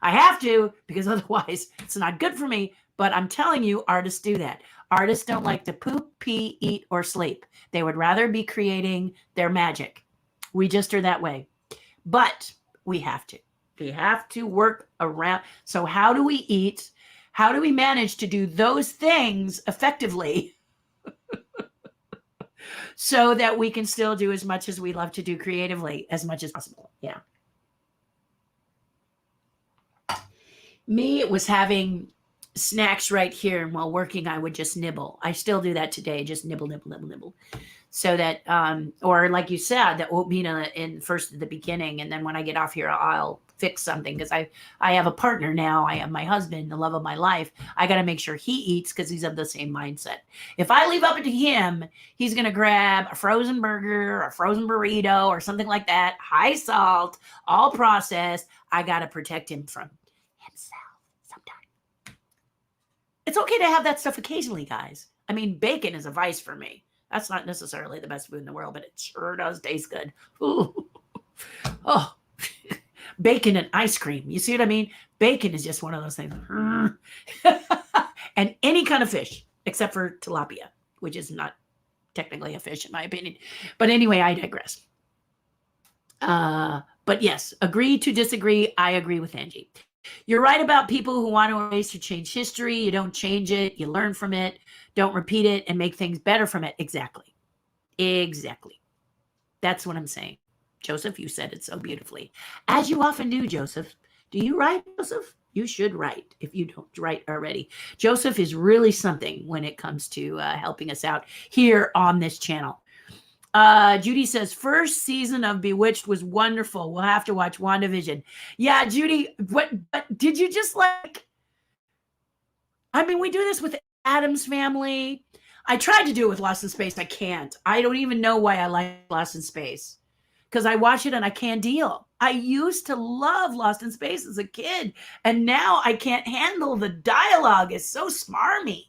I have to, because otherwise it's not good for me. But I'm telling you, artists do that. Artists don't like to poop, pee, eat, or sleep. They would rather be creating their magic. We just are that way. But we have to. We have to work around. So how do we eat? How do we manage to do those things effectively so that we can still do as much as we love to do creatively as much as possible? Yeah. Me, it was having snacks right here, and while working I would just nibble. I still do that today, just nibble, so that or like you said, that oatmeal in first at the beginning, and then when I get off here I'll fix something, because I have a partner now. I have my husband, the love of my life. I got to make sure he eats, because he's of the same mindset. If I leave up to him, he's going to grab a frozen burger or a frozen burrito or something like that, high salt, all processed. I got to protect him from himself. It's okay to have that stuff occasionally, guys. I mean, bacon is a vice for me. That's not necessarily the best food in the world, but it sure does taste good. Ooh. Oh, bacon and ice cream. You see what I mean? Bacon is just one of those things. And any kind of fish, except for tilapia, which is not technically a fish in my opinion. But anyway, I digress. But yes, agree to disagree. I agree with Angie. You're right about people who want to erase or change history. You don't change it. You learn from it. Don't repeat it and make things better from it. Exactly. That's what I'm saying. Joseph, you said it so beautifully. As you often do, Joseph. Do you write, Joseph? You should write if you don't write already. Joseph is really something when it comes to helping us out here on this channel. Judy says, first season of Bewitched was wonderful. We'll have to watch WandaVision. Yeah, Judy, what did you just like? I mean, we do this with Addams Family. I tried to do it with Lost in Space. I can't. I don't even know why I like Lost in Space, because I watch it and I can't deal. I used to love Lost in Space as a kid, and now I can't handle the dialogue. It's so smarmy.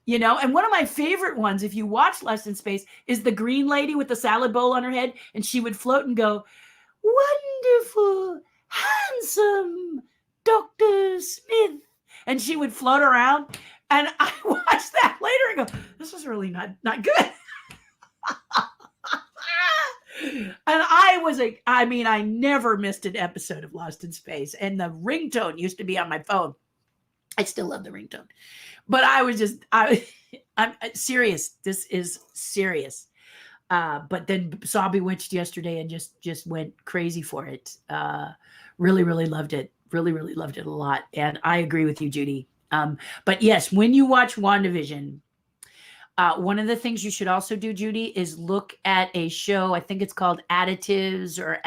And one of my favorite ones, if you watch Lost in Space, is the green lady with the salad bowl on her head, and she would float and go, wonderful, handsome Dr. Smith. And she would float around, and I watched that later and go, this was really not good. And I never missed an episode of Lost in Space, and the ringtone used to be on my phone. I still love the ringtone. But I'm serious. This is serious. But then saw Bewitched yesterday and just went crazy for it. Really, really loved it. Really, really loved it a lot. And I agree with you, Judy. But yes, when you watch WandaVision, one of the things you should also do, Judy, is look at a show. I think it's called Additives or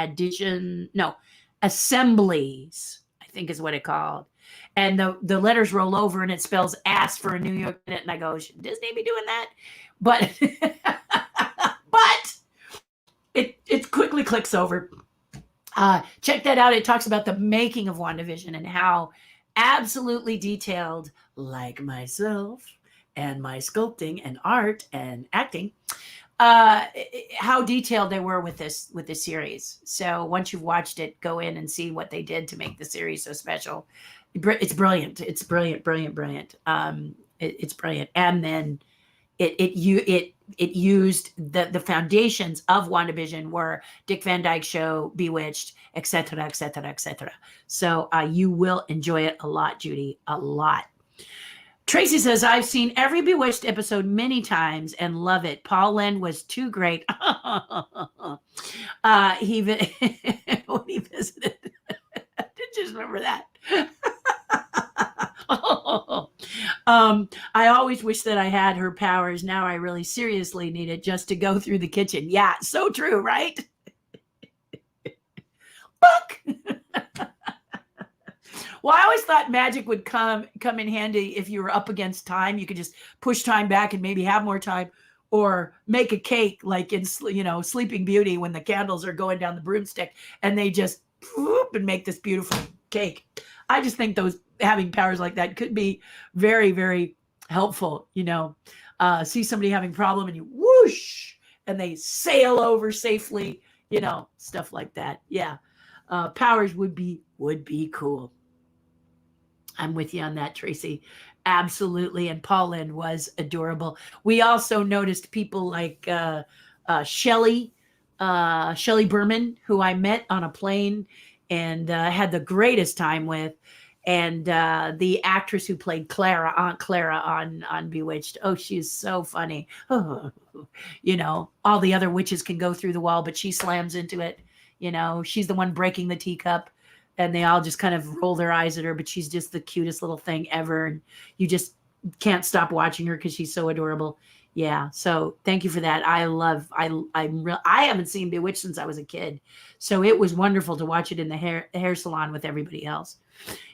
Assemblies, I think is what it's called. And the letters roll over and it spells ass for a New York minute. And I go, should Disney be doing that? But it quickly clicks over. Check that out. It talks about the making of WandaVision and how absolutely detailed, like myself and my sculpting and art and acting, how detailed they were with this series. So once you've watched it, go in and see what they did to make the series so special. It's brilliant. It's brilliant. It's brilliant. And then it used the foundations of WandaVision were Dick Van Dyke Show, Bewitched, etc. So you will enjoy it a lot, Judy, a lot. Tracy says, I've seen every Bewitched episode many times and love it. Paul Lynde was too great. When he visited. Did you remember that? I always wish that I had her powers. Now I really seriously need it just to go through the kitchen. Yeah, so true, right? Fuck. Well, I always thought magic would come in handy if you were up against time. You could just push time back and maybe have more time, or make a cake like in Sleeping Beauty when the candles are going down the broomstick and they just whoop and make this beautiful cake. I just think those having powers like that could be very, very helpful. See somebody having a problem and you whoosh and they sail over safely. Stuff like that. Yeah, powers would be cool. I'm with you on that, Tracy. Absolutely. And Pauline was adorable. We also noticed people like Shelley Berman, who I met on a plane and had the greatest time with. And the actress who played Aunt Clara on Bewitched. Oh, she's so funny. Oh, all the other witches can go through the wall, but she slams into it. She's the one breaking the teacup. And they all just kind of roll their eyes at her, but she's just the cutest little thing ever. And you just can't stop watching her because she's so adorable. Yeah. So thank you for that. I haven't seen Bewitched since I was a kid. So it was wonderful to watch it in the hair salon with everybody else.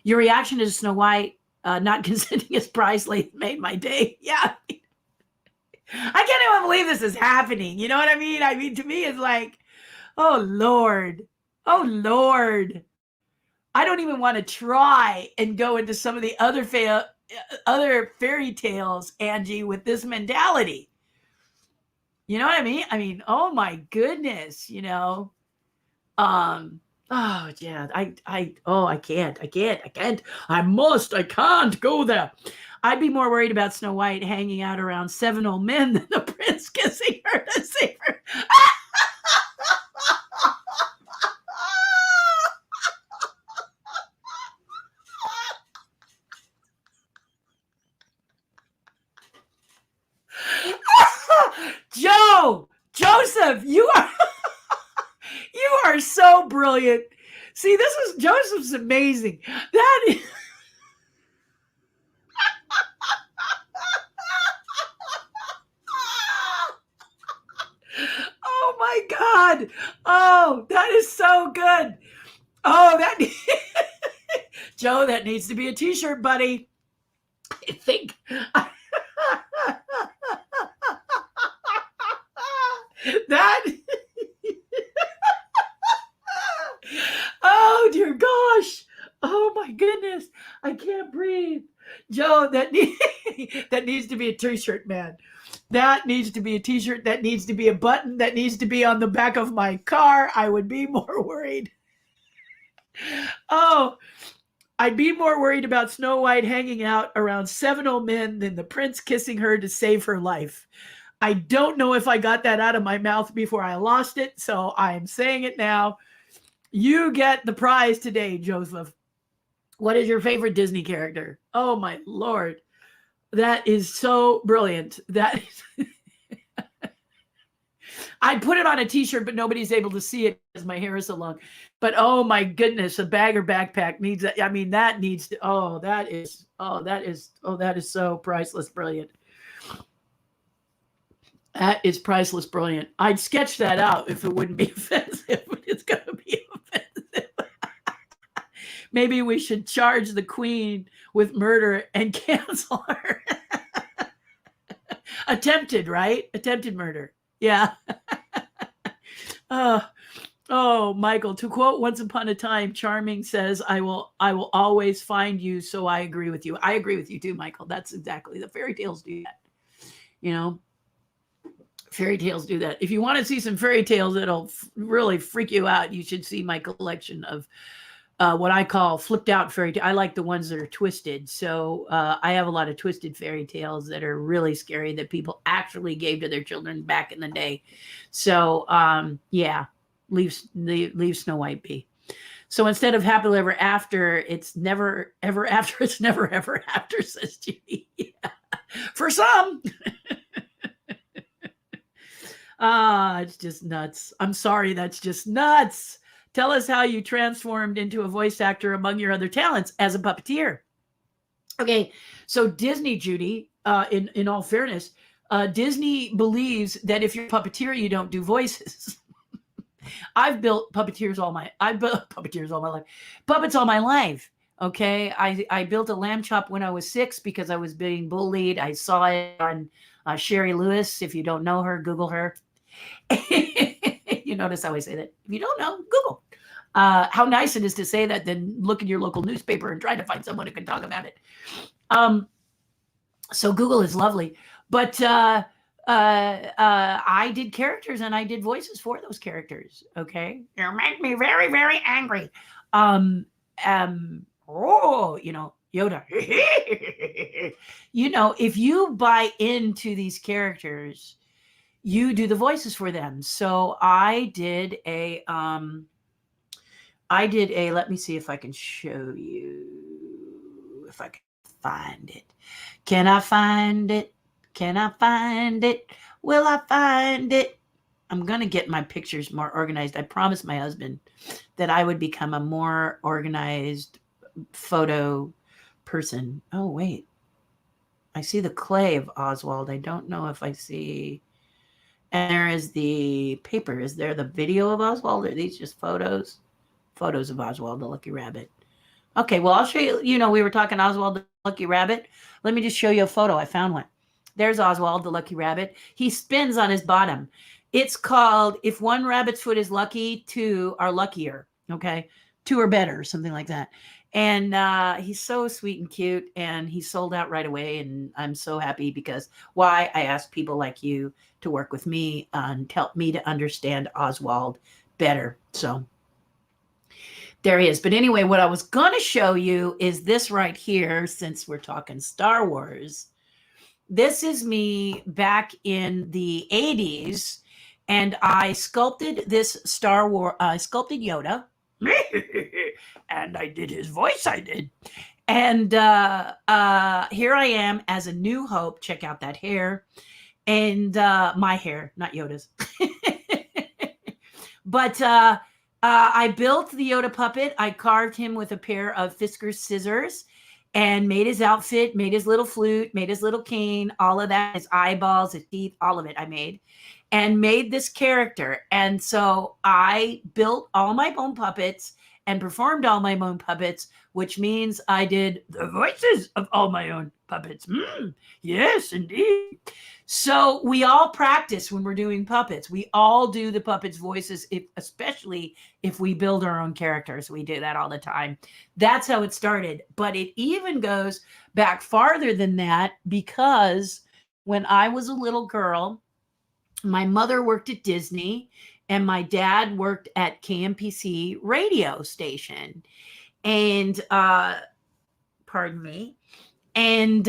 Your reaction to Snow White not consenting as Prisley made my day. Yeah. I can't even believe this is happening. You know what I mean? I mean, to me, it's like, oh, Lord. Oh, Lord. I don't even want to try and go into some of the other fairy tales, Angie, with this mentality. You know what I mean? I mean, oh my goodness, oh yeah, I can't. I can't go there. I'd be more worried about Snow White hanging out around 7 old men than the prince kissing her to save her. Joseph, you are so brilliant. See, Joseph's amazing. That is. Oh my God. Oh, that is so good. Oh, Joe, that needs to be a t-shirt, buddy. I think. That. Oh dear gosh. Oh my goodness. I can't breathe. Joe, that needs to be a t-shirt, man. That needs to be a t-shirt. That needs to be a button. That needs to be on the back of my car. I would be more worried. Oh, I'd be more worried about Snow White hanging out around 7 old men than the prince kissing her to save her life. I don't know if I got that out of my mouth before I lost it, so I'm saying it now. You get the prize today, Joseph. What is your favorite Disney character? Oh, my Lord. That is so brilliant. That is... I'd put it on a t-shirt, but nobody's able to see it because my hair is so long. But oh my goodness, a bag or backpack needs that. I mean, that needs to, that is so priceless, brilliant. That is priceless, brilliant. I'd sketch that out if it wouldn't be offensive, but it's going to be offensive. Maybe we should charge the queen with murder and cancel her. Attempted, right? Attempted murder. Yeah. Oh, Michael, to quote Once Upon a Time, Charming says, I will always find you, so I agree with you. I agree with you too, Michael. That's exactly, the fairy tales do that. Fairy tales do that. If you want to see some fairy tales that'll really freak you out, you should see my collection of what I call flipped out fairy tales. I like the ones that are twisted. So I have a lot of twisted fairy tales that are really scary that people actually gave to their children back in the day. So yeah, leave Snow White be. So instead of happily ever after, it's never ever after. It's never ever after, says Judy. Yeah. For some. It's just nuts. I'm sorry, that's just nuts. Tell us how you transformed into a voice actor among your other talents as a puppeteer. Okay, so Disney, Judy, in all fairness, Disney believes that if you're a puppeteer, you don't do voices. I've built puppeteers all my life, puppets all my life. Okay, I built a lamb chop when I was 6 because I was being bullied. I saw it on Sherry Lewis. If you don't know her, Google her. You notice how I say that. If you don't know, Google. How nice it is to say that, then look at your local newspaper and try to find someone who can talk about it. So Google is lovely, but I did characters and I did voices for those characters. Okay, you make me very, very angry. Oh, Yoda. If you buy into these characters, you do the voices for them. So I did a. Let me see if I can show you, if I can find it. Can I find it? Can I find it? Will I find it? I'm going to get my pictures more organized. I promised my husband that I would become a more organized photo person. Oh, wait. I see the clay of Oswald. I don't know if I see. And there is the paper. Is there the video of Oswald? Or are these just photos? Photos of Oswald the Lucky Rabbit. Okay, well, I'll show you. We were talking Oswald the Lucky Rabbit. Let me just show you a photo. I found one. There's Oswald the Lucky Rabbit. He spins on his bottom. It's called If One Rabbit's Foot is Lucky, Two Are Luckier. Okay, 2 are better, something like that. And he's so sweet and cute, and he sold out right away. And I'm so happy because I asked people like you to work with me and help me to understand Oswald better. So there he is. But anyway, what I was going to show you is this right here, since we're talking Star Wars. This is me back in the 80s, and I sculpted this Star Wars, sculpted Yoda, and I did his voice, I did. And here I am as a New Hope. Check out that hair. And my hair, not Yoda's. But I built the Yoda puppet. I carved him with a pair of Fiskars scissors and made his outfit, made his little flute, made his little cane, all of that, his eyeballs, his teeth, all of it I made, and made this character. And so I built all my own puppets and performed all my own puppets, which means I did the voices of all my own puppets. Yes, indeed. So we all practice when we're doing puppets. We all do the puppets' voices, especially if we build our own characters. We do that all the time. That's how it started. But it even goes back farther than that, because when I was a little girl, my mother worked at Disney and my dad worked at KMPC radio station. And pardon me. And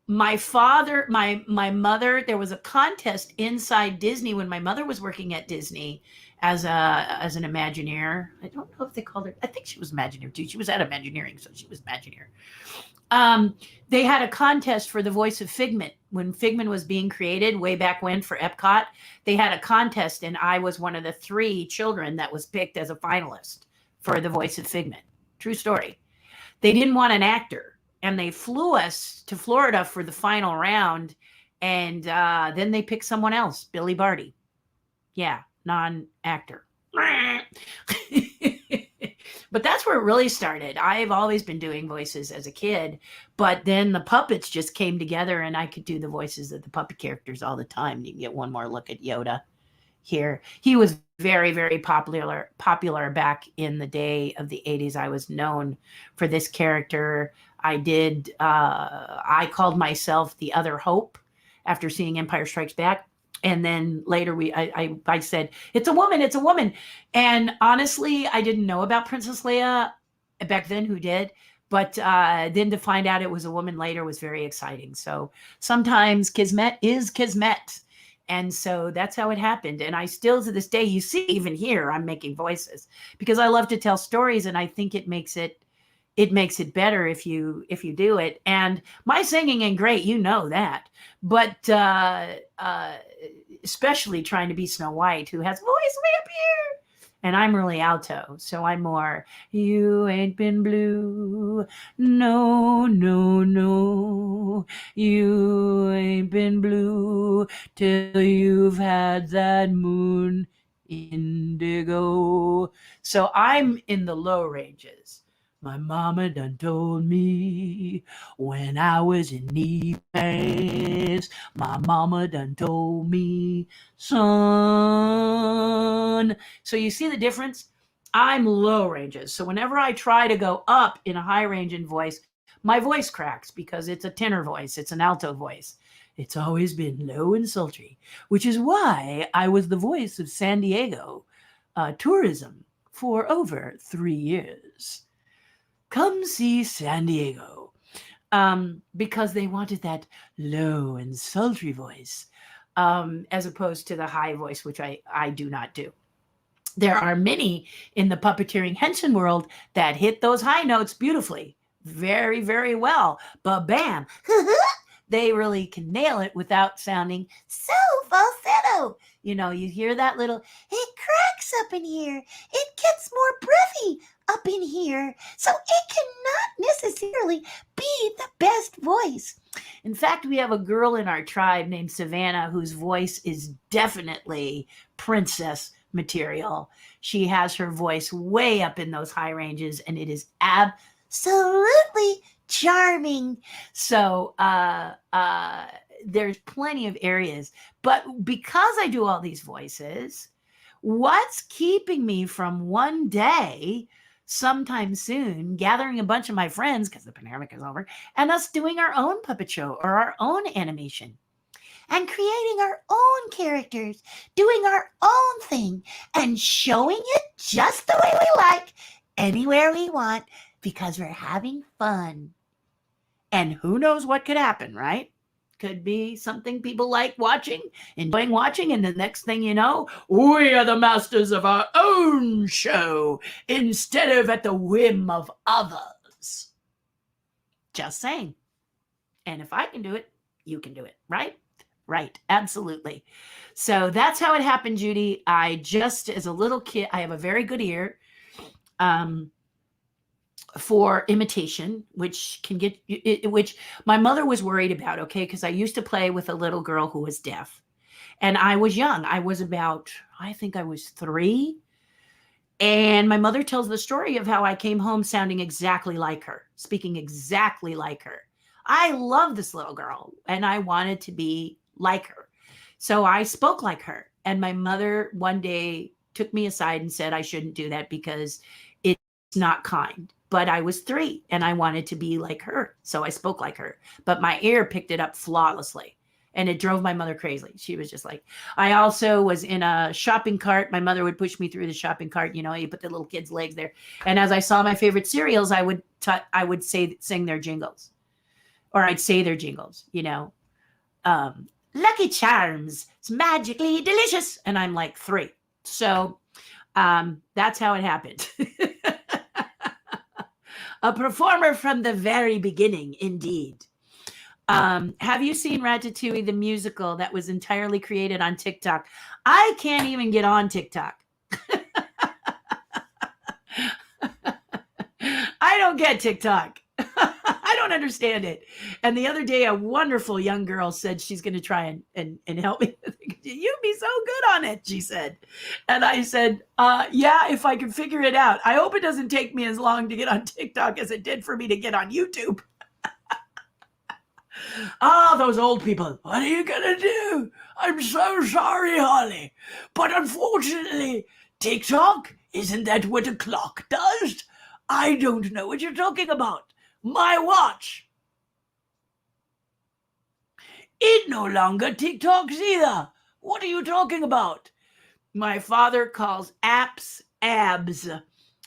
my father, my mother, there was a contest inside Disney when my mother was working at Disney as an Imagineer. I don't know if they called her. I think she was Imagineer too. She was at Imagineering, so she was Imagineer. They had a contest for the voice of Figment when Figment was being created way back when for Epcot. They had a contest, and I was one of the 3 children that was picked as a finalist for the voice of Figment. True story. They didn't want an actor. And they flew us to Florida for the final round. And then they picked someone else, Billy Barty. Yeah, non-actor. But that's where it really started. I've always been doing voices as a kid. But then the puppets just came together, and I could do the voices of the puppet characters all the time. You can get one more look at Yoda here. He was very, very popular back in the day of the 80s. I was known for this character. I called myself the Other Hope after seeing Empire Strikes Back. And then later I said, it's a woman. And honestly, I didn't know about Princess Leia back then. Who did? But then to find out it was a woman later was very exciting. So sometimes Kismet is Kismet. And so that's how it happened. And I still, to this day, you see, even here, I'm making voices because I love to tell stories. And I think it makes it better if you do it. And my singing ain't great, you know that. But especially trying to be Snow White, who has voice way up here. And I'm really alto, so I'm more, you ain't been blue, no, no, no. You ain't been blue till you've had that moon indigo. So I'm in the low ranges. My mama done told me when I was in knee pants. My mama done told me, son. So you see the difference? I'm low ranges. So whenever I try to go up in a high range in voice, my voice cracks because it's a tenor voice, it's an alto voice. It's always been low and sultry, which is why I was the voice of San Diego tourism for over 3 years. Come see San Diego. Because they wanted that low and sultry voice, as opposed to the high voice, which I do not do. There are many in the puppeteering Henson world that hit those high notes beautifully, very, very well. But bam, they really can nail it without sounding so falsetto. You hear that little, it cracks up in here. It gets more breathy up in here. So it cannot necessarily be the best voice. In fact, we have a girl in our tribe named Savannah whose voice is definitely princess material. She has her voice way up in those high ranges, and it is absolutely charming. So there's plenty of areas. But because I do all these voices, what's keeping me from one day, sometime soon, gathering a bunch of my friends, because the pandemic is over, and us doing our own puppet show or our own animation? And creating our own characters, doing our own thing, and showing it just the way we like, anywhere we want, because we're having fun. And who knows what could happen, right? Could be something people like watching, enjoying watching, and the next thing you know, we are the masters of our own show instead of at the whim of others. Just saying. And if I can do it, you can do it, right? Right, absolutely. So that's how it happened, Judy. I just, as a little kid, I have a very good ear for imitation, which can get, which my mother was worried about, okay, because I used to play with a little girl who was deaf. And I was young. I was about, I think I was 3. And my mother tells the story of how I came home sounding exactly like her, speaking exactly like her. I love this little girl, and I wanted to be like her. So I spoke like her. And my mother one day took me aside and said I shouldn't do that because it's not kind. But I was 3 and I wanted to be like her. So I spoke like her. But my ear picked it up flawlessly. And it drove my mother crazy. She was just like, I also was in a shopping cart. My mother would push me through the shopping cart. You put the little kids' legs there. And as I saw my favorite cereals, I would sing their jingles. Or I'd say their jingles, Lucky Charms, it's magically delicious. And I'm like 3. So that's how it happened. A performer from the very beginning, indeed. Have you seen Ratatouille, the musical that was entirely created on TikTok? I can't even get on TikTok. I don't get TikTok. I don't understand it. And the other day, a wonderful young girl said she's going to try and help me. You'd be so good on it, she said. And I said, yeah, if I can figure it out. I hope it doesn't take me as long to get on TikTok as it did for me to get on YouTube. Those old people. What are you going to do? I'm so sorry, Holly. But unfortunately, TikTok, isn't that what a clock does? I don't know what you're talking about. My watch. It no longer TikToks either. What are you talking about? My father calls apps abs.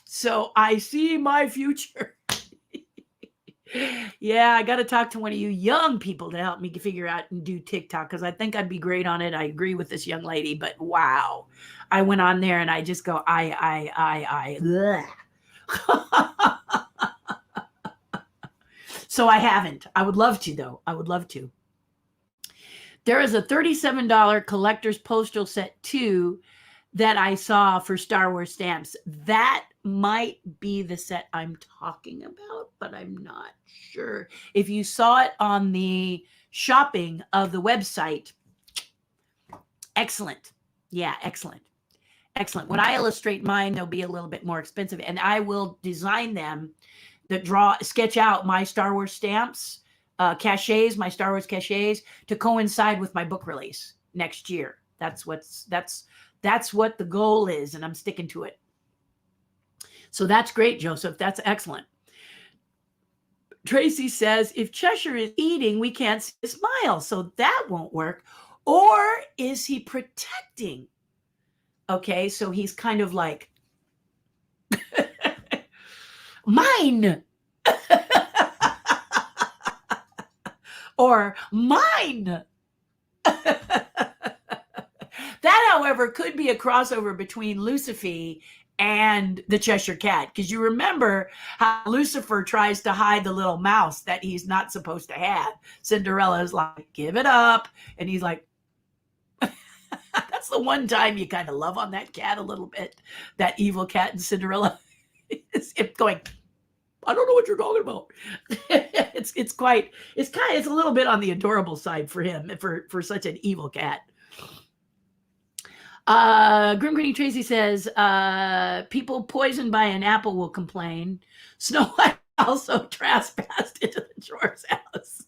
So I see my future. Yeah, I got to talk to one of you young people to help me figure out and do TikTok because I think I'd be great on it. I agree with this young lady, but wow. I went on there and I just go, I. So I haven't. I would love to, though. I would love to. There is a $37 collector's postal set 2 that I saw for Star Wars stamps. That might be the set I'm talking about, but I'm not sure. If you saw it on the shopping of the website, excellent. Yeah, excellent. Excellent. When I illustrate mine, they'll be a little bit more expensive, and I will design them that sketch out my Star Wars stamps, cachets, my Star Wars cachets, to coincide with my book release next year. That's what the goal is, and I'm sticking to it. So that's great, Joseph. That's excellent. Tracy says, if Cheshire is eating, we can't see a smile, so that won't work. Or is he protecting? Okay, so he's kind of like, mine. Or mine. That, however, could be a crossover between Lucifer and the Cheshire Cat, because you remember how Lucifer tries to hide the little mouse that he's not supposed to have. Cinderella's like, give it up, and he's like, that's the one time you kind of love on that cat a little bit, that evil cat in Cinderella. It's going, I don't know what you're talking about. it's a little bit on the adorable side for him, for such an evil cat. Grim Grinning Tracy says, people poisoned by an apple will complain. Snow White also trespassed into the George's house.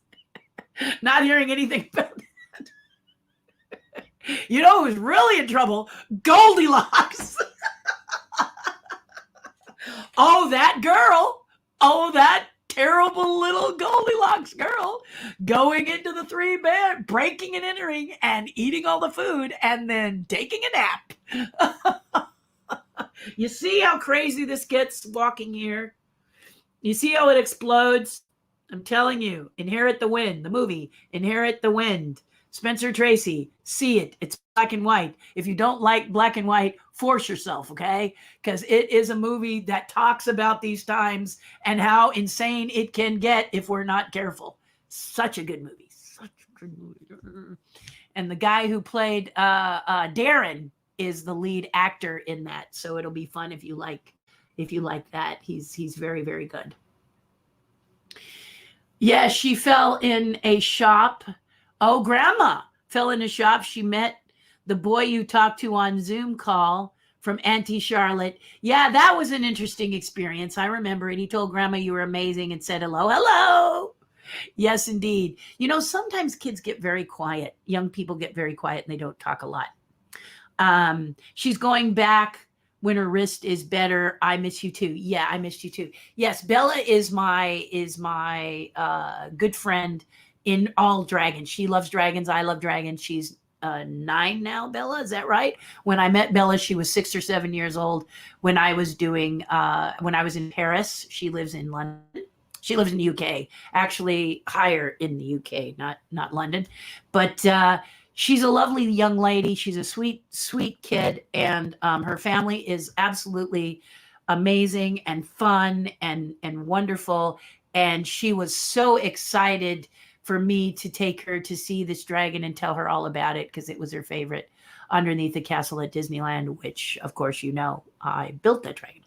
Not hearing anything about that. You know who's really in trouble? Goldilocks. Oh, that girl. Oh, that terrible little Goldilocks girl going into the 3-bed, breaking and entering and eating all the food and then taking a nap. You see how crazy this gets walking here? You see how it explodes? I'm telling you, Inherit the Wind, the movie, Inherit the Wind. Spencer Tracy, see it. It's black and white. If you don't like black and white, force yourself, okay? Because it is a movie that talks about these times and how insane it can get if we're not careful. Such a good movie. Such a good movie. And the guy who played Darren is the lead actor in that. So it'll be fun if you like that. He's very, very good. Yeah, she fell in a shop. Oh, Grandma fell in a shop. She met the boy you talked to on Zoom call from Auntie Charlotte. Yeah, that was an interesting experience. I remember it. He told Grandma you were amazing and said hello. Hello. Yes, indeed. You know, sometimes kids get very quiet. Young people get very quiet and they don't talk a lot. She's going back when her wrist is better. I miss you too. Yeah, I missed you too. Yes, Bella is my good friend in all dragons. She loves dragons. I love dragons. She's 9 now, Bella. Is that right? When I met Bella, she was 6 or 7 years old. When I was in Paris, she lives in London. She lives in the UK, actually higher in the UK, not London. But she's a lovely young lady. She's a sweet, sweet kid. And her family is absolutely amazing and fun and wonderful. And she was so excited for me to take her to see this dragon and tell her all about it, because it was her favorite, underneath the castle at Disneyland, which, of course, you know, I built that dragon.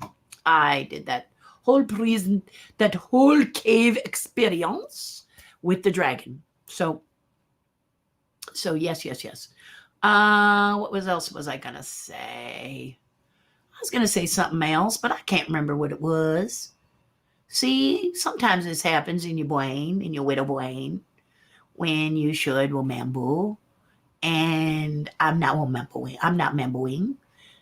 I did that whole cave experience with the dragon. So yes. What else was I gonna say? I was gonna say something else, but I can't remember what it was. See, sometimes this happens in your brain, in your widow brain, when you should remember. And I'm not remembering.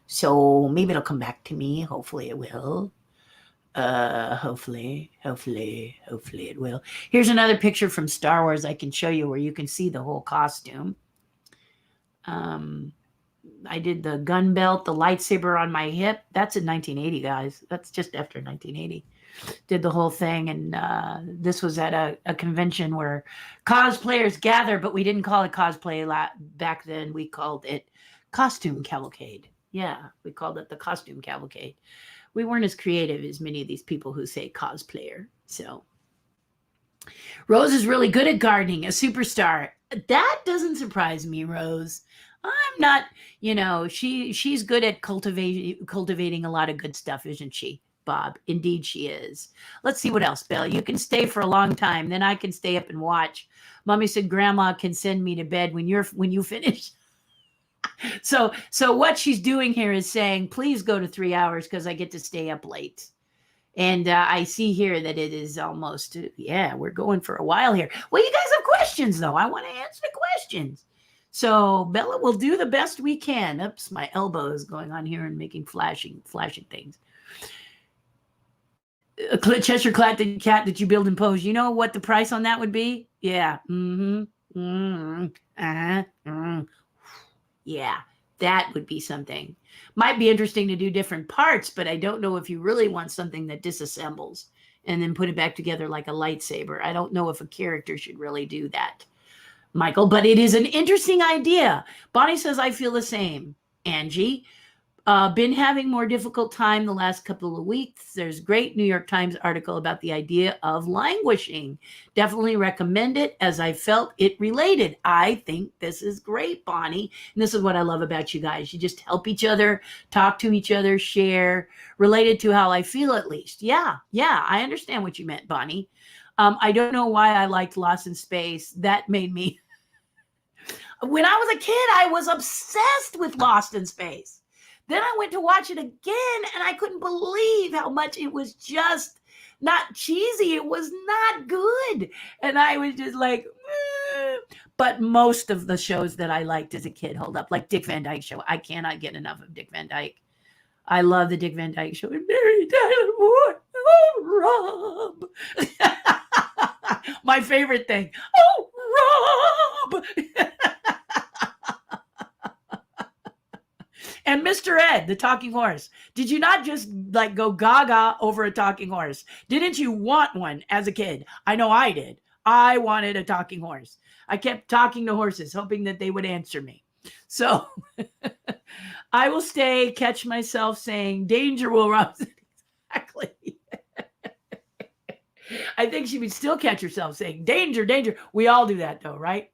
So maybe it'll come back to me. Hopefully it will. Hopefully it will. Here's another picture from Star Wars I can show you where you can see the whole costume. I did the gun belt, the lightsaber on my hip. That's in 1980, guys. That's just after 1980. Did the whole thing, and this was at a convention where cosplayers gather, but we didn't call it cosplay back then. We called it costume cavalcade. Yeah, we called it the costume cavalcade. We weren't as creative as many of these people who say cosplayer. So Rose is really good at gardening, a superstar. That doesn't surprise me, Rose. I'm not, she's good at cultivating a lot of good stuff, isn't she, Bob? Indeed she is. Let's see what else, Bill. You can stay for a long time, then I can stay up and watch. Mommy said grandma can send me to bed when you finish. So what she's doing here is saying, please go to 3 hours because I get to stay up late. And I see here that it is almost, we're going for a while here. Well, you guys have questions, though. I want to answer the questions. So Bella will do the best we can. Oops, my elbow is going on here and making flashing things. A Cheshire cat that you build and pose. You know what the price on that would be? Yeah. Yeah, that would be something. Might be interesting to do different parts, but I don't know if you really want something that disassembles and then put it back together like a lightsaber. I don't know if a character should really do that, Michael, but it is an interesting idea. Bonnie says, I feel the same. Angie, been having more difficult time the last couple of weeks. There's a great New York Times article about the idea of languishing. Definitely recommend it as I felt it related. I think this is great, Bonnie. And this is what I love about you guys. You just help each other, talk to each other, share, related to how I feel at least. Yeah, I understand what you meant, Bonnie. I don't know why I liked Lost in Space. That made me... When I was a kid, I was obsessed with Lost in Space. Then I went to watch it again, and I couldn't believe how much it was just not cheesy. It was not good. And I was just like, But most of the shows that I liked as a kid hold up, like Dick Van Dyke Show. I cannot get enough of Dick Van Dyke. I love the Dick Van Dyke Show. And Mary Tyler Moore. Oh, Rob. My favorite thing. Oh, Rob. And Mr. Ed, the talking horse. Did you not just like go gaga over a talking horse? Didn't you want one as a kid? I know I did. I wanted a talking horse. I kept talking to horses, hoping that they would answer me. So I will stay, catch myself saying, danger, Will Robinson. Exactly. I think she would still catch herself saying, danger, danger. We all do that though, right?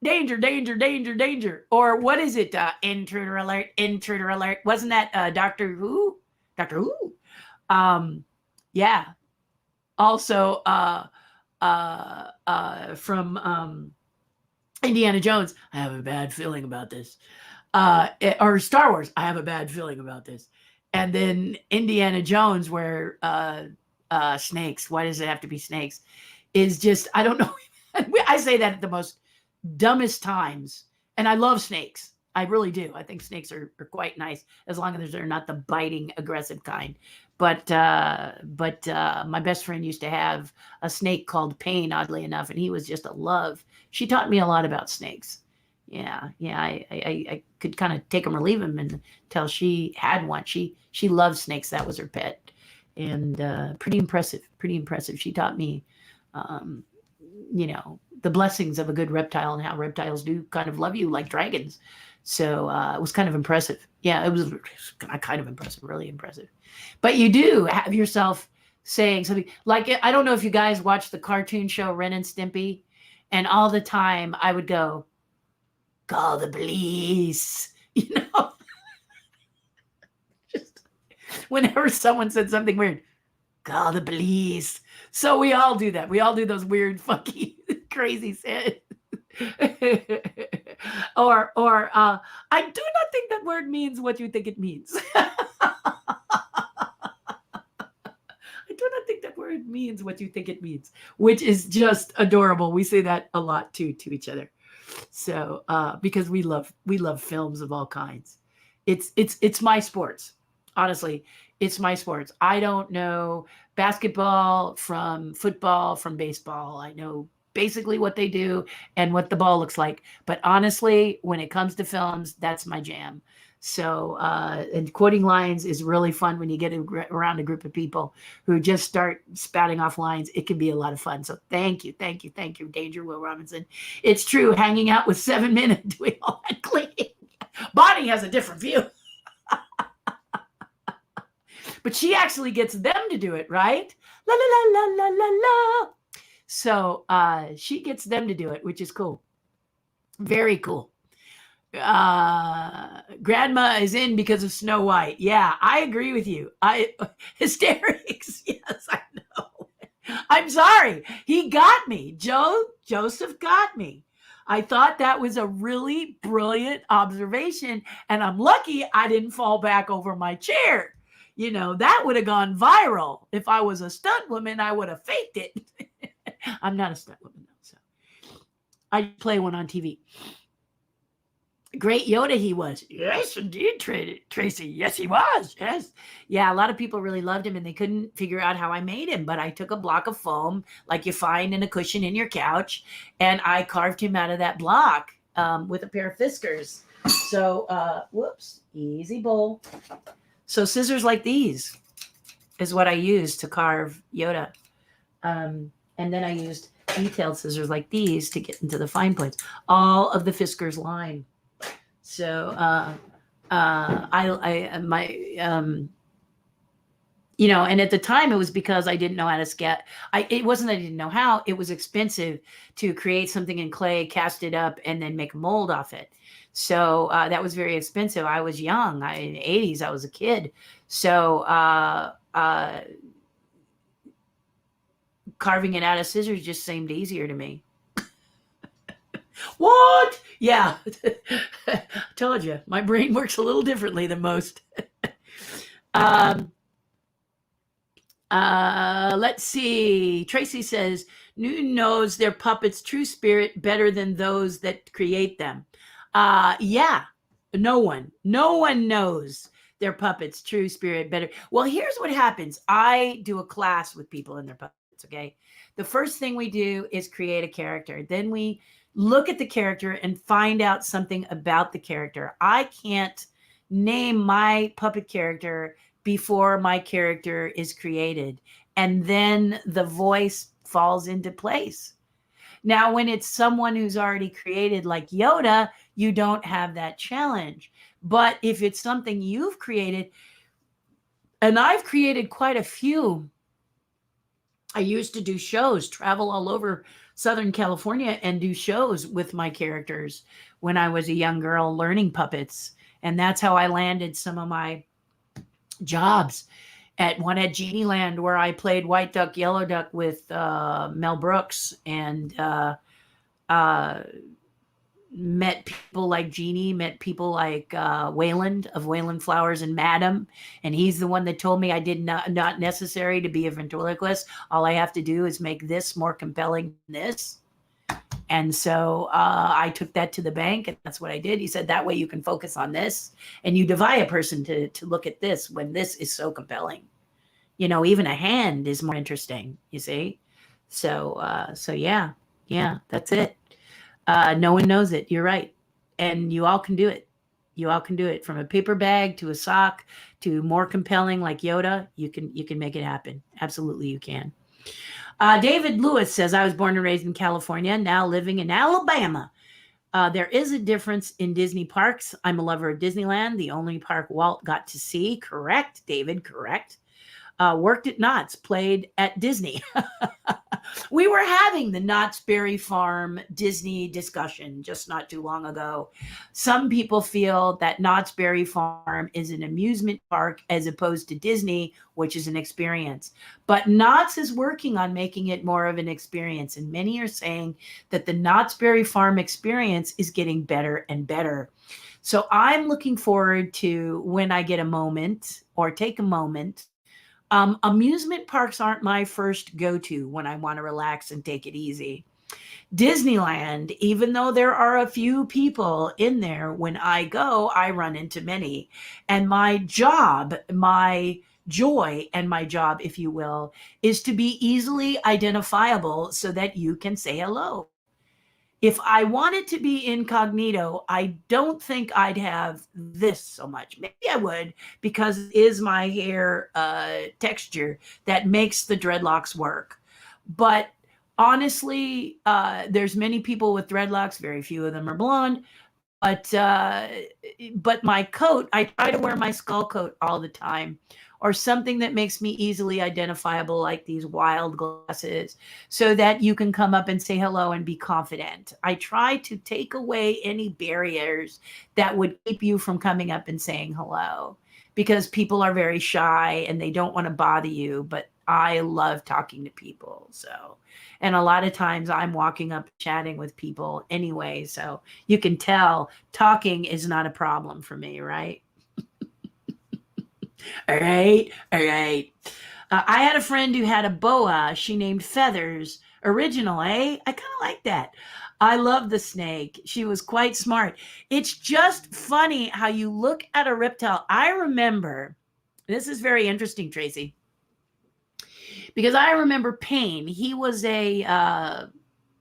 Danger, danger, danger, danger. Or what is it? Intruder alert, intruder alert. Wasn't that Doctor Who? Doctor Who. Yeah. Also from Indiana Jones, I have a bad feeling about this. Or Star Wars, I have a bad feeling about this. And then Indiana Jones, where snakes, why does it have to be snakes? Is just, I don't know. I say that at the most dumbest times, and I love snakes. I really do. I think snakes are quite nice as long as they're not the biting, aggressive kind. But my best friend used to have a snake called Pain, oddly enough, and he was just a love. She taught me a lot about snakes. Yeah. I could kind of take them or leave them until she had one. She loved snakes. That was her pet, and pretty impressive. She taught me, the blessings of a good reptile and how reptiles do kind of love you like dragons. So it was kind of impressive. Yeah, it was kind of impressive, really impressive. But you do have yourself saying something like, I don't know if you guys watch the cartoon show Ren and Stimpy, and all the time I would go, call the police, just whenever someone said something weird, call the police. So we all do that. We all do those weird, funky, crazy shit. or I do not think that word means what you think it means. I do not think that word means what you think it means, which is just adorable. We say that a lot too to each other. So because we love films of all kinds. It's my sports. Honestly, it's my sports. I don't know basketball from football from baseball. I know basically what they do and what the ball looks like. But honestly, when it comes to films, that's my jam. So, and quoting lines is really fun when you get around a group of people who just start spouting off lines. It can be a lot of fun. So thank you, Danger, Will Robinson. It's true, hanging out with 7 men and doing all that cleaning. Bonnie has a different view. But she actually gets them to do it, right? La, la, la, la, la, la, la. So she gets them to do it, which is cool. Very cool. Grandma is in because of Snow White. Yeah, I agree with you. Hysterics. Yes, I know. I'm sorry. He got me. Joseph got me. I thought that was a really brilliant observation, and I'm lucky I didn't fall back over my chair. That would have gone viral. If I was a stunt woman, I would have faked it. I'm not a stunt woman, though, so I play one on TV. Great Yoda he was. Yes, indeed, Tracy. Yes, he was. Yes. Yeah, a lot of people really loved him and they couldn't figure out how I made him. But I took a block of foam like you find in a cushion in your couch, and I carved him out of that block with a pair of Fiskars. So, whoops, easy bowl. So scissors like these is what I used to carve Yoda. And then I used detailed scissors like these to get into the fine points. All of the Fiskars line. So and at the time it was because I didn't know how to sketch. It wasn't that I didn't know how. It was expensive to create something in clay, cast it up, and then make a mold off it. So that was very expensive. I was young. In the 80s, I was a kid. So carving it out of scissors just seemed easier to me. What? Yeah. I told you, my brain works a little differently than most. Let's see. Tracy says, Newton knows their puppets' true spirit better than those that create them. Yeah. No one knows their puppets' true spirit better. Well, here's what happens. I do a class with people and their puppets, okay? The first thing we do is create a character. Then we look at the character and find out something about the character. I can't name my puppet character before my character is created. And then the voice falls into place. Now, when it's someone who's already created like Yoda, you don't have that challenge. But if it's something you've created, and I've created quite a few, I used to do shows, travel all over Southern California and do shows with my characters when I was a young girl learning puppets. And that's how I landed some of my jobs. At Genieland, where I played White Duck, Yellow Duck with Mel Brooks, and met people like Genie, met people like Wayland of Wayland Flowers and Madam. And he's the one that told me I did not necessary to be a ventriloquist. All I have to do is make this more compelling than this. And so I took that to the bank, and that's what I did. He said, that way you can focus on this, and you divide a person to look at this when this is so compelling. Even a hand is more interesting, you see? So yeah, that's it. No one knows it. You're right. And you all can do it. You all can do it, from a paper bag to a sock to more compelling like Yoda. You can make it happen. Absolutely, you can. David Lewis says, I was born and raised in California, now living in Alabama. There is a difference in Disney parks. I'm a lover of Disneyland, the only park Walt got to see. Correct, David, correct. Worked at Knott's, played at Disney. We were having the Knott's Berry Farm Disney discussion just not too long ago. Some people feel that Knott's Berry Farm is an amusement park as opposed to Disney, which is an experience. But Knott's is working on making it more of an experience. And many are saying that the Knott's Berry Farm experience is getting better and better. So I'm looking forward to when I get a moment or take a moment. Amusement parks aren't my first go-to when I want to relax and take it easy. Disneyland, even though there are a few people in there, when I go, I run into many. And my job, my joy and my job, if you will, is to be easily identifiable so that you can say hello. If I wanted to be incognito, I don't think I'd have this so much. Maybe I would, because it is my hair texture that makes the dreadlocks work. But honestly, there's many people with dreadlocks. Very few of them are blonde. But my coat, I try to wear my skull coat all the time, or something that makes me easily identifiable, like these wild glasses, so that you can come up and say hello and be confident. I try to take away any barriers that would keep you from coming up and saying hello, because people are very shy and they don't want to bother you. But I love talking to people. So, and a lot of times I'm walking up chatting with people anyway. So you can tell talking is not a problem for me, right? All right. All right. I had a friend who had a boa she named Feathers. Original, eh? I kind of like that. I love the snake. She was quite smart. It's just funny how you look at a reptile. I remember, this is very interesting, Tracy, because I remember Payne. He was a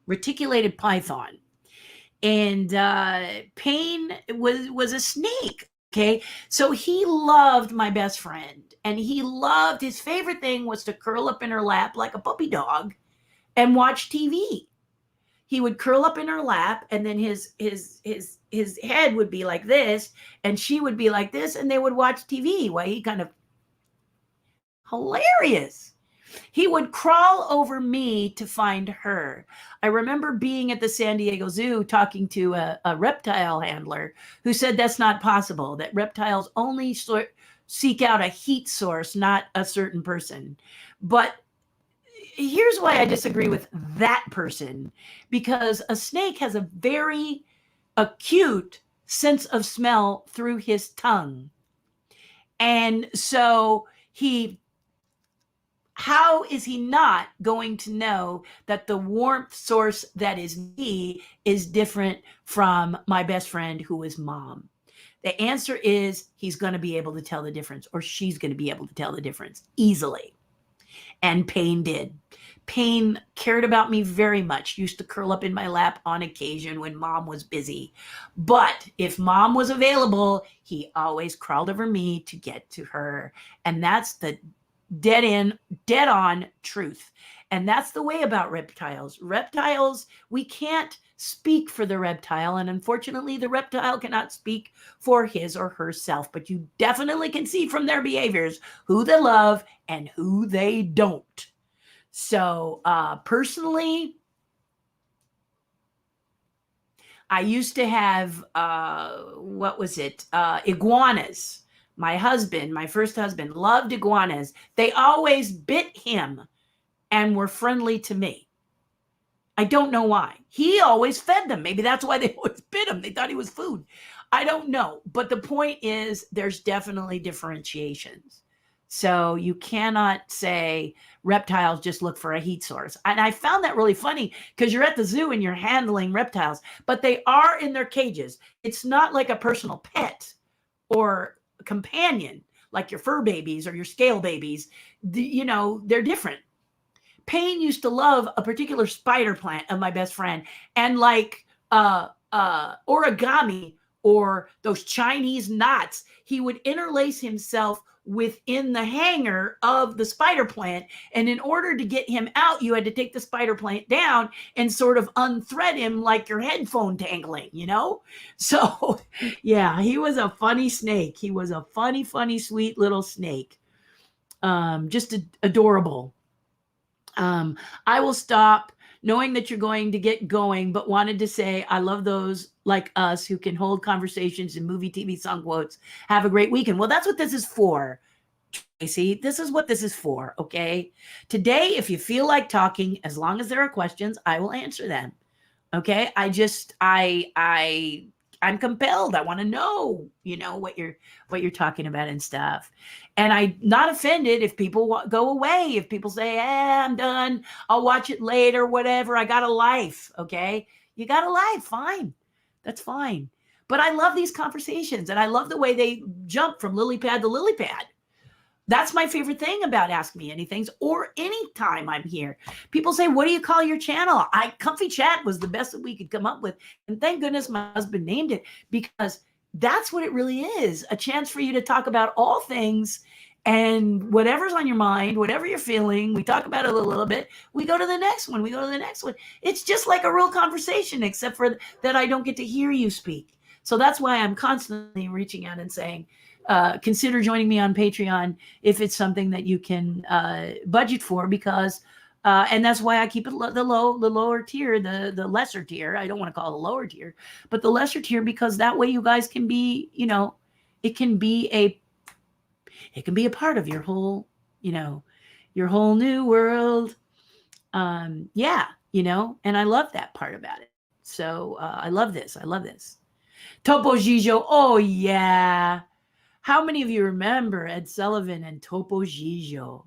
reticulated python. And Payne was a snake. Okay, so he loved my best friend, and he loved, his favorite thing was to curl up in her lap like a puppy dog and watch TV. He would curl up in her lap, and then his head would be like this, and she would be like this, and they would watch TV while he kind of, hilarious. He would crawl over me to find her. I remember being at the San Diego Zoo talking to a reptile handler who said that's not possible, that reptiles only seek out a heat source, not a certain person. But here's why I disagree with that person, because a snake has a very acute sense of smell through his tongue. And so how is he not going to know that the warmth source that is me is different from my best friend who is mom? The answer is he's going to be able to tell the difference, or she's going to be able to tell the difference easily. And Payne did. Payne cared about me very much, used to curl up in my lap on occasion when mom was busy. But if mom was available, he always crawled over me to get to her. And that's the dead on truth. And that's the way about reptiles. Reptiles, we can't speak for the reptile, and unfortunately the reptile cannot speak for his or herself, but you definitely can see from their behaviors who they love and who they don't. So personally, I used to have iguanas. My husband, my first husband, loved iguanas. They always bit him and were friendly to me. I don't know why. He always fed them. Maybe that's why they always bit him. They thought he was food. I don't know. But the point is, there's definitely differentiations. So you cannot say reptiles just look for a heat source. And I found that really funny, because you're at the zoo and you're handling reptiles, but they are in their cages. It's not like a personal pet or companion like your fur babies or your scale babies. They're different. Payne used to love a particular spider plant of my best friend, and like origami or those Chinese knots, he would interlace himself within the hanger of the spider plant. And in order to get him out, you had to take the spider plant down and sort of unthread him like your headphone tangling, So yeah, he was a funny snake. He was a funny, sweet little snake. Just adorable. I will stop knowing that you're going to get going, but wanted to say I love those like us who can hold conversations in movie, TV, song quotes. Have a great weekend. Well, that's what this is for, Tracy. This is what this is for, okay? Today, if you feel like talking, as long as there are questions, I will answer them, okay? I'm compelled. I want to know, what you're talking about and stuff. And I'm not offended if people go away. If people say, I'm done, I'll watch it later, whatever. I got a life, okay? You got a life, fine. That's fine. But I love these conversations, and I love the way they jump from lily pad to lily pad. That's my favorite thing about Ask Me Anythings, or anytime I'm here. People say, what do you call your channel? Comfy Chat was the best that we could come up with. And thank goodness my husband named it, because that's what it really is. A chance for you to talk about all things, and whatever's on your mind, whatever you're feeling, we talk about it a little bit. We go to the next one. It's just like a real conversation, except for that I don't get to hear you speak. So that's why I'm constantly reaching out and saying, consider joining me on Patreon if it's something that you can budget for, because and that's why I keep it the lower tier, the lesser tier. I don't want to call it a lower tier, but the lesser tier, because that way you guys can be, it can be a part of your whole, your whole new world. Yeah, and I love that part about it. So I love this. I love this. Topo Gigio. Oh yeah. How many of you remember Ed Sullivan and Topo Gigio?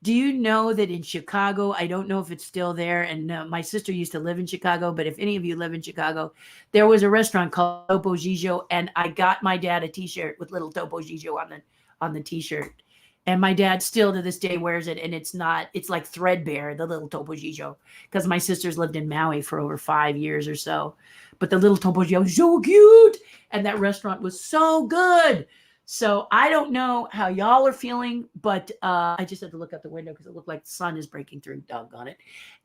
Do you know that in Chicago, I don't know if it's still there, and my sister used to live in Chicago, but if any of you live in Chicago, there was a restaurant called Topo Gigio, and I got my dad a t-shirt with little Topo Gigio on the t-shirt. And my dad still to this day wears it, and it's like threadbare, the little Topo Gigio, because my sisters lived in Maui for over 5 years or so. But the little Topo Gigio was so cute, and that restaurant was so good. So I don't know how y'all are feeling, but I just had to look out the window because it looked like the sun is breaking through. Doggone it.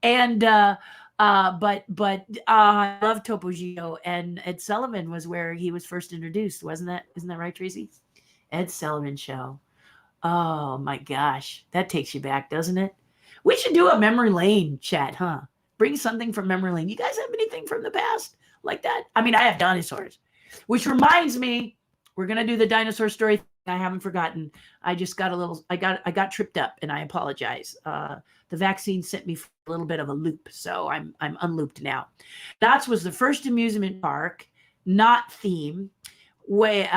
And but I love Topo Gigio, and Ed Sullivan was where he was first introduced, wasn't that? Isn't that right, Tracy? Ed Sullivan Show. Oh my gosh, that takes you back, doesn't it? We should do a memory lane chat, huh? Bring something from memory lane. You guys have anything from the past like that? I mean, I have dinosaurs, which reminds me, we're gonna do the dinosaur story thing. I haven't forgotten. I just got I got tripped up, and I apologize. The vaccine sent me for a little bit of a loop, so I'm unlooped now. That was the first amusement park, not theme, where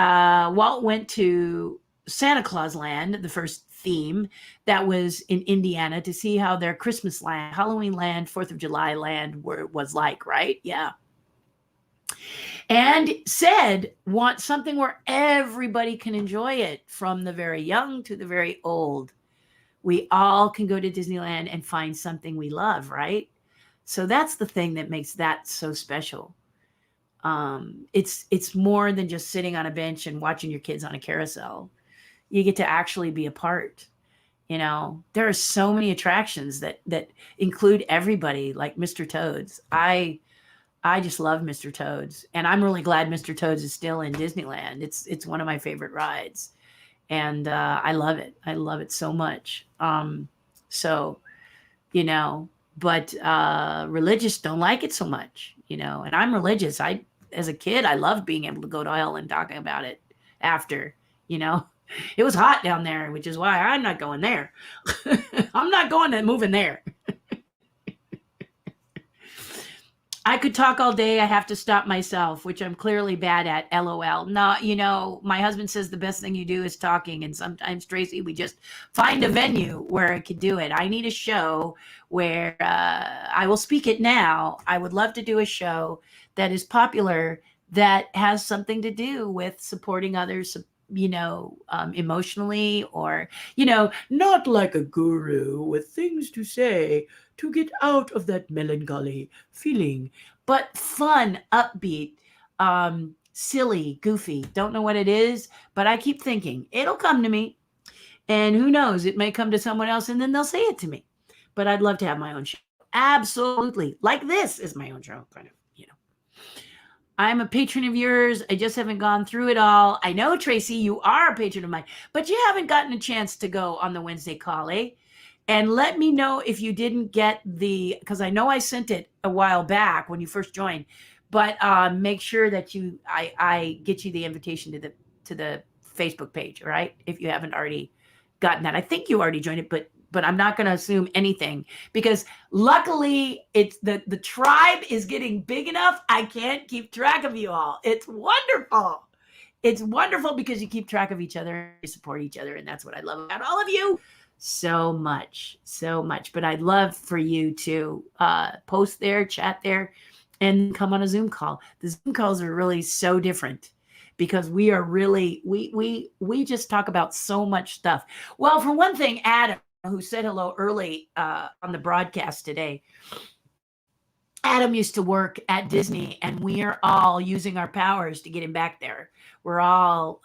Walt went to Santa Claus Land, the first theme that was in Indiana, to see how their Christmas land, Halloween land, 4th of July land was like, right? Yeah. And said, want something where everybody can enjoy it, from the very young to the very old. We all can go to Disneyland and find something we love, right? So that's the thing that makes that so special. It's more than just sitting on a bench and watching your kids on a carousel. You get to actually be a part. There are so many attractions that include everybody, like Mr. Toad's. I just love Mr. Toad's, and I'm really glad Mr. Toad's is still in Disneyland. It's one of my favorite rides, and I love it. I love it so much. But religious don't like it so much, and I'm religious. As a kid, I loved being able to go to hell and talking about it after, It was hot down there, which is why I'm not going there. I'm not moving there. I could talk all day. I have to stop myself, which I'm clearly bad at. LOL. No, my husband says the best thing you do is talking. And sometimes, Tracy, we just find a venue where I could do it. I need a show where I will speak it now. I would love to do a show that is popular, that has something to do with supporting others, emotionally, or, not like a guru with things to say to get out of that melancholy feeling, but fun, upbeat, silly, goofy. Don't know what it is, but I keep thinking it'll come to me, and who knows, it may come to someone else and then they'll say it to me. But I'd love to have my own show. Absolutely. Like this is my own show, kind of. I'm a patron of yours. I just haven't gone through it all. I know, Tracy, you are a patron of mine, but you haven't gotten a chance to go on the Wednesday call, eh? And let me know if you didn't get because I know I sent it a while back when you first joined, but make sure that I get you the invitation to the Facebook page, right? If you haven't already gotten that. I think you already joined it, but I'm not going to assume anything, because luckily it's the tribe is getting big enough. I can't keep track of you all. It's wonderful. It's wonderful because you keep track of each other, you support each other. And that's what I love about all of you so much. But I'd love for you to post there, chat there, and come on a Zoom call. The Zoom calls are really so different, because we are really, we just talk about so much stuff. Well, for one thing, Adam, who said hello early on the broadcast today. Adam used to work at Disney, and we are all using our powers to get him back there. We're all,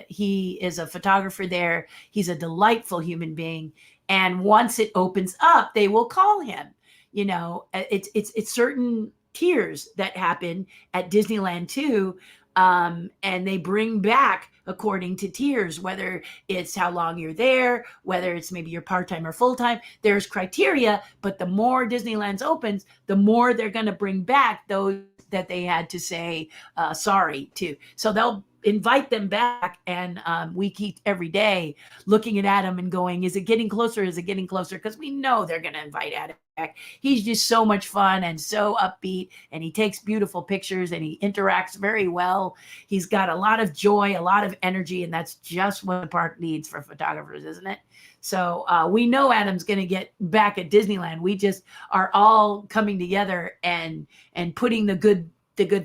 he is a photographer there. He's a delightful human being. And once it opens up, they will call him. It's certain tiers that happen at Disneyland too. And they bring back according to tiers, whether it's how long you're there, whether it's maybe you're part-time or full-time. There's criteria, but the more Disneyland's opens, the more they're going to bring back those that they had to say sorry to. So they'll invite them back, and we keep every day looking at Adam and going, is it getting closer? Is it getting closer? Because we know they're going to invite Adam back. He's just so much fun and so upbeat, and he takes beautiful pictures, and he interacts very well. He's got a lot of joy, a lot of energy, and that's just what the park needs for photographers, isn't it? So we know Adam's going to get back at Disneyland. We just are all coming together and putting the good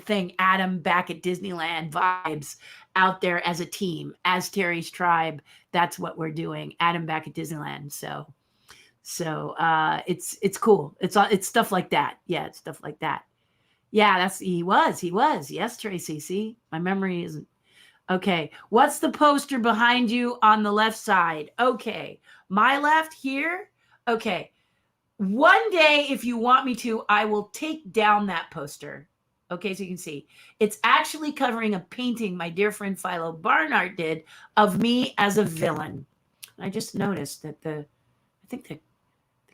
thing, Adam back at Disneyland vibes out there as a team, as Terry's tribe. That's what we're doing. Adam back at Disneyland. So it's cool. It's stuff like that. Yeah, it's stuff like that. Yeah, he was. Yes, Tracy. See, my memory isn't. Okay, what's the poster behind you on the left side? Okay, my left here. Okay, one day, if you want me to, I will take down that poster. Okay, so you can see. It's actually covering a painting my dear friend Philo Barnard did of me as a villain. I just noticed that I think the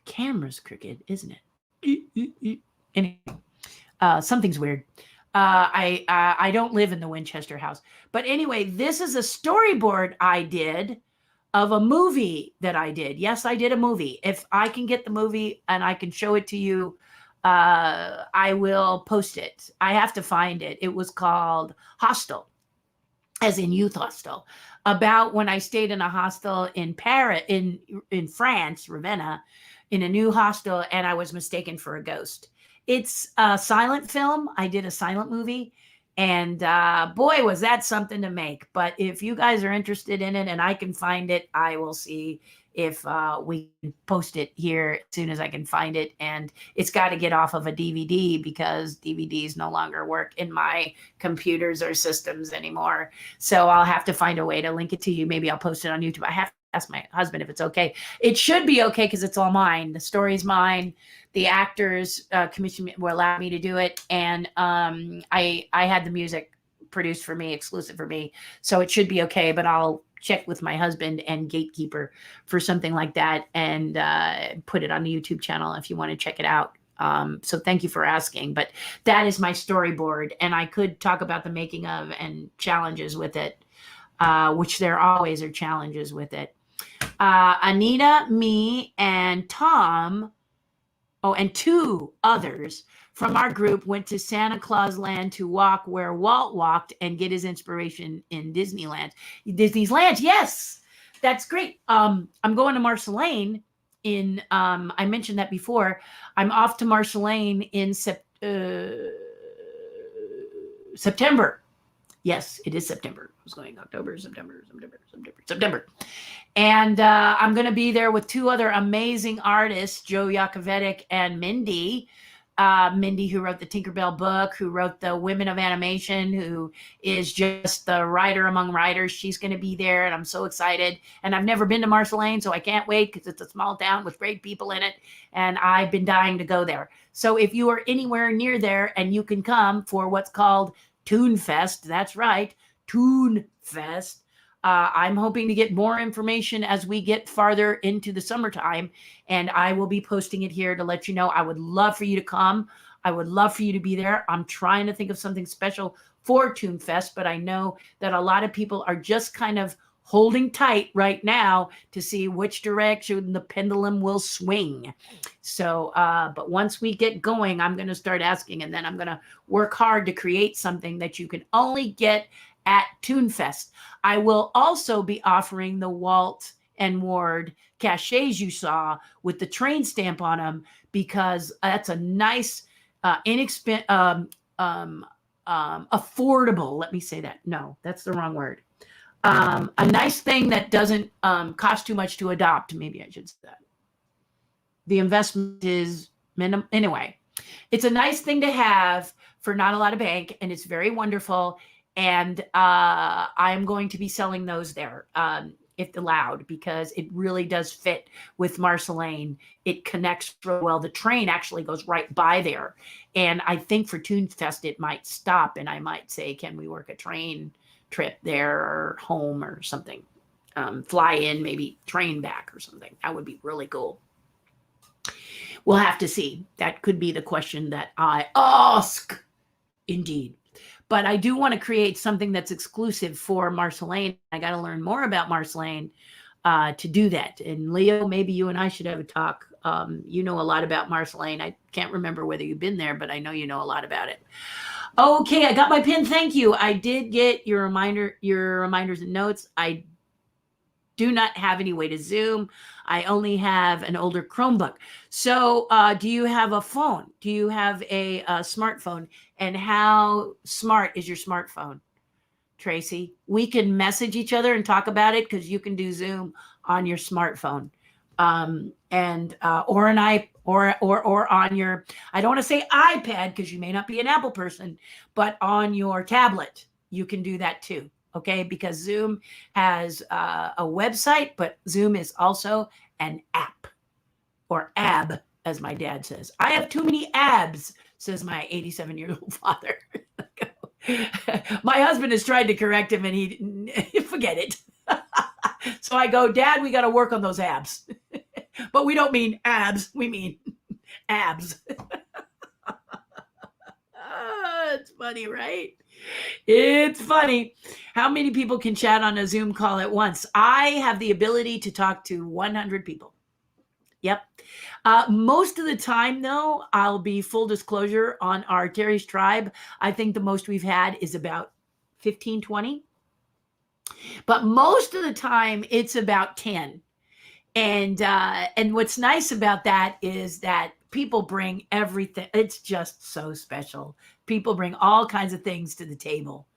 camera's crooked, isn't it? Anyway, something's weird. I don't live in the Winchester house. But anyway, this is a storyboard I did of a movie that I did. Yes, I did a movie. If I can get the movie and I can show it to you, I will post it. I have to find it. It was called Hostel, as in youth hostel, about when I stayed in a hostel in Paris, in France, Ravenna, in a new hostel, and I was mistaken for a ghost. It's a silent film. I did a silent movie, and boy, was that something to make. But if you guys are interested in it and I can find it, I will see if we can post it here as soon as I can find it. And it's got to get off of a DVD because DVDs no longer work in my computers or systems anymore. So I'll have to find a way to link it to you. Maybe I'll post it on YouTube. I have to ask my husband if it's okay. It should be okay because it's all mine. The story's mine. The actors commission will allow me to do it. And I had the music produced for me, exclusive for me. So it should be okay, but I'll check with my husband and Gatekeeper for something like that and put it on the YouTube channel if you want to check it out. So thank you for asking, but that is my storyboard, and I could talk about the making of and challenges with it, which there always are challenges with it. Anita, me, and Tom, and two others from our group went to Santa Claus Land to walk where Walt walked and get his inspiration in Disneyland. Disney's Land, yes, that's great. I'm going to Marceline in, I mentioned that before. I'm off to Marceline in September. Yes, it is September. I was going October, September. And I'm going to be there with two other amazing artists, Joe Yakovetic and Mindy. Mindy, who wrote the Tinkerbell book, who wrote the Women of Animation, who is just the writer among writers. She's going to be there, and I'm so excited. And I've never been to Marceline, so I can't wait because it's a small town with great people in it, and I've been dying to go there. So if you are anywhere near there and you can come for what's called Toon Fest, that's right, Toon Fest. I'm hoping to get more information as we get farther into the summertime, and I will be posting it here to let you know. I would love for you to come. I would love for you to be there. I'm trying to think of something special for Toon Fest, but I know that a lot of people are just kind of holding tight right now to see which direction the pendulum will swing. So, but once we get going, I'm going to start asking, and then I'm going to work hard to create something that you can only get at Toon Fest. I will also be offering the Walt and Ward cachets you saw with the train stamp on them, because that's a nice, affordable. Let me say that. No, that's the wrong word. A nice thing that doesn't cost too much to adopt. Maybe I should say that. The investment is minimum. Anyway, it's a nice thing to have for not a lot of bank, and it's very wonderful. And I'm going to be selling those there. if allowed, because it really does fit with Marceline. It connects real well. The train actually goes right by there. And I think for Toon Fest, it might stop and I might say, can we work a train trip there or home or something? Fly in, maybe train back or something. That would be really cool. We'll have to see. That could be the question that I ask. Indeed. But I do want to create something that's exclusive for Marceline. I got to learn more about Marceline to do that. And Leo, maybe you and I should have a talk. You know a lot about Marceline. I can't remember whether you've been there, but I know you know a lot about it. Okay, I got my pin. Thank you. I did get your reminders and notes. I do not have any way to Zoom. I only have an older Chromebook. So do you have a phone? Do you have a smartphone? And how smart is your smartphone, Tracy? We can message each other and talk about it because you can do Zoom on your smartphone. Or on your, I don't want to say iPad because you may not be an Apple person, but on your tablet, you can do that too. Okay, because Zoom has a website, but Zoom is also an app, or ab, as my dad says. I have too many abs, says my 87-year-old father. My husband has tried to correct him and he forget it. So I go, Dad, we got to work on those abs. But we don't mean abs, we mean abs. It's funny, right? It's funny. How many people can chat on a Zoom call at once? I have the ability to talk to 100 people. Yep. Most of the time, though, I'll be full disclosure on our Terry's Tribe. I think the most we've had is about 15, 20. But most of the time, it's about 10. And what's nice about that is that people bring everything. It's just so special. People bring all kinds of things to the table,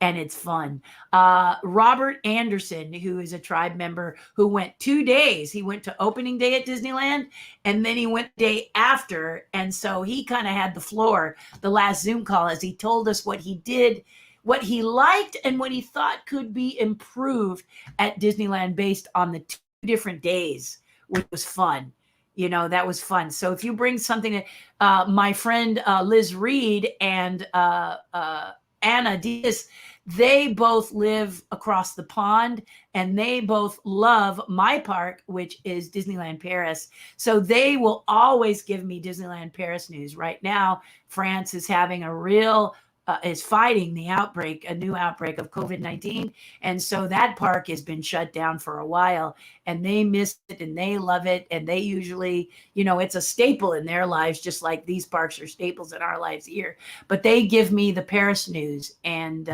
and it's fun. Robert Anderson, who is a tribe member who went 2 days. He went to opening day at Disneyland, and then he went the day after. And so he kind of had the floor the last Zoom call as he told us what he did, what he liked, and what he thought could be improved at Disneyland based on the 2 different days, which was fun. You know, that was fun. So if you bring something, my friend Liz Reed and Anna Diaz, they both live across the pond and they both love my park, which is Disneyland Paris. So they will always give me Disneyland Paris news. Right now, France is having is fighting a new outbreak of COVID-19. And so that park has been shut down for a while and they miss it and they love it. And they usually, it's a staple in their lives, just like these parks are staples in our lives here. But they give me the Paris news and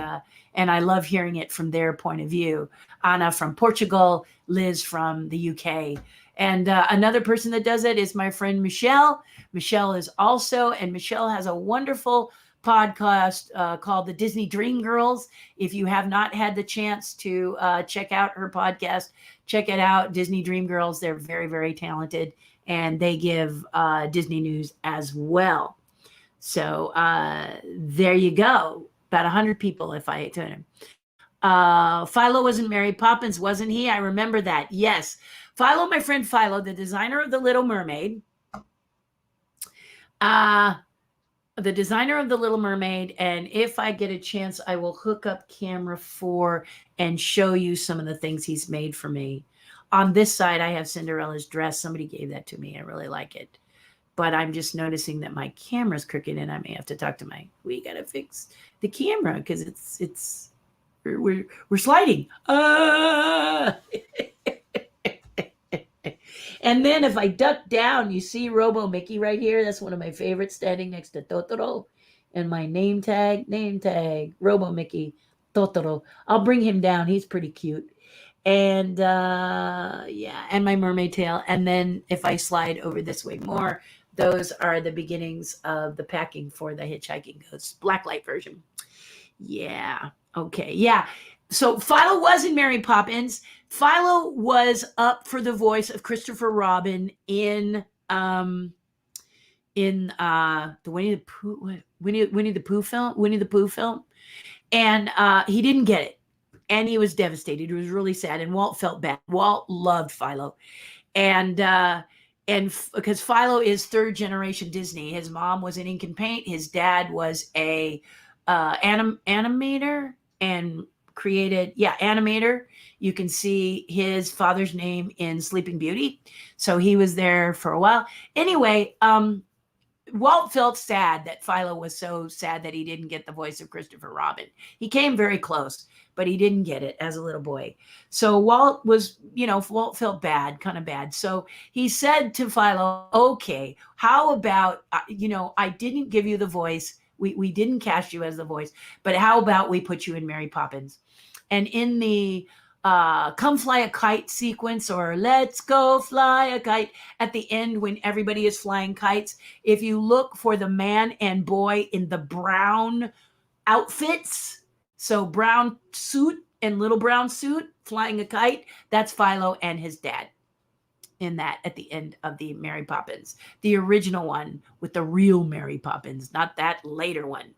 I love hearing it from their point of view. Anna from Portugal, Liz from the UK. And another person that does it is my friend Michelle. Michelle has a wonderful podcast called the Disney Dream Girls. If you have not had the chance to check out her podcast, check it out. Disney Dream Girls. They're very, very talented and they give Disney news as well. So there you go. About 100 people if I tune him. Philo wasn't Mary Poppins, wasn't he? I remember that. Yes. Philo, my friend Philo, the designer of The Little Mermaid. The designer of The Little Mermaid, and if I get a chance, I will hook up camera 4 and show you some of the things he's made for me. On this side, I have Cinderella's dress. Somebody gave that to me. I really like it. But I'm just noticing that my camera's crooked and I may have to talk to we got to fix the camera because we're sliding. And then if I duck down, you see Robo Mickey right here. That's one of my favorites, standing next to Totoro. And my name tag, Robo Mickey, Totoro. I'll bring him down. He's pretty cute. And and my mermaid tail. And then if I slide over this way more, those are the beginnings of the packing for the Hitchhiking Ghost Blacklight version. Yeah. Okay. Yeah. So Philo was in Mary Poppins. Philo was up for the voice of Christopher Robin in the Winnie the Pooh film, and he didn't get it. And he was devastated. He was really sad. And Walt felt bad. Walt loved Philo. And because Philo is third generation Disney. His mom was an ink and paint. His dad was a animator and created, animator. You can see his father's name in Sleeping Beauty. So he was there for a while. Anyway, Walt felt sad that Philo was so sad that he didn't get the voice of Christopher Robin. He came very close, but he didn't get it as a little boy. So Walt felt bad, kind of bad. So he said to Philo, okay, how about, I didn't give you the voice. We didn't cast you as the voice, but how about we put you in Mary Poppins? And in the Come Fly a Kite sequence, or Let's Go Fly a Kite, at the end when everybody is flying kites, if you look for the man and boy in the brown outfits, so brown suit and little brown suit flying a kite, that's Philo and his dad in that at the end of the Mary Poppins, the original one with the real Mary Poppins, not that later one.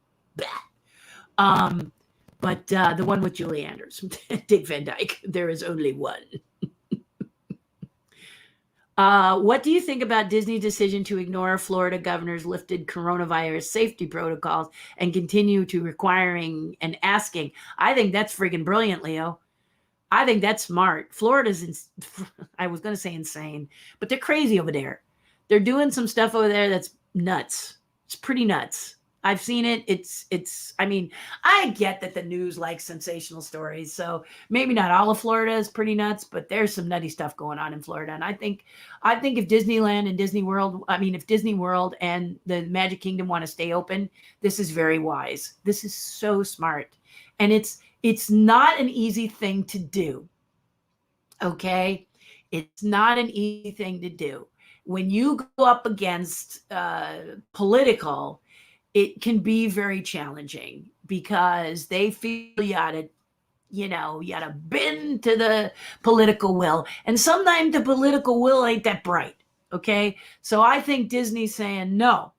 But the one with Julie Andrews, Dick Van Dyke, there is only one. What do you think about Disney's decision to ignore Florida governor's lifted coronavirus safety protocols and continue to requiring and asking? I think that's freaking brilliant, Leo. I think that's smart. Florida's, I was going to say insane, but they're crazy over there. They're doing some stuff over there that's nuts. It's pretty nuts. I've seen it. I get that the news likes sensational stories. So maybe not all of Florida is pretty nuts, but there's some nutty stuff going on in Florida. And I think if Disneyland and Disney World, if Disney World and the Magic Kingdom want to stay open, this is very wise. This is so smart. And it's not an easy thing to do. Okay. It's not an easy thing to do. When you go up against political, it can be very challenging because they feel you gotta bend to the political will. And sometimes the political will ain't that bright. Okay. So I think Disney's saying, no,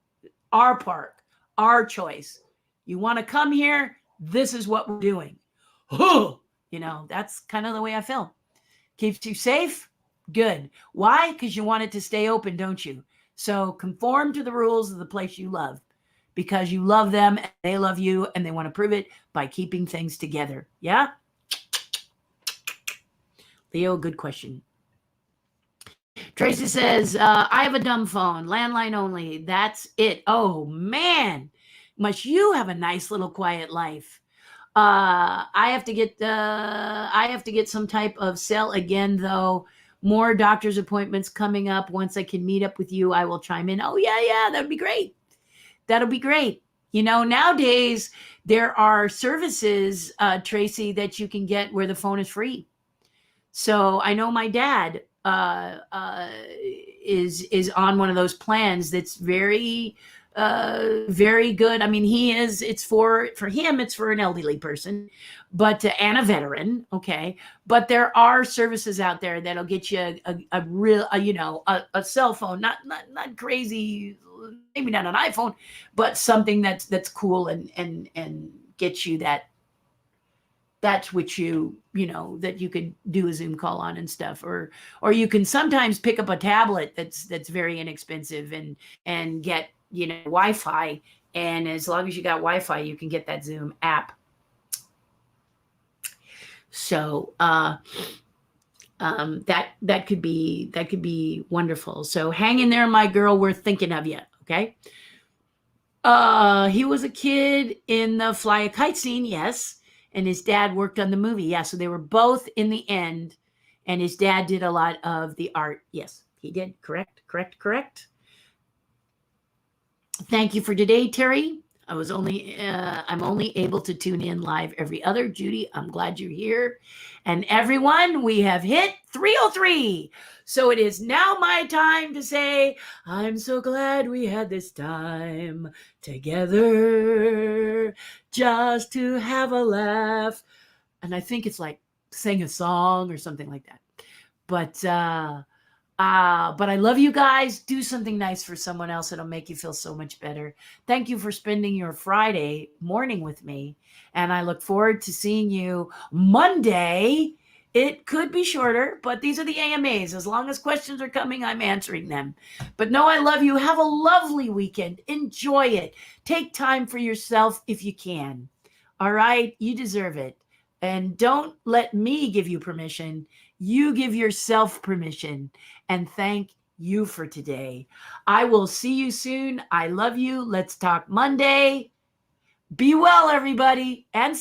our park, our choice. You want to come here? This is what we're doing. That's kind of the way I feel. Keeps you safe. Good. Why? Because you want it to stay open, don't you? So conform to the rules of the place you love, because you love them and they love you and they want to prove it by keeping things together. Yeah? Leo, good question. Tracy says, I have a dumb phone, landline only. That's it. Oh, man. Must you have a nice little quiet life. I have to get some type of cell again, though. More doctor's appointments coming up. Once I can meet up with you, I will chime in. Oh, yeah, that would be great. That'll be great. Nowadays there are services, Tracy, that you can get where the phone is free. So I know my dad is on one of those plans that's very, very good. It's for him, it's for an elderly person, but and a veteran. Okay. But there are services out there that'll get you a real, a cell phone, not crazy, maybe not an iPhone, but something that's cool and get you that's what that you could do a Zoom call on and stuff, or you can sometimes pick up a tablet that's very inexpensive and get Wi-Fi, and as long as you got Wi-Fi, you can get that Zoom app. So that could be wonderful. So hang in there, my girl. We're thinking of you. Okay. He was a kid in the Fly a Kite scene. Yes. And his dad worked on the movie. Yeah. So they were both in the end, and his dad did a lot of the art. Yes, he did. Correct. Thank you for today, Terry. I'm only able to tune in live every other. Judy, I'm glad you're here. And everyone, we have hit 303. So it is now my time to say, I'm so glad we had this time together just to have a laugh. And I think it's like sing a song or something like that. But But I love you guys. Do something nice for someone else. It'll make you feel so much better. Thank you for spending your Friday morning with me. And I look forward to seeing you Monday. It could be shorter, but these are the AMAs. As long as questions are coming, I'm answering them. But no, I love you. Have a lovely weekend. Enjoy it. Take time for yourself if you can. All right? You deserve it. And don't let me give you permission. You give yourself permission. And thank you for today. I will see you soon. I love you. Let's talk Monday. Be well, everybody, and